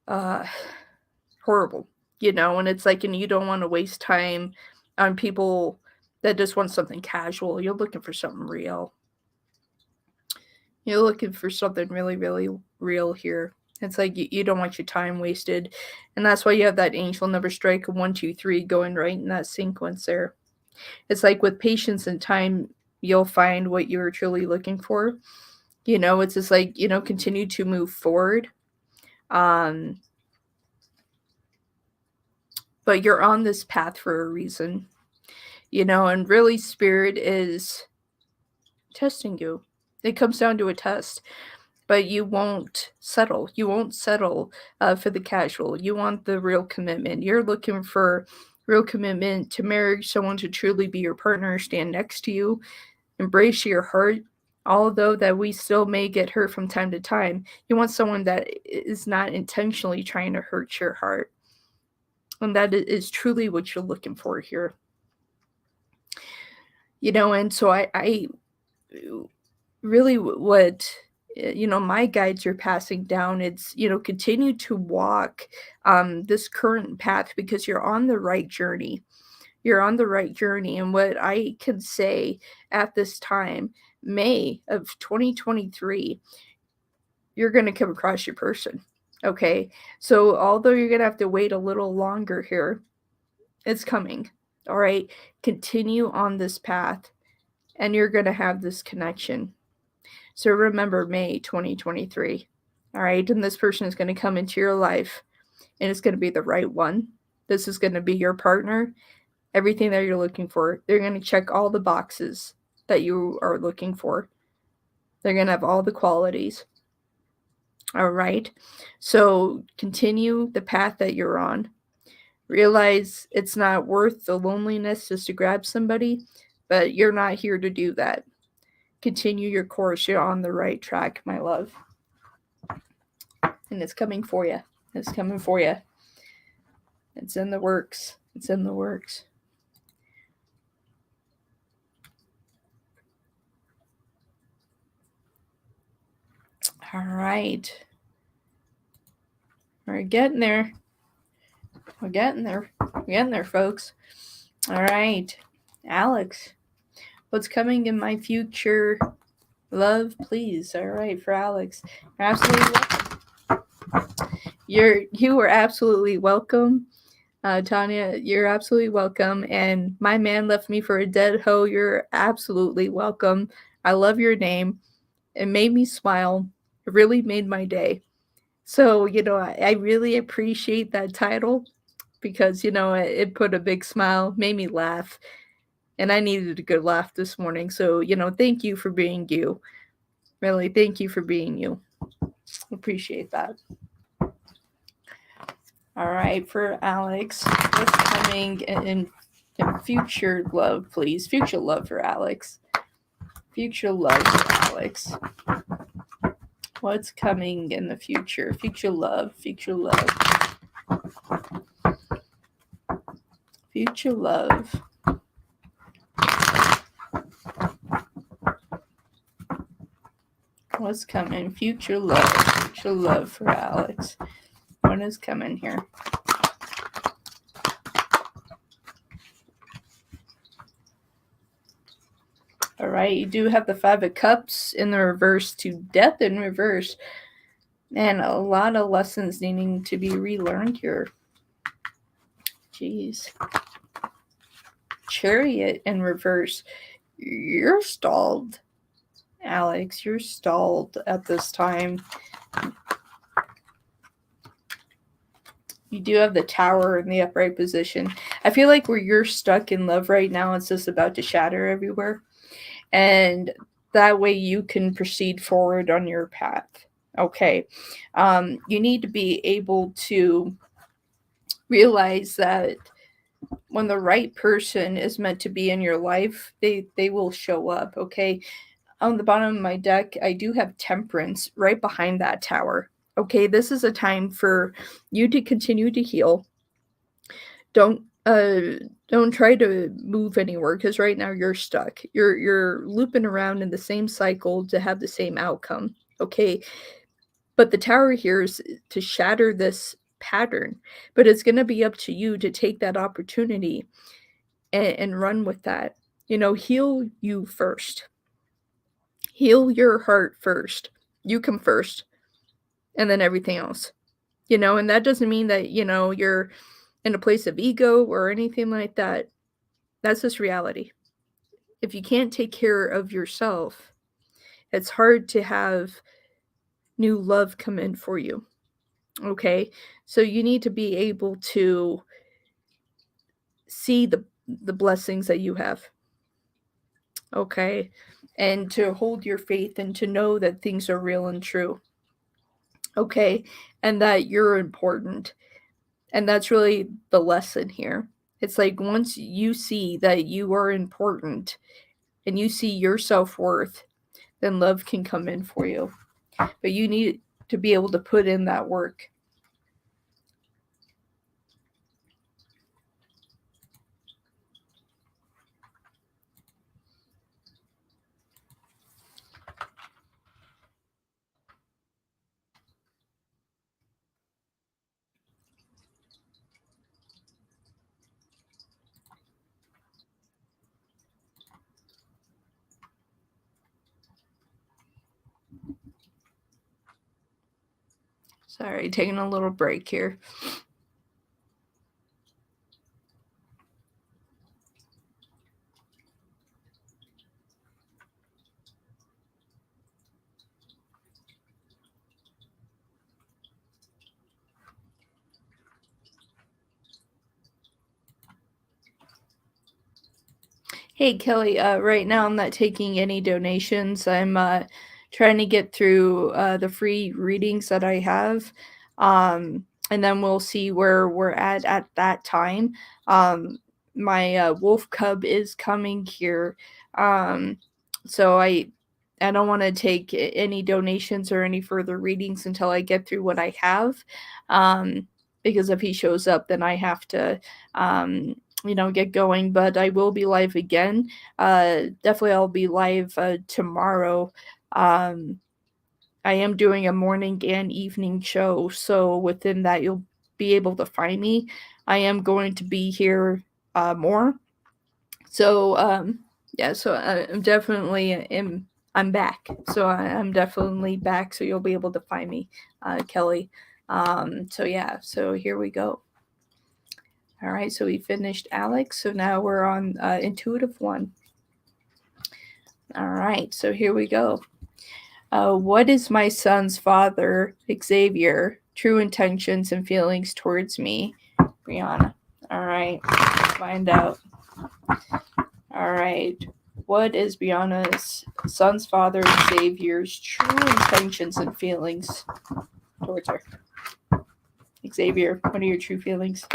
horrible, and it's like, and you don't want to waste time on people that just want something casual. You're looking for something real. You're looking for something really, really real here. It's like you don't want your time wasted. And that's why you have that angel number strike of 1, 2, 3 going right in that sequence there. It's like with patience and time, you'll find what you're truly looking for. It's just like, continue to move forward. But you're on this path for a reason, and really Spirit is testing you. It comes down to a test. But you won't settle. You won't settle for the casual. You want the real commitment. You're looking for real commitment to marriage, someone to truly be your partner, stand next to you, embrace your heart. Although that we still may get hurt from time to time, you want someone that is not intentionally trying to hurt your heart. And that is truly what you're looking for here. And so I really what my guides are passing down, it's continue to walk this current path, because you're on the right journey. And what I can say at this time, May of 2023, you're going to come across your person. Okay, so although you're going to have to wait a little longer here, it's coming. All right, continue on this path and you're going to have this connection. So remember May 2023. All right. And this person is going to come into your life and it's going to be the right one. This is going to be your partner. Everything that you're looking for. They're going to check all the boxes that you are looking for. They're going to have all the qualities. All right. So continue the path that you're on. Realize it's not worth the loneliness just to grab somebody, but you're not here to do that. continue your course. You're on the right track, my love. And it's coming for you. It's coming for you. It's in the works. It's in the works. All right. We're getting there. We're getting there. We're getting there, folks. All right. Alex, what's coming in my future? Love, please. All right, for Alex. You're absolutely welcome. You are absolutely welcome. Tanya, you're absolutely welcome. And my man left me for a dead hoe. You're absolutely welcome. I love your name. It made me smile. It really made my day. So, I really appreciate that title because, it put a big smile, made me laugh. And I needed a good laugh this morning. So, thank you for being you. Really, thank you for being you. Appreciate that. All right, for Alex, what's coming in future love, please? Future love for Alex. Future love for Alex. What's coming in the future? Future love. Future love. Future love. What's coming? Future love. Future love for Alex. What is coming here? All right, you do have the Five of Cups in the reverse to Death in reverse. And a lot of lessons needing to be relearned here. Jeez. Chariot in reverse. You're stalled, Alex. You're stalled at this time. You do have the Tower in the upright position. I feel like where you're stuck in love right now, it's just about to shatter everywhere. And that way you can proceed forward on your path. Okay. You need to be able to realize that when the right person is meant to be in your life, they will show up. Okay. On the bottom of my deck, I do have Temperance right behind that Tower. Okay, this is a time for you to continue to heal. Don't try to move anywhere because right now you're stuck. You're looping around in the same cycle to have the same outcome. Okay, but the Tower here is to shatter this pattern. But it's going to be up to you to take that opportunity and run with that. Heal you first. Heal your heart first. You come first. And then everything else. And that doesn't mean that, you're in a place of ego or anything like that. That's just reality. If you can't take care of yourself, it's hard to have new love come in for you. Okay? So you need to be able to see the blessings that you have. Okay? And to hold your faith and to know that things are real and true. Okay? And that you're important. And that's really the lesson here. It's like once you see that you are important and you see your self-worth, then love can come in for you. But you need to be able to put in that work. Sorry, taking a little break here. Hey, Kelly, right now I'm not taking any donations. I'm trying to get through the free readings that I have. And then we'll see where we're at that time. My wolf cub is coming here. So I don't want to take any donations or any further readings until I get through what I have. Because if he shows up, then I have to, get going. But I will be live again. Definitely I'll be live tomorrow. I am doing a morning and evening show, so within that you'll be able to find me. I am going to be here more. So so I'm definitely I'm back. So I'm definitely back. So you'll be able to find me, Kelly. So here we go. All right, so we finished Alex. So now we're on Intuitive One. All right, so here we go. What is my son's father, Xavier, true intentions and feelings towards me, Brianna? All right, let's find out. All right, what is Brianna's son's father, Xavier's true intentions and feelings towards her? Xavier, what are your true feelings?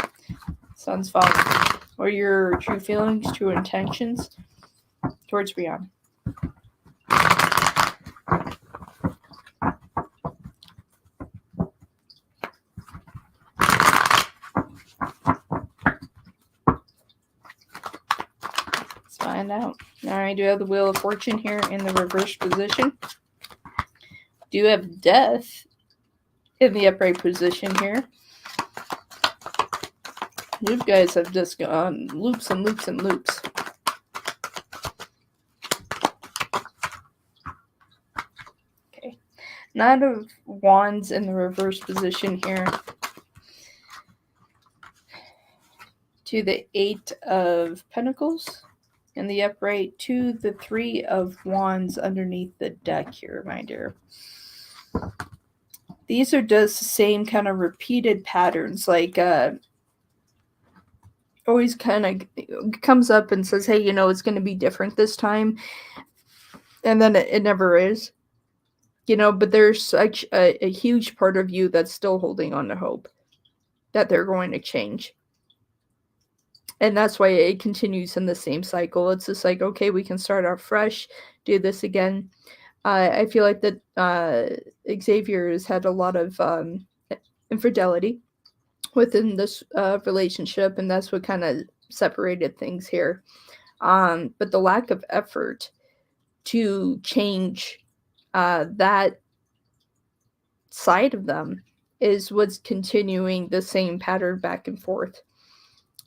Son's father, what are your true feelings, true intentions towards Brianna? Find out. All right, do you have the Wheel of Fortune here in the reverse position? Do you have Death in the upright position here? You guys have just gone loops and loops and loops. Okay. Knight of Wands in the reverse position here. To the Eight of Pentacles in the upright, to the Three of Wands underneath the deck here, my dear. These are just the same kind of repeated patterns, like always kind of comes up and says, hey, it's going to be different this time. And then it never is. But there's such a huge part of you that's still holding on to hope that they're going to change. And that's why it continues in the same cycle. It's just like, okay, we can start out fresh, do this again. I feel like that Xavier has had a lot of infidelity within this relationship, and that's what kind of separated things here. But the lack of effort to change that side of them is what's continuing the same pattern back and forth.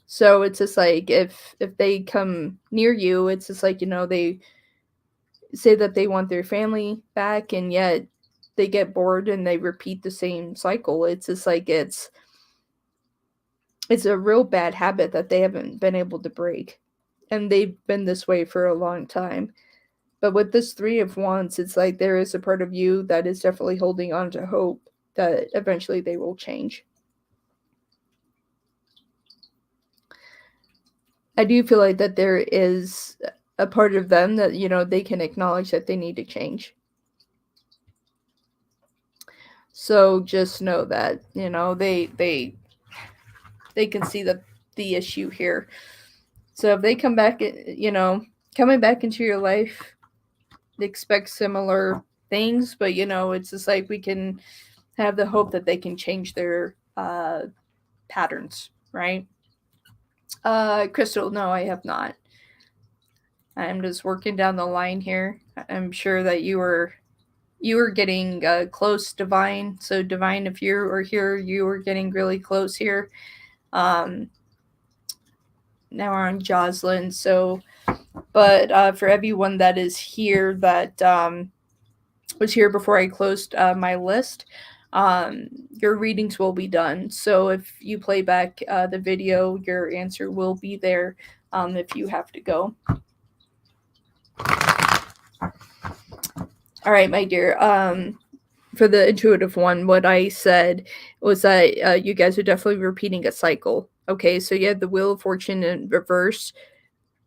So it's just like if they come near you, it's just like, they say that they want their family back, and yet they get bored and they repeat the same cycle. It's just like it's a real bad habit that they haven't been able to break. And they've been this way for a long time. But with this Three of Wands, it's like there is a part of you that is definitely holding on to hope that eventually they will change. I do feel like that there is a part of them that, they can acknowledge that they need to change. So just know that, they can see the issue here. So if they come back, coming back into your life, expect similar things, but it's just like we can have the hope that they can change their patterns, right? Crystal, no, I have not. I'm just working down the line here. I'm sure that you were getting close, Divine. So Divine, if you are here, you were getting really close here. Now we're on Jocelyn. So, but for everyone that is here that was here before I closed my list, your readings will be done. So if you play back the video, your answer will be there if you have to go. All right, my dear. For the intuitive one, what I said was that you guys are definitely repeating a cycle. Okay, so you had the Wheel of Fortune in reverse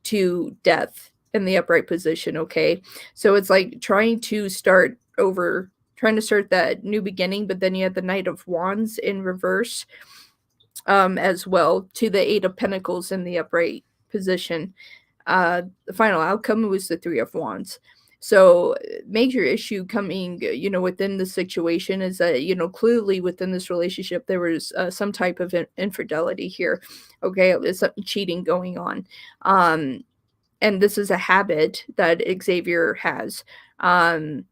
to Death in the upright position. Okay, so it's like trying to start over, trying to start that new beginning, but then you had the Knight of Wands in reverse as well to the Eight of Pentacles in the upright position. The final outcome was the Three of Wands. So major issue coming, within the situation is that, clearly within this relationship, there was some type of infidelity here. Okay. There's some cheating going on. And this is a habit that Xavier has. Um,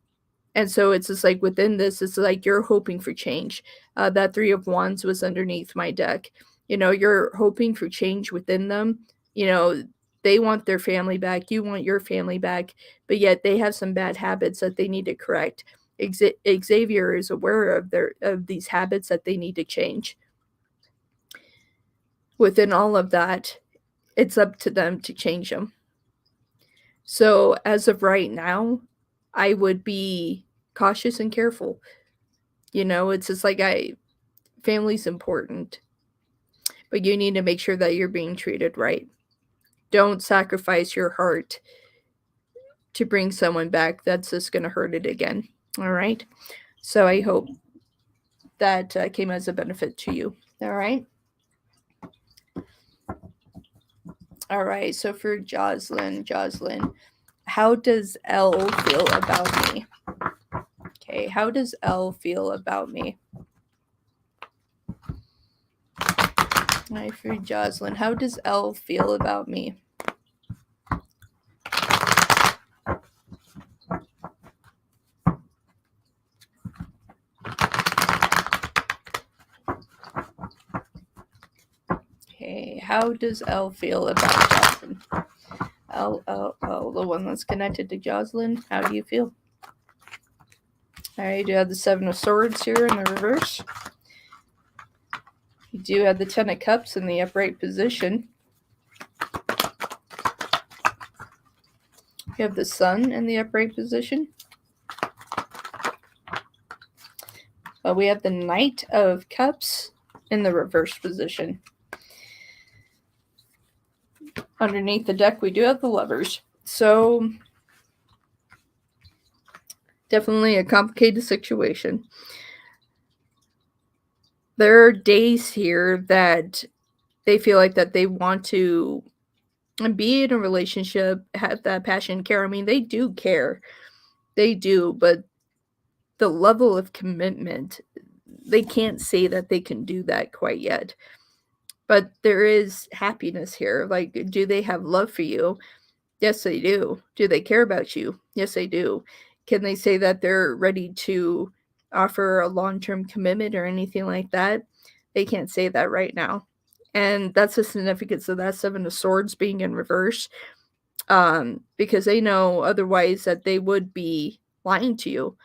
and so it's just like within this, it's like you're hoping for change. That Three of Wands was underneath my deck. You're hoping for change within them. You know, they want their family back. You want your family back, but yet they have some bad habits that they need to correct. Xavier is aware of these habits that they need to change. Within all of that, it's up to them to change them. So as of right now, I would be cautious and careful. It's just like family's important, but you need to make sure that you're being treated right. Don't sacrifice your heart to bring someone back that's just going to hurt it again. All right. So I hope that came as a benefit to you. All right. All right. So for Jocelyn, how does Elle feel about me? Okay. How does Elle feel about me? All right, for Jocelyn, how does Elle feel about me? Okay, how does Elle feel about Jocelyn? Elle, the one that's connected to Jocelyn, how do you feel? All right, you have the Seven of Swords here in the reverse. You do have the Ten of Cups in the upright position. You have the Sun in the upright position. We have the Knight of Cups in the reverse position. Underneath the deck, we do have the Lovers. So, definitely a complicated situation. There are days here that they feel like that they want to be in a relationship, have that passion, care. I mean, they do care. They do, but the level of commitment, they can't say that they can do that quite yet. But there is happiness here. Like, do they have love for you? Yes, they do. Do they care about you? Yes, they do. Can they say that they're ready to offer a long-term commitment or anything like that? They can't say that right now. And that's the significance of that Seven of Swords being in reverse. Because they know otherwise that they would be lying to you.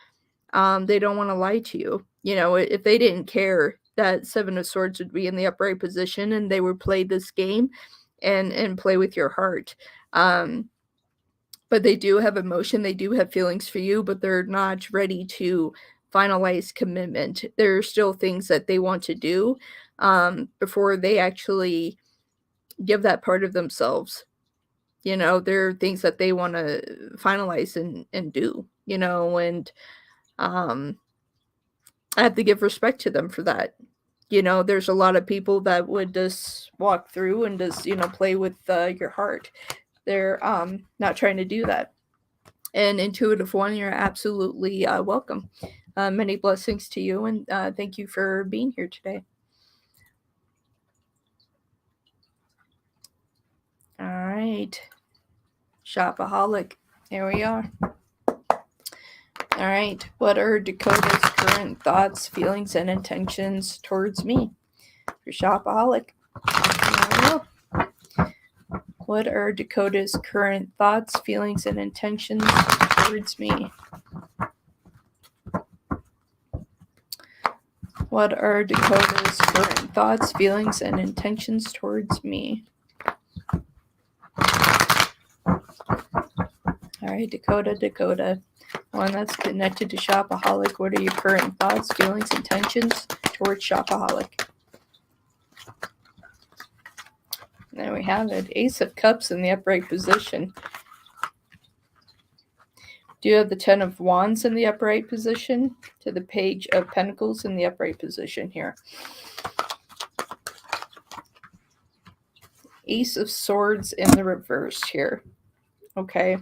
They don't want to lie to you. If they didn't care, that Seven of Swords would be in the upright position and they would play this game and play with your heart. But they do have emotion, they do have feelings for you, but they're not ready to finalize commitment. There are still things that they want to do before they actually give that part of themselves. There are things that they want to finalize and do, and I have to give respect to them for that. There's a lot of people that would just walk through and just, play with your heart. They're not trying to do that. And Intuitive One, you're absolutely welcome. Many blessings to you, and thank you for being here today. All right. Shopaholic. Here we are. All right. What are Dakota's current thoughts, feelings, and intentions towards me? For Shopaholic. What are Dakota's current thoughts, feelings, and intentions towards me? What are Dakota's current thoughts, feelings, and intentions towards me? All right, Dakota. One that's connected to Shopaholic. What are your current thoughts, feelings, intentions towards Shopaholic? There we have it. Ace of Cups in the upright position. Do you have the Ten of Wands in the upright position? To the Page of Pentacles in the upright position here. Ace of Swords in the reverse here. Okay.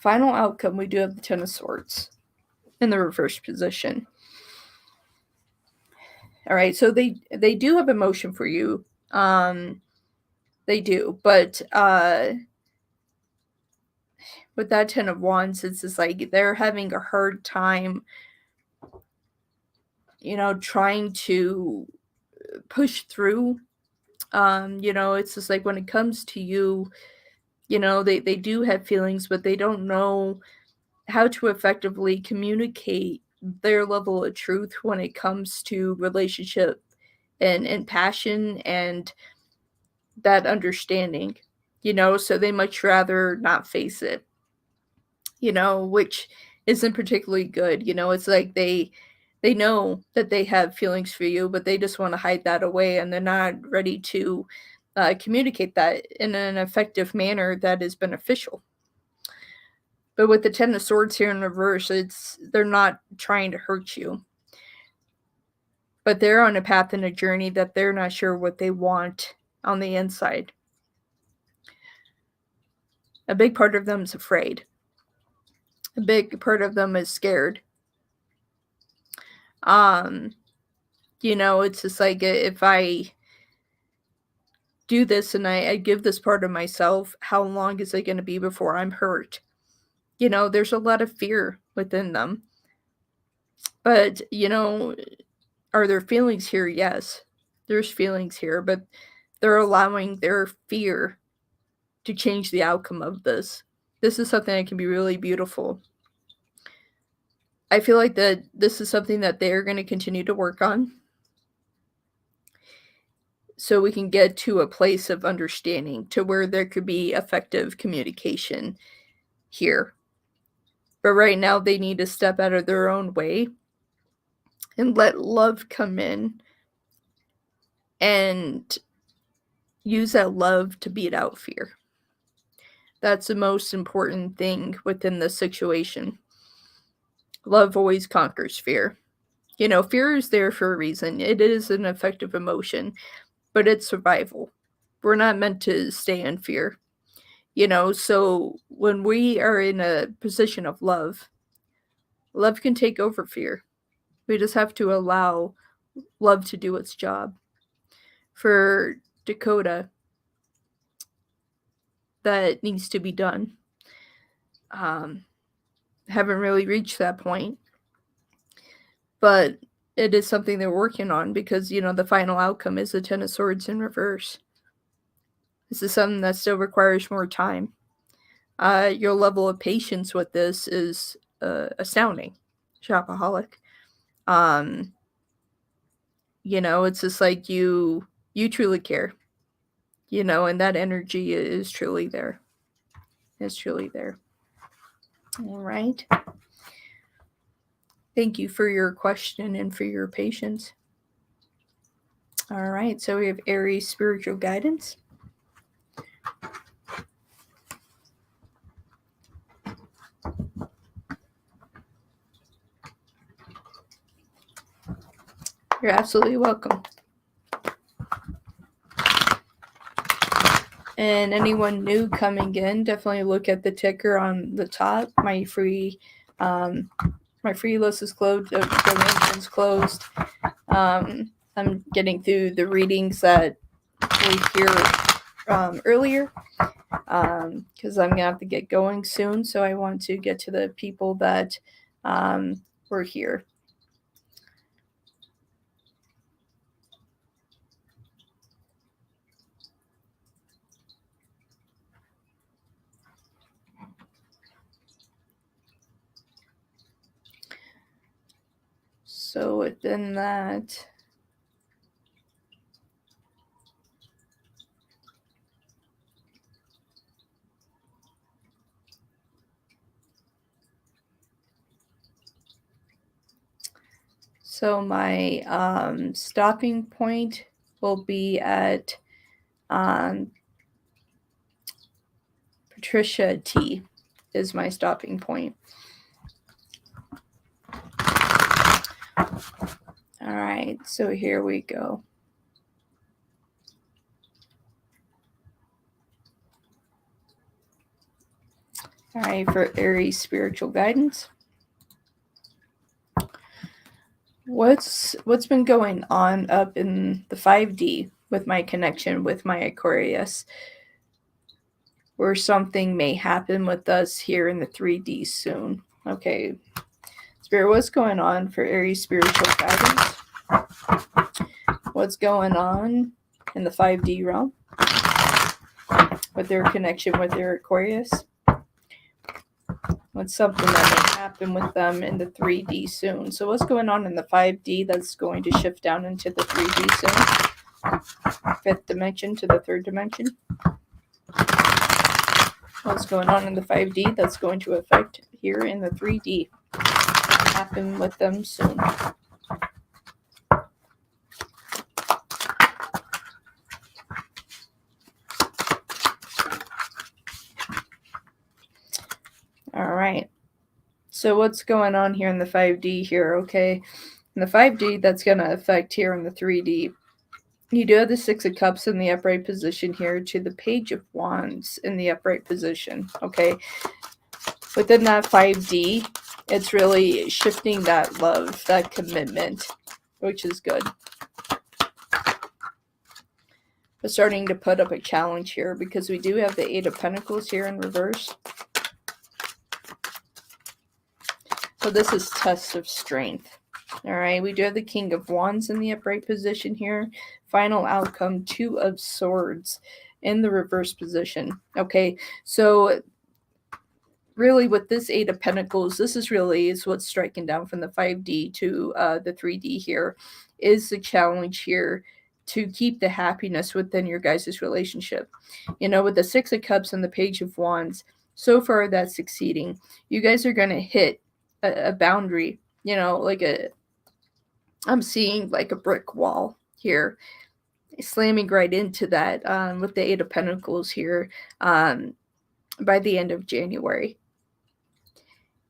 Final outcome, we do have the Ten of Swords in the reverse position. All right, so they do have emotion for you. They do, but with that Ten of Wands, it's just like they're having a hard time, trying to push through. It's just like when it comes to you, they do have feelings, but they don't know how to effectively communicate their level of truth when it comes to relationship and passion and that understanding, so they much rather not face it, which isn't particularly good. It's like they know that they have feelings for you, but they just want to hide that away, and they're not ready to communicate that in an effective manner that is beneficial. But with the Ten of Swords here in reverse, they're not trying to hurt you, but they're on a path and a journey that they're not sure what they want on the inside. A big part of them is afraid. A big part of them is scared. It's just like, if I do this and I give this part of myself, how long is it going to be before I'm hurt? There's a lot of fear within them. But, are there feelings here? Yes, there's feelings here, but they're allowing their fear to change the outcome of this. This is something that can be really beautiful. I feel like that this is something that they're going to continue to work on, so we can get to a place of understanding to where there could be effective communication here. But right now they need to step out of their own way and let love come in and use that love to beat out fear. That's the most important thing within this situation. Love always conquers fear. Fear is there for a reason. It is an effective emotion, but it's survival. We're not meant to stay in fear. So when we are in a position of love can take over fear. We just have to allow love to do its job. For Dakota, that needs to be done. Haven't really reached that point, but it is something they're working on, because the final outcome is the Ten of Swords in reverse. This is something that still requires more time. Your level of patience with this is astounding. Shopaholic. It's just like you truly care, and that energy is truly there. It's truly there. All right. Thank you for your question and for your patience. All right, so we have Aries spiritual guidance. You're absolutely welcome. And anyone new coming in, definitely look at the ticker on the top. My free list is closed. Donation's closed. I'm getting through the readings that we hear earlier, because I'm gonna have to get going soon. So I want to get to the people that were here. So within that, so my stopping point will be at Patricia T is my stopping point. All right, so here we go. All right, for Aries spiritual guidance. What's been going on up in the 5D with my connection with my Aquarius? Where something may happen with us here in the 3D soon. Okay. Spirit, what's going on for Aries spiritual guidance? What's going on in the 5D realm with their connection with their Aquarius? What's something that may happen with them in the 3D soon? So what's going on in the 5D that's going to shift down into the 3D soon? Fifth dimension to the third dimension. What's going on in the 5D that's going to affect here in the 3D? Happen with them soon. All right. So what's going on here in the 5D here, okay? In the 5D, that's going to affect here in the 3D. You do have the Six of Cups in the upright position here to the Page of Wands in the upright position, okay? Within that 5D, it's really shifting that love, that commitment, which is good. We're starting to put up a challenge here because we do have the Eight of Pentacles here in reverse. So this is test of strength. All right, we do have the King of Wands in the upright position here. Final outcome, Two of Swords in the reverse position. Okay, so really with this Eight of Pentacles, this is what's striking down from the 5D to the 3D here, is the challenge here to keep the happiness within your guys' relationship. You know, with the Six of Cups and the Page of Wands, so far that's succeeding. You guys are going to hit a boundary, you know, like I'm seeing like a brick wall here, slamming right into that with the Eight of Pentacles here by the end of January.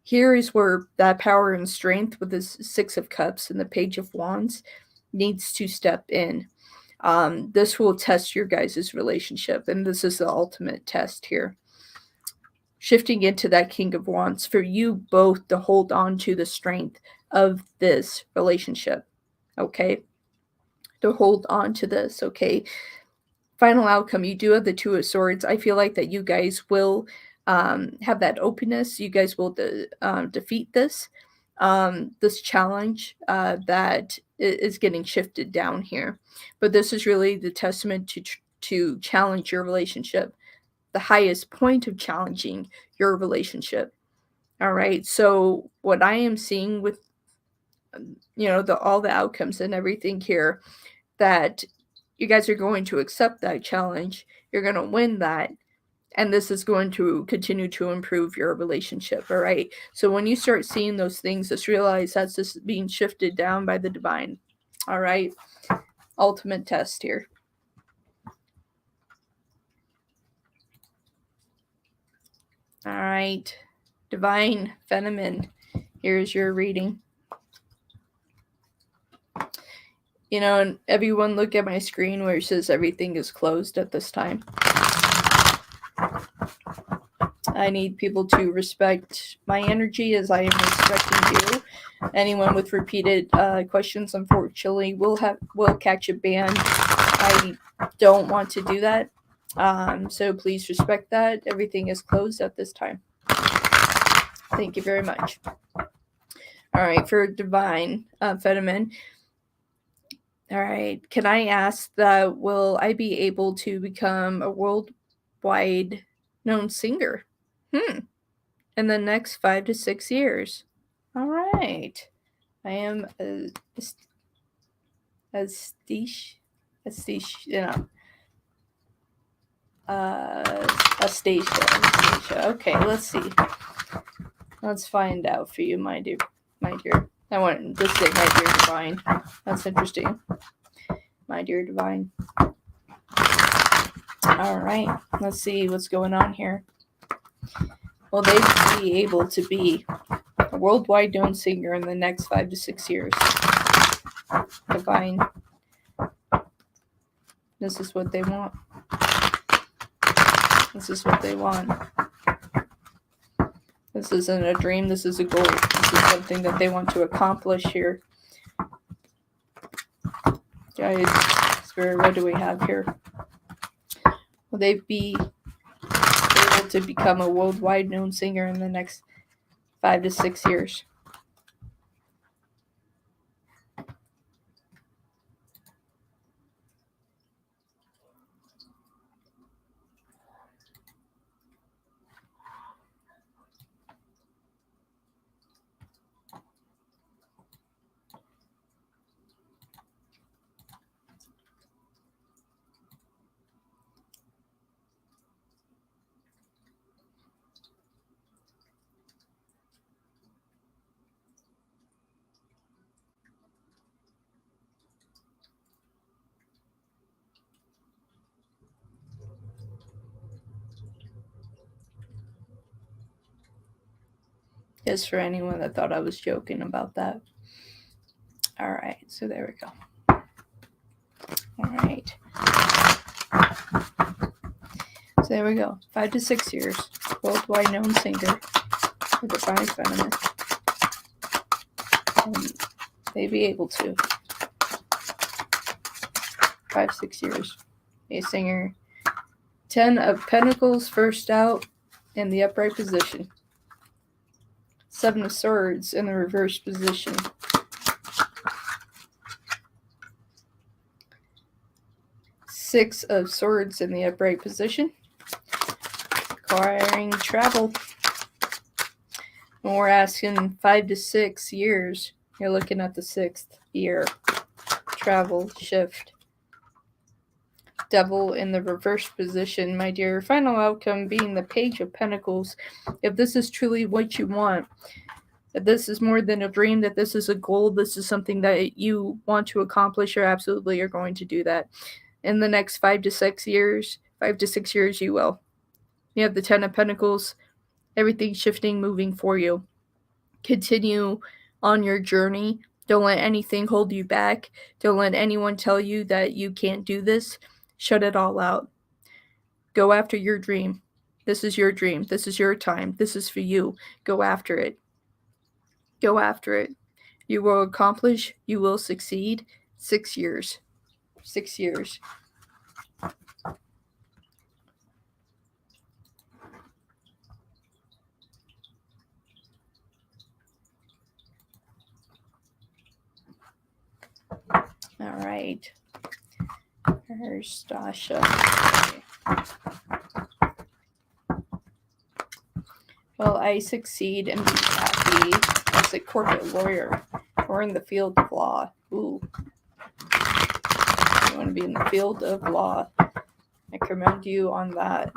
Here is where that power and strength with the Six of Cups and the Page of Wands needs to step in. This will test your guys' relationship, and this is the ultimate test here. Shifting into that King of Wands for you both to hold on to the strength of this relationship, okay? To hold on to this, okay? Final outcome, you do have the Two of Swords. I feel like that you guys will have that openness. You guys will defeat this challenge that is getting shifted down here. But this is really the testament to challenge your relationship, the highest point of challenging your relationship. All right. So what I am seeing with, you know, all the outcomes and everything here, that you guys are going to accept that challenge. You're going to win that. And this is going to continue to improve your relationship. All right. So when you start seeing those things, just realize that's just being shifted down by the divine. All right. Ultimate test here. All right. Divine Feminine. Here's your reading. You know, and everyone look at my screen where it says everything is closed at this time. I need people to respect my energy as I am respecting you. Anyone with repeated questions, unfortunately, will catch a ban. I don't want to do that. So please respect that. Everything is closed at this time. Thank you very much. All right, for Divine Feminine. All right, can I ask that will I be able to become a worldwide known singer? In the next 5 to 6 years. All right. I am Astasia. Okay, let's see. Let's find out for you, my dear. I want to say my dear divine. That's interesting. My dear divine. All right. Let's see what's going on here. Will they be able to be a worldwide known singer in the next 5 to 6 years? Divine. This is what they want. This is what they want. This isn't a dream, this is a goal. This is something that they want to accomplish here. Guys, Spirit, what do we have here? Will they be able to become a worldwide known singer in the next 5 to 6 years? Just for anyone that thought I was joking about that. Alright, so there we go. Alright. So there we go. 5 to 6 years. Worldwide known singer. The divine feminine. They'd be able to. 5, 6 years. A singer. 10 of Pentacles first out in the upright position. 7 of Swords in the reverse position. 6 of Swords in the upright position. Requiring travel. When we're asking 5 to 6 years, you're looking at the 6th year. Travel, shift. Devil in the reverse position, my dear. Final outcome being the Page of Pentacles. If this is truly what you want, if this is more than a dream, that this is a goal, this is something that you want to accomplish, you're absolutely are going to do that. In the next 5 to 6 years, you will. You have the 10 of Pentacles, everything shifting, moving for you. Continue on your journey. Don't let anything hold you back. Don't let anyone tell you that you can't do this. Shut it all out. Go after your dream. This is your dream. This is your time. This is for you. Go after it. Go after it. You will accomplish. You will succeed. 6 years. 6 years. All right. Here's Dasha. Okay. Well, I succeed and be happy as a corporate lawyer or in the field of law. Ooh. You want to be in the field of law. I commend you on that.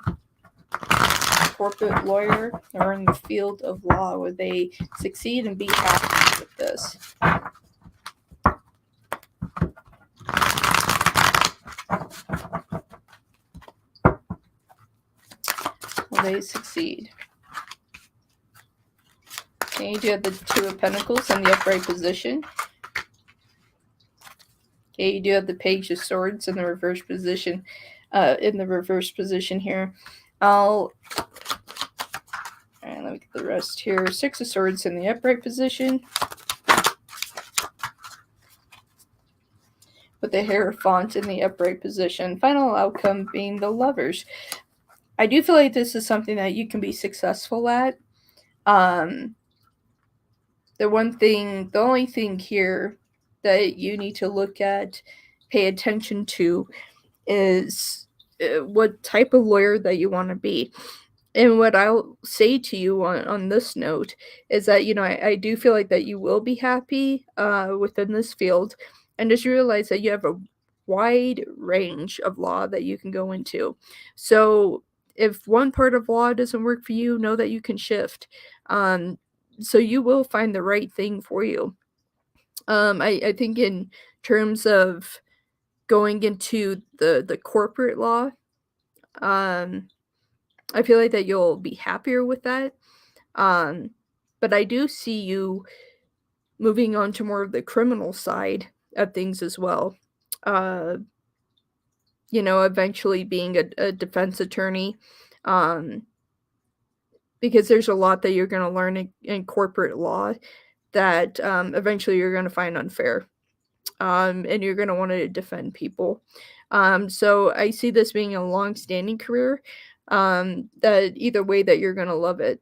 Corporate lawyer or in the field of law, where they succeed and be happy with this. Will they succeed? Okay, you do have the 2 of Pentacles in the upright position. Okay, you do have the Page of Swords in the reverse position. Here. Alright, let me get the rest here. 6 of Swords in the upright position. With the Hierophant in the upright position. Final outcome being the Lovers. I do feel like this is something that you can be successful at. The only thing here that you need to look at, pay attention to, is what type of lawyer that you want to be. And what I'll say to you on this note is that, I do feel like that you will be happy within this field, and just realize that you have a wide range of law that you can go into. So if one part of law doesn't work for you, know that you can shift. So you will find the right thing for you. I think in terms of going into the corporate law, I feel like that you'll be happier with that. But I do see you moving on to more of the criminal side of things as well. Eventually being a defense attorney, because there's a lot that you're going to learn in corporate law that eventually you're going to find unfair. And you're going to want to defend people. So I see this being a long-standing career, that either way that you're going to love it.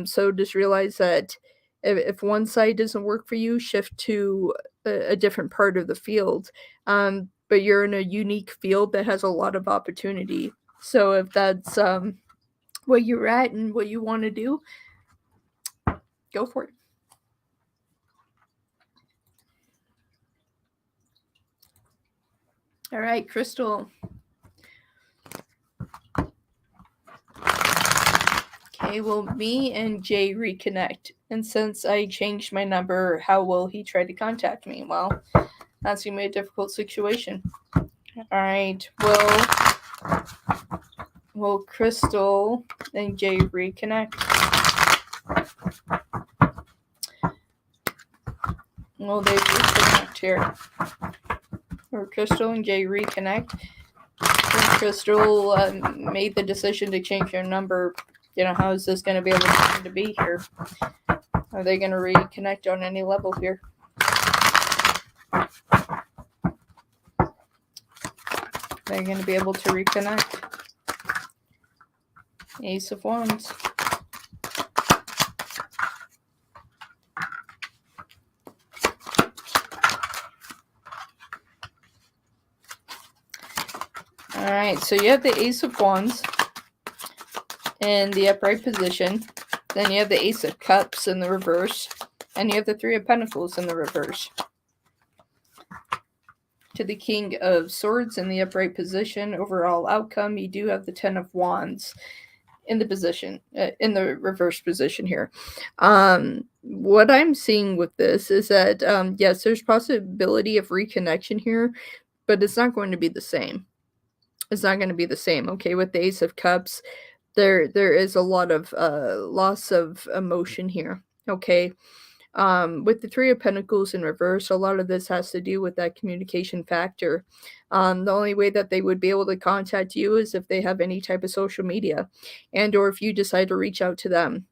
So just realize that if one side doesn't work for you, shift to a different part of the field. But you're in a unique field that has a lot of opportunity. So if that's what you're at and what you want to do, go for it. All right, Crystal. Okay, well, me and Jay reconnect. And since I changed my number, how will he try to contact me? Well, that's going to be a difficult situation. All right, will Crystal and Jay reconnect? Well, they reconnect here. Or Crystal and Jay reconnect. And Crystal made the decision to change her number. How is this going to be able to be here? Are they going to reconnect on any level here? They're going to be able to reconnect. Ace of Wands. Alright, so you have the Ace of Wands in the upright position. Then you have the Ace of Cups in the reverse. And you have the Three of Pentacles in the reverse. To the King of Swords in the upright position, overall outcome, you do have the Ten of Wands in the position, in the reverse position here. What I'm seeing with this is that, yes, there's possibility of reconnection here, but it's not going to be the same. It's not going to be the same, okay? With the Ace of Cups, there is a lot of loss of emotion here, okay? With the Three of Pentacles in reverse, a lot of this has to do with that communication factor. The only way that they would be able to contact you is if they have any type of social media, and or if you decide to reach out to them.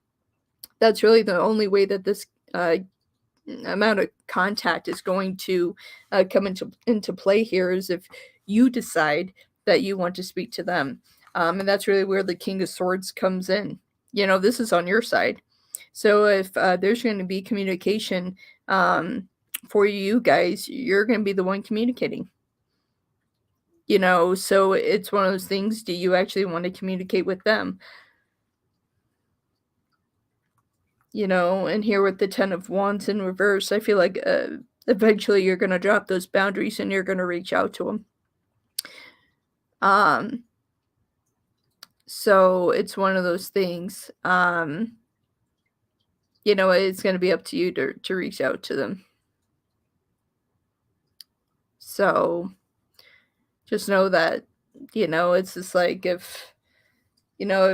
That's really the only way that this amount of contact is going to come into play here, is if you decide that you want to speak to them. And that's really where the King of Swords comes in. This is on your side. So if there's going to be communication for you guys, you're going to be the one communicating. So it's one of those things, do you actually want to communicate with them? And here with the Ten of Wands in reverse, I feel like eventually you're going to drop those boundaries and you're going to reach out to them. So it's one of those things, it's going to be up to you to reach out to them. So just know that, it's just like if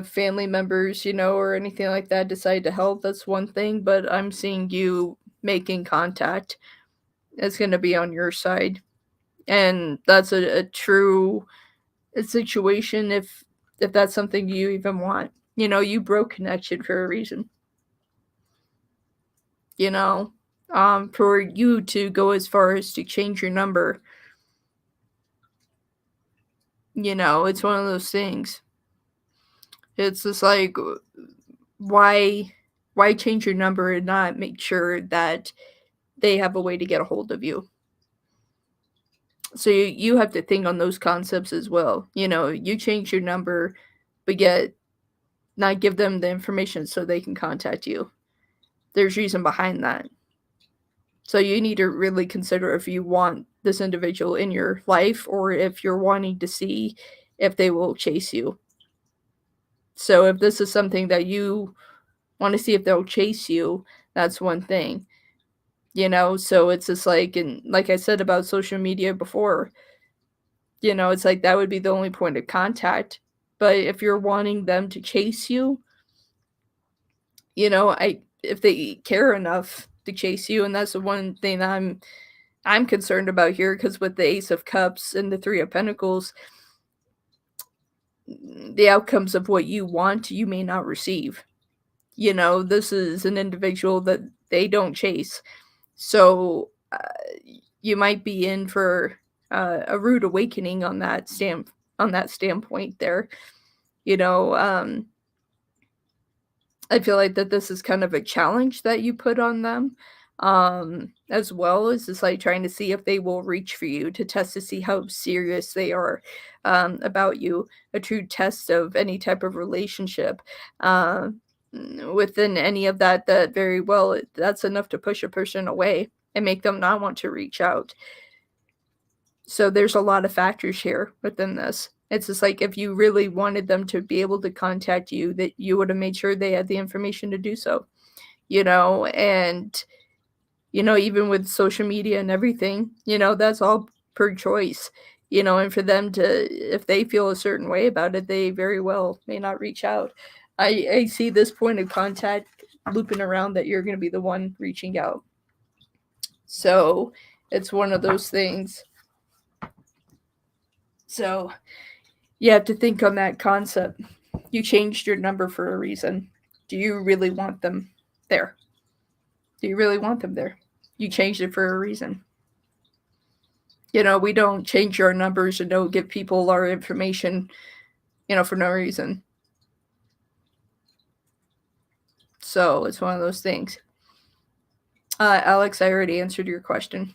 family members, or anything like that decide to help, that's one thing, but I'm seeing you making contact. It's going to be on your side. And that's a true situation if that's something you even want. You broke connection for a reason. For you to go as far as to change your number, it's one of those things. It's just like, why change your number and not make sure that they have a way to get a hold of you? So you have to think on those concepts as well. You change your number, but yet not give them the information so they can contact you. There's reason behind that. So you need to really consider if you want this individual in your life or if you're wanting to see if they will chase you. So if this is something that you want to see if they'll chase you, that's one thing. So it's just like, and like I said about social media before, it's like that would be the only point of contact. But if you're wanting them to chase you, if they care enough to chase you, and that's the one thing that I'm concerned about here, because with the Ace of Cups and the Three of Pentacles, the outcomes of what you want, you may not receive. this is an individual that they don't chase. So you might be in for a rude awakening on that standpoint there. I feel like that this is kind of a challenge that you put on them, as well as just like trying to see if they will reach for you to test to see how serious they are about you. A true test of any type of relationship. Within any of that, that very well, that's enough to push a person away and make them not want to reach out. So there's a lot of factors here within this. It's just like if you really wanted them to be able to contact you, that you would have made sure they had the information to do so, and even with social media and everything, that's all per choice, and for them to, if they feel a certain way about it, they very well may not reach out. I see this point of contact looping around that you're going to be the one reaching out. So it's one of those things. So you have to think on that concept. You changed your number for a reason. Do you really want them there? Do you really want them there? You changed it for a reason. We don't change our numbers and don't give people our information, for no reason. So it's one of those things. Alex, I already answered your question.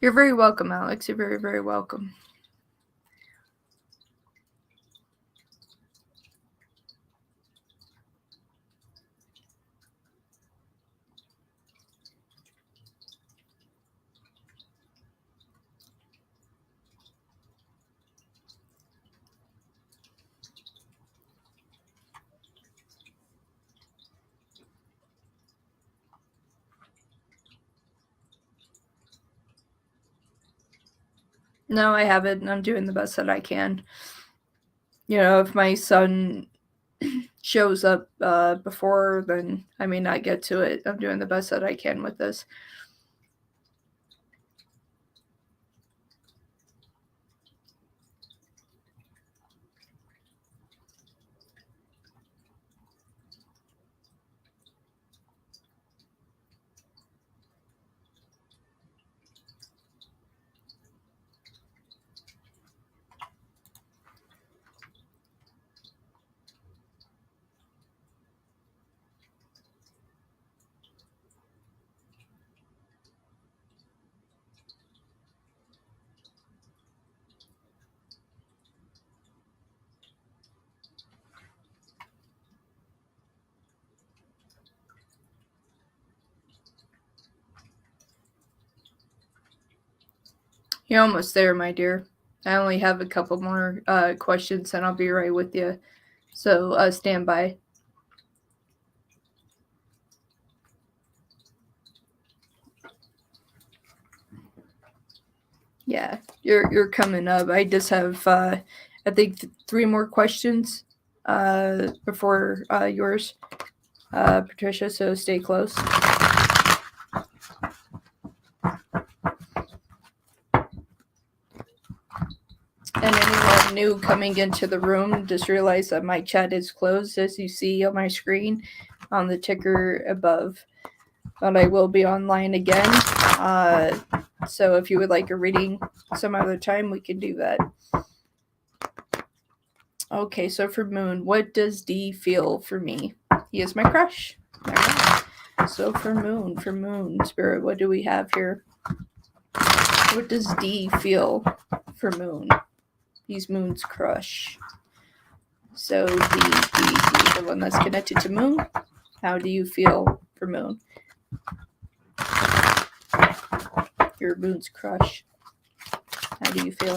You're very welcome, Alex. You're very, very welcome. No, I haven't. I'm doing the best that I can. If my son shows up before, then I may not get to it. I'm doing the best that I can with this. You're almost there, my dear. I only have a couple more questions and I'll be right with you. So stand by. Yeah, you're coming up. I just have I think 3 more questions before yours, Patricia. So stay close. And anyone new coming into the room, just realize that my chat is closed, as you see on my screen on the ticker above. But I will be online again. So if you would like a reading some other time, we can do that. Okay, so for Moon, what does D feel for me? He is my crush. All right. So for Moon, Spirit, what do we have here? What does D feel for Moon? He's Moon's crush. So D, the one that's connected to Moon. How do you feel for Moon? You're Moon's crush. How do you feel?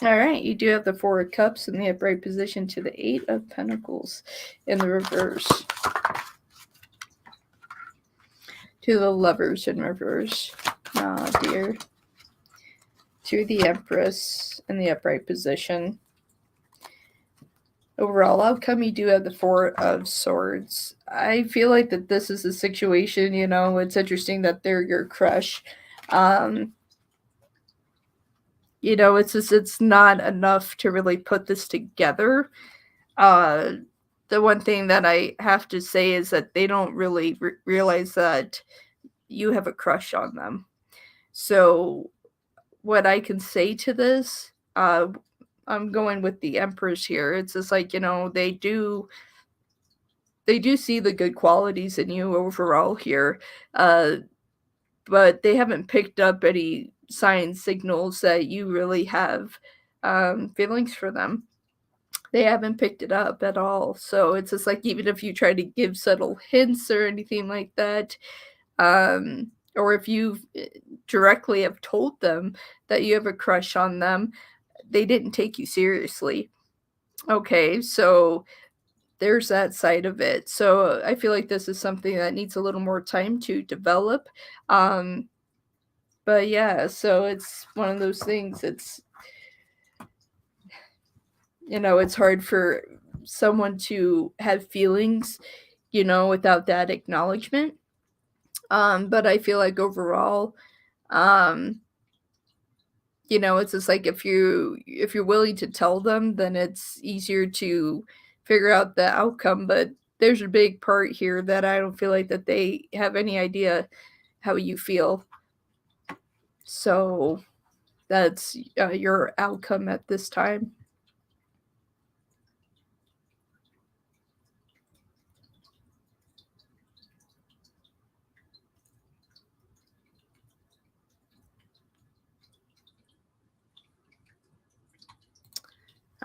All right, you do have the Four of Cups in the upright position to the Eight of Pentacles in the reverse. To the Lovers in reverse. Oh, dear. To the Empress in the upright position. Overall outcome, you do have the Four of Swords. I feel like that this is a situation, you know, it's interesting that they're your crush. You know, it's not enough to really put this together. The one thing that I have to say is that they don't really realize that you have a crush on them. So what I can say to this, I'm going with the Empress here. It's just like, you know, they do see the good qualities in you overall here, but they haven't picked up any signs, signals that you really have feelings for them. They haven't picked it up at all. So it's just like, even if you try to give subtle hints or anything like that, or if you directly have told them that you have a crush on them, they didn't take you seriously. Okay, so there's that side of it. So I feel like this is something that needs a little more time to develop. But yeah, so it's one of those things. It's, you know, it's hard for someone to have feelings, you know, without that acknowledgement. But I feel like overall, you know, it's just like, if you're willing to tell them, then it's easier to figure out the outcome. But there's a big part here that I don't feel like that they have any idea how you feel. So that's your outcome at this time.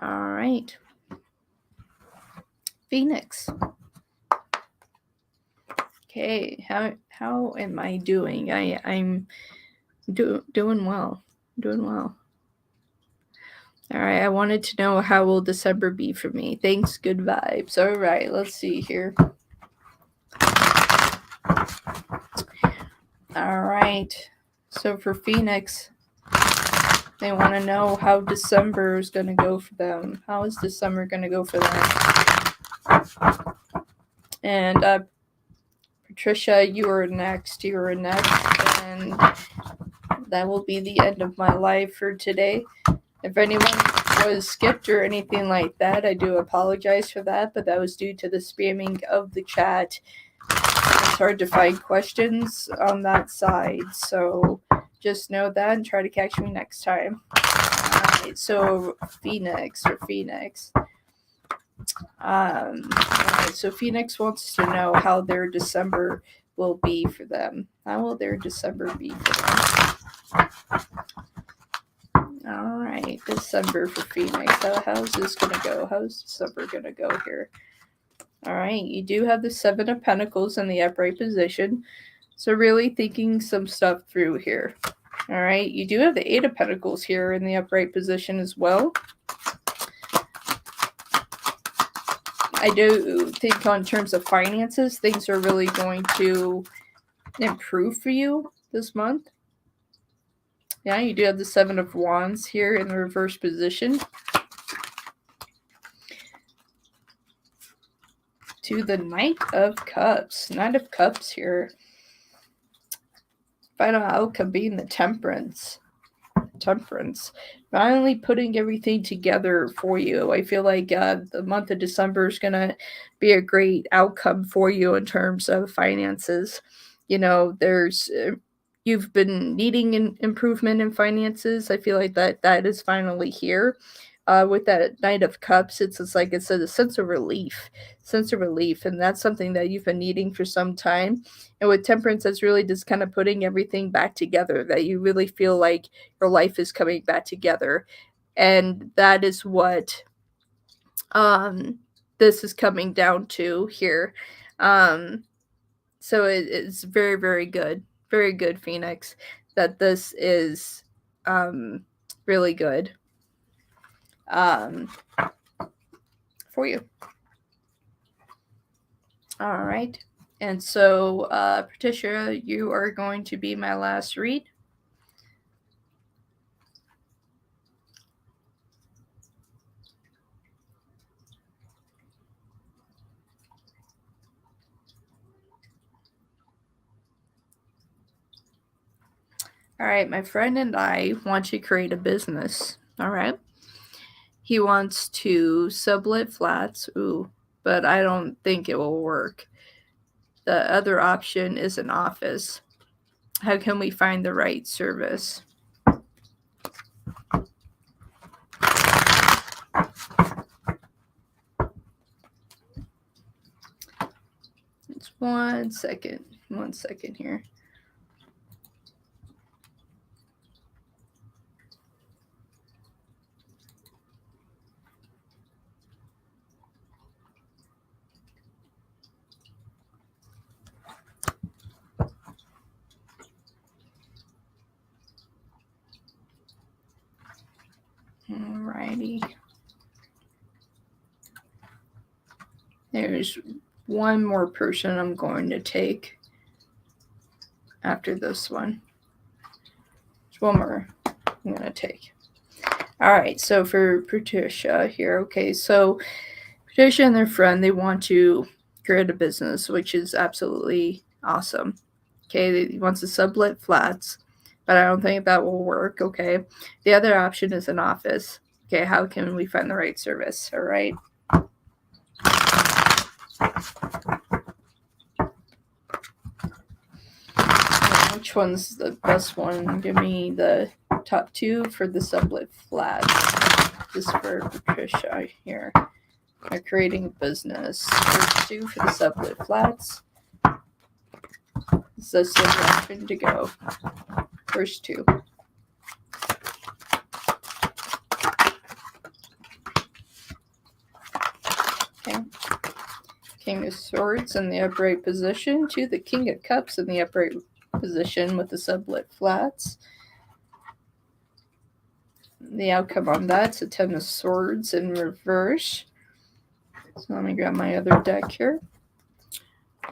All right. Phoenix. Okay, how am I doing? I'm doing well. Doing well. All right, I wanted to know, how will December be for me? Thanks, good vibes. All right, let's see here. All right. So for Phoenix, they want to know how December is going to go for them. How is December going to go for them? And Patricia, you are next. You are next. And that will be the end of my live for today. If anyone was skipped or anything like that, I do apologize for that, but that was due to the spamming of the chat. It's hard to find questions on that side, so just know that and try to catch me next time. Alright, so Phoenix. Alright, so Phoenix wants to know how their December will be for them. How will their December be for them? Alright, December for Phoenix. How's this gonna go? How's December gonna go here? Alright, you do have the Seven of Pentacles in the upright position. So really thinking some stuff through here. Alright, you do have the Eight of Pentacles here in the upright position as well. I do think on terms of finances, things are really going to improve for you this month. Yeah, you do have the Seven of Wands here in the reverse position. To the Knight of Cups. Knight of Cups here. Final outcome being the Temperance. Finally putting everything together for you. I feel like the month of December is going to be a great outcome for you in terms of finances. You know, you've been needing an improvement in finances. I feel like that is finally here. With that Knight of Cups, it's a sense of relief, and that's something that you've been needing for some time. And with Temperance, that's really just kind of putting everything back together, that you really feel like your life is coming back together, and that is what this is coming down to here. So it's very, very good. very good, Phoenix, that this is really good for you. All right. And so, Patricia, you are going to be my last read. All right, my friend and I want to create a business. All right. He wants to sublet flats. Ooh, but I don't think it will work. The other option is an office. How can we find the right service? It's 1 second. 1 second here. Alrighty. There's one more person I'm going to take after this one. There's one more I'm going to take. All right, so for Patricia here, okay, so Patricia and their friend, they want to create a business, which is absolutely awesome. Okay, he wants to sublet flats, but I don't think that will work, okay? The other option is an office. Okay, how can we find the right service? All right. Which one's the best one? Give me the top two for the sublet flats. This is for Patricia here. I'm creating a business. First two for the sublet flats. It's the silver option to go. First two. Okay. King of Swords in the upright position to the King of Cups in the upright position with the sublet flats. The outcome on that's a Ten of Swords in reverse. So let me grab my other deck here.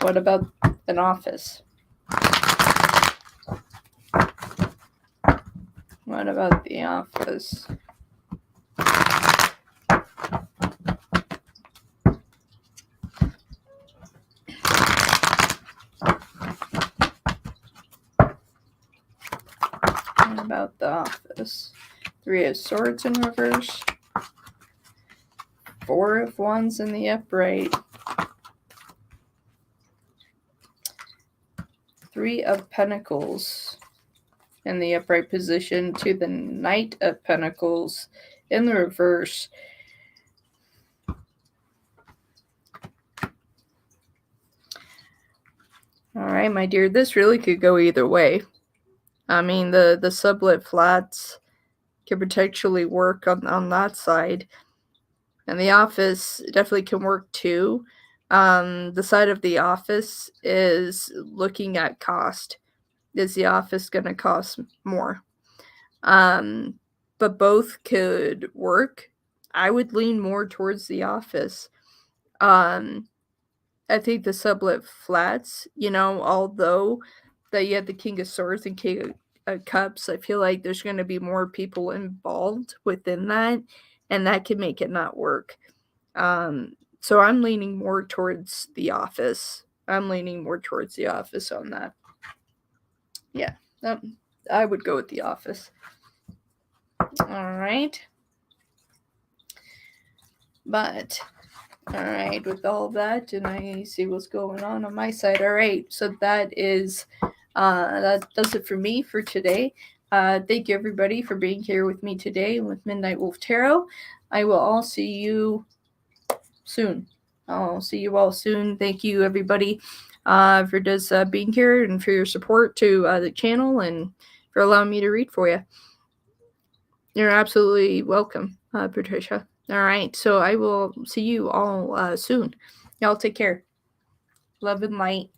What about an office? What about the office? What about the office? Three of Swords in reverse. Four of Wands in the upright. Three of Pentacles in the upright position to the Knight of Pentacles in the reverse. All right, my dear, this really could go either way. I mean, the sublet flats could potentially work on that side. And the office definitely can work too. The side of the office is looking at cost. Is the office going to cost more? But both could work. I would lean more towards the office. I think the sublet flats, although that you have the King of Swords and King of Cups, I feel like there's going to be more people involved within that, and that can make it not work. So I'm leaning more towards the office. I'm leaning more towards the office on that. Yeah, I would go with the office. All right. But, all right, with all that, and I see what's going on my side. All right, so that does it for me for today. Thank you, everybody, for being here with me today with Midnight Wolf Tarot. I will all see you soon. I'll see you all soon. Thank you, everybody, for just being here and for your support to the channel and for allowing me to read for you. You're absolutely welcome, Patricia. All right, so I will see you all soon. Y'all take care. Love and light.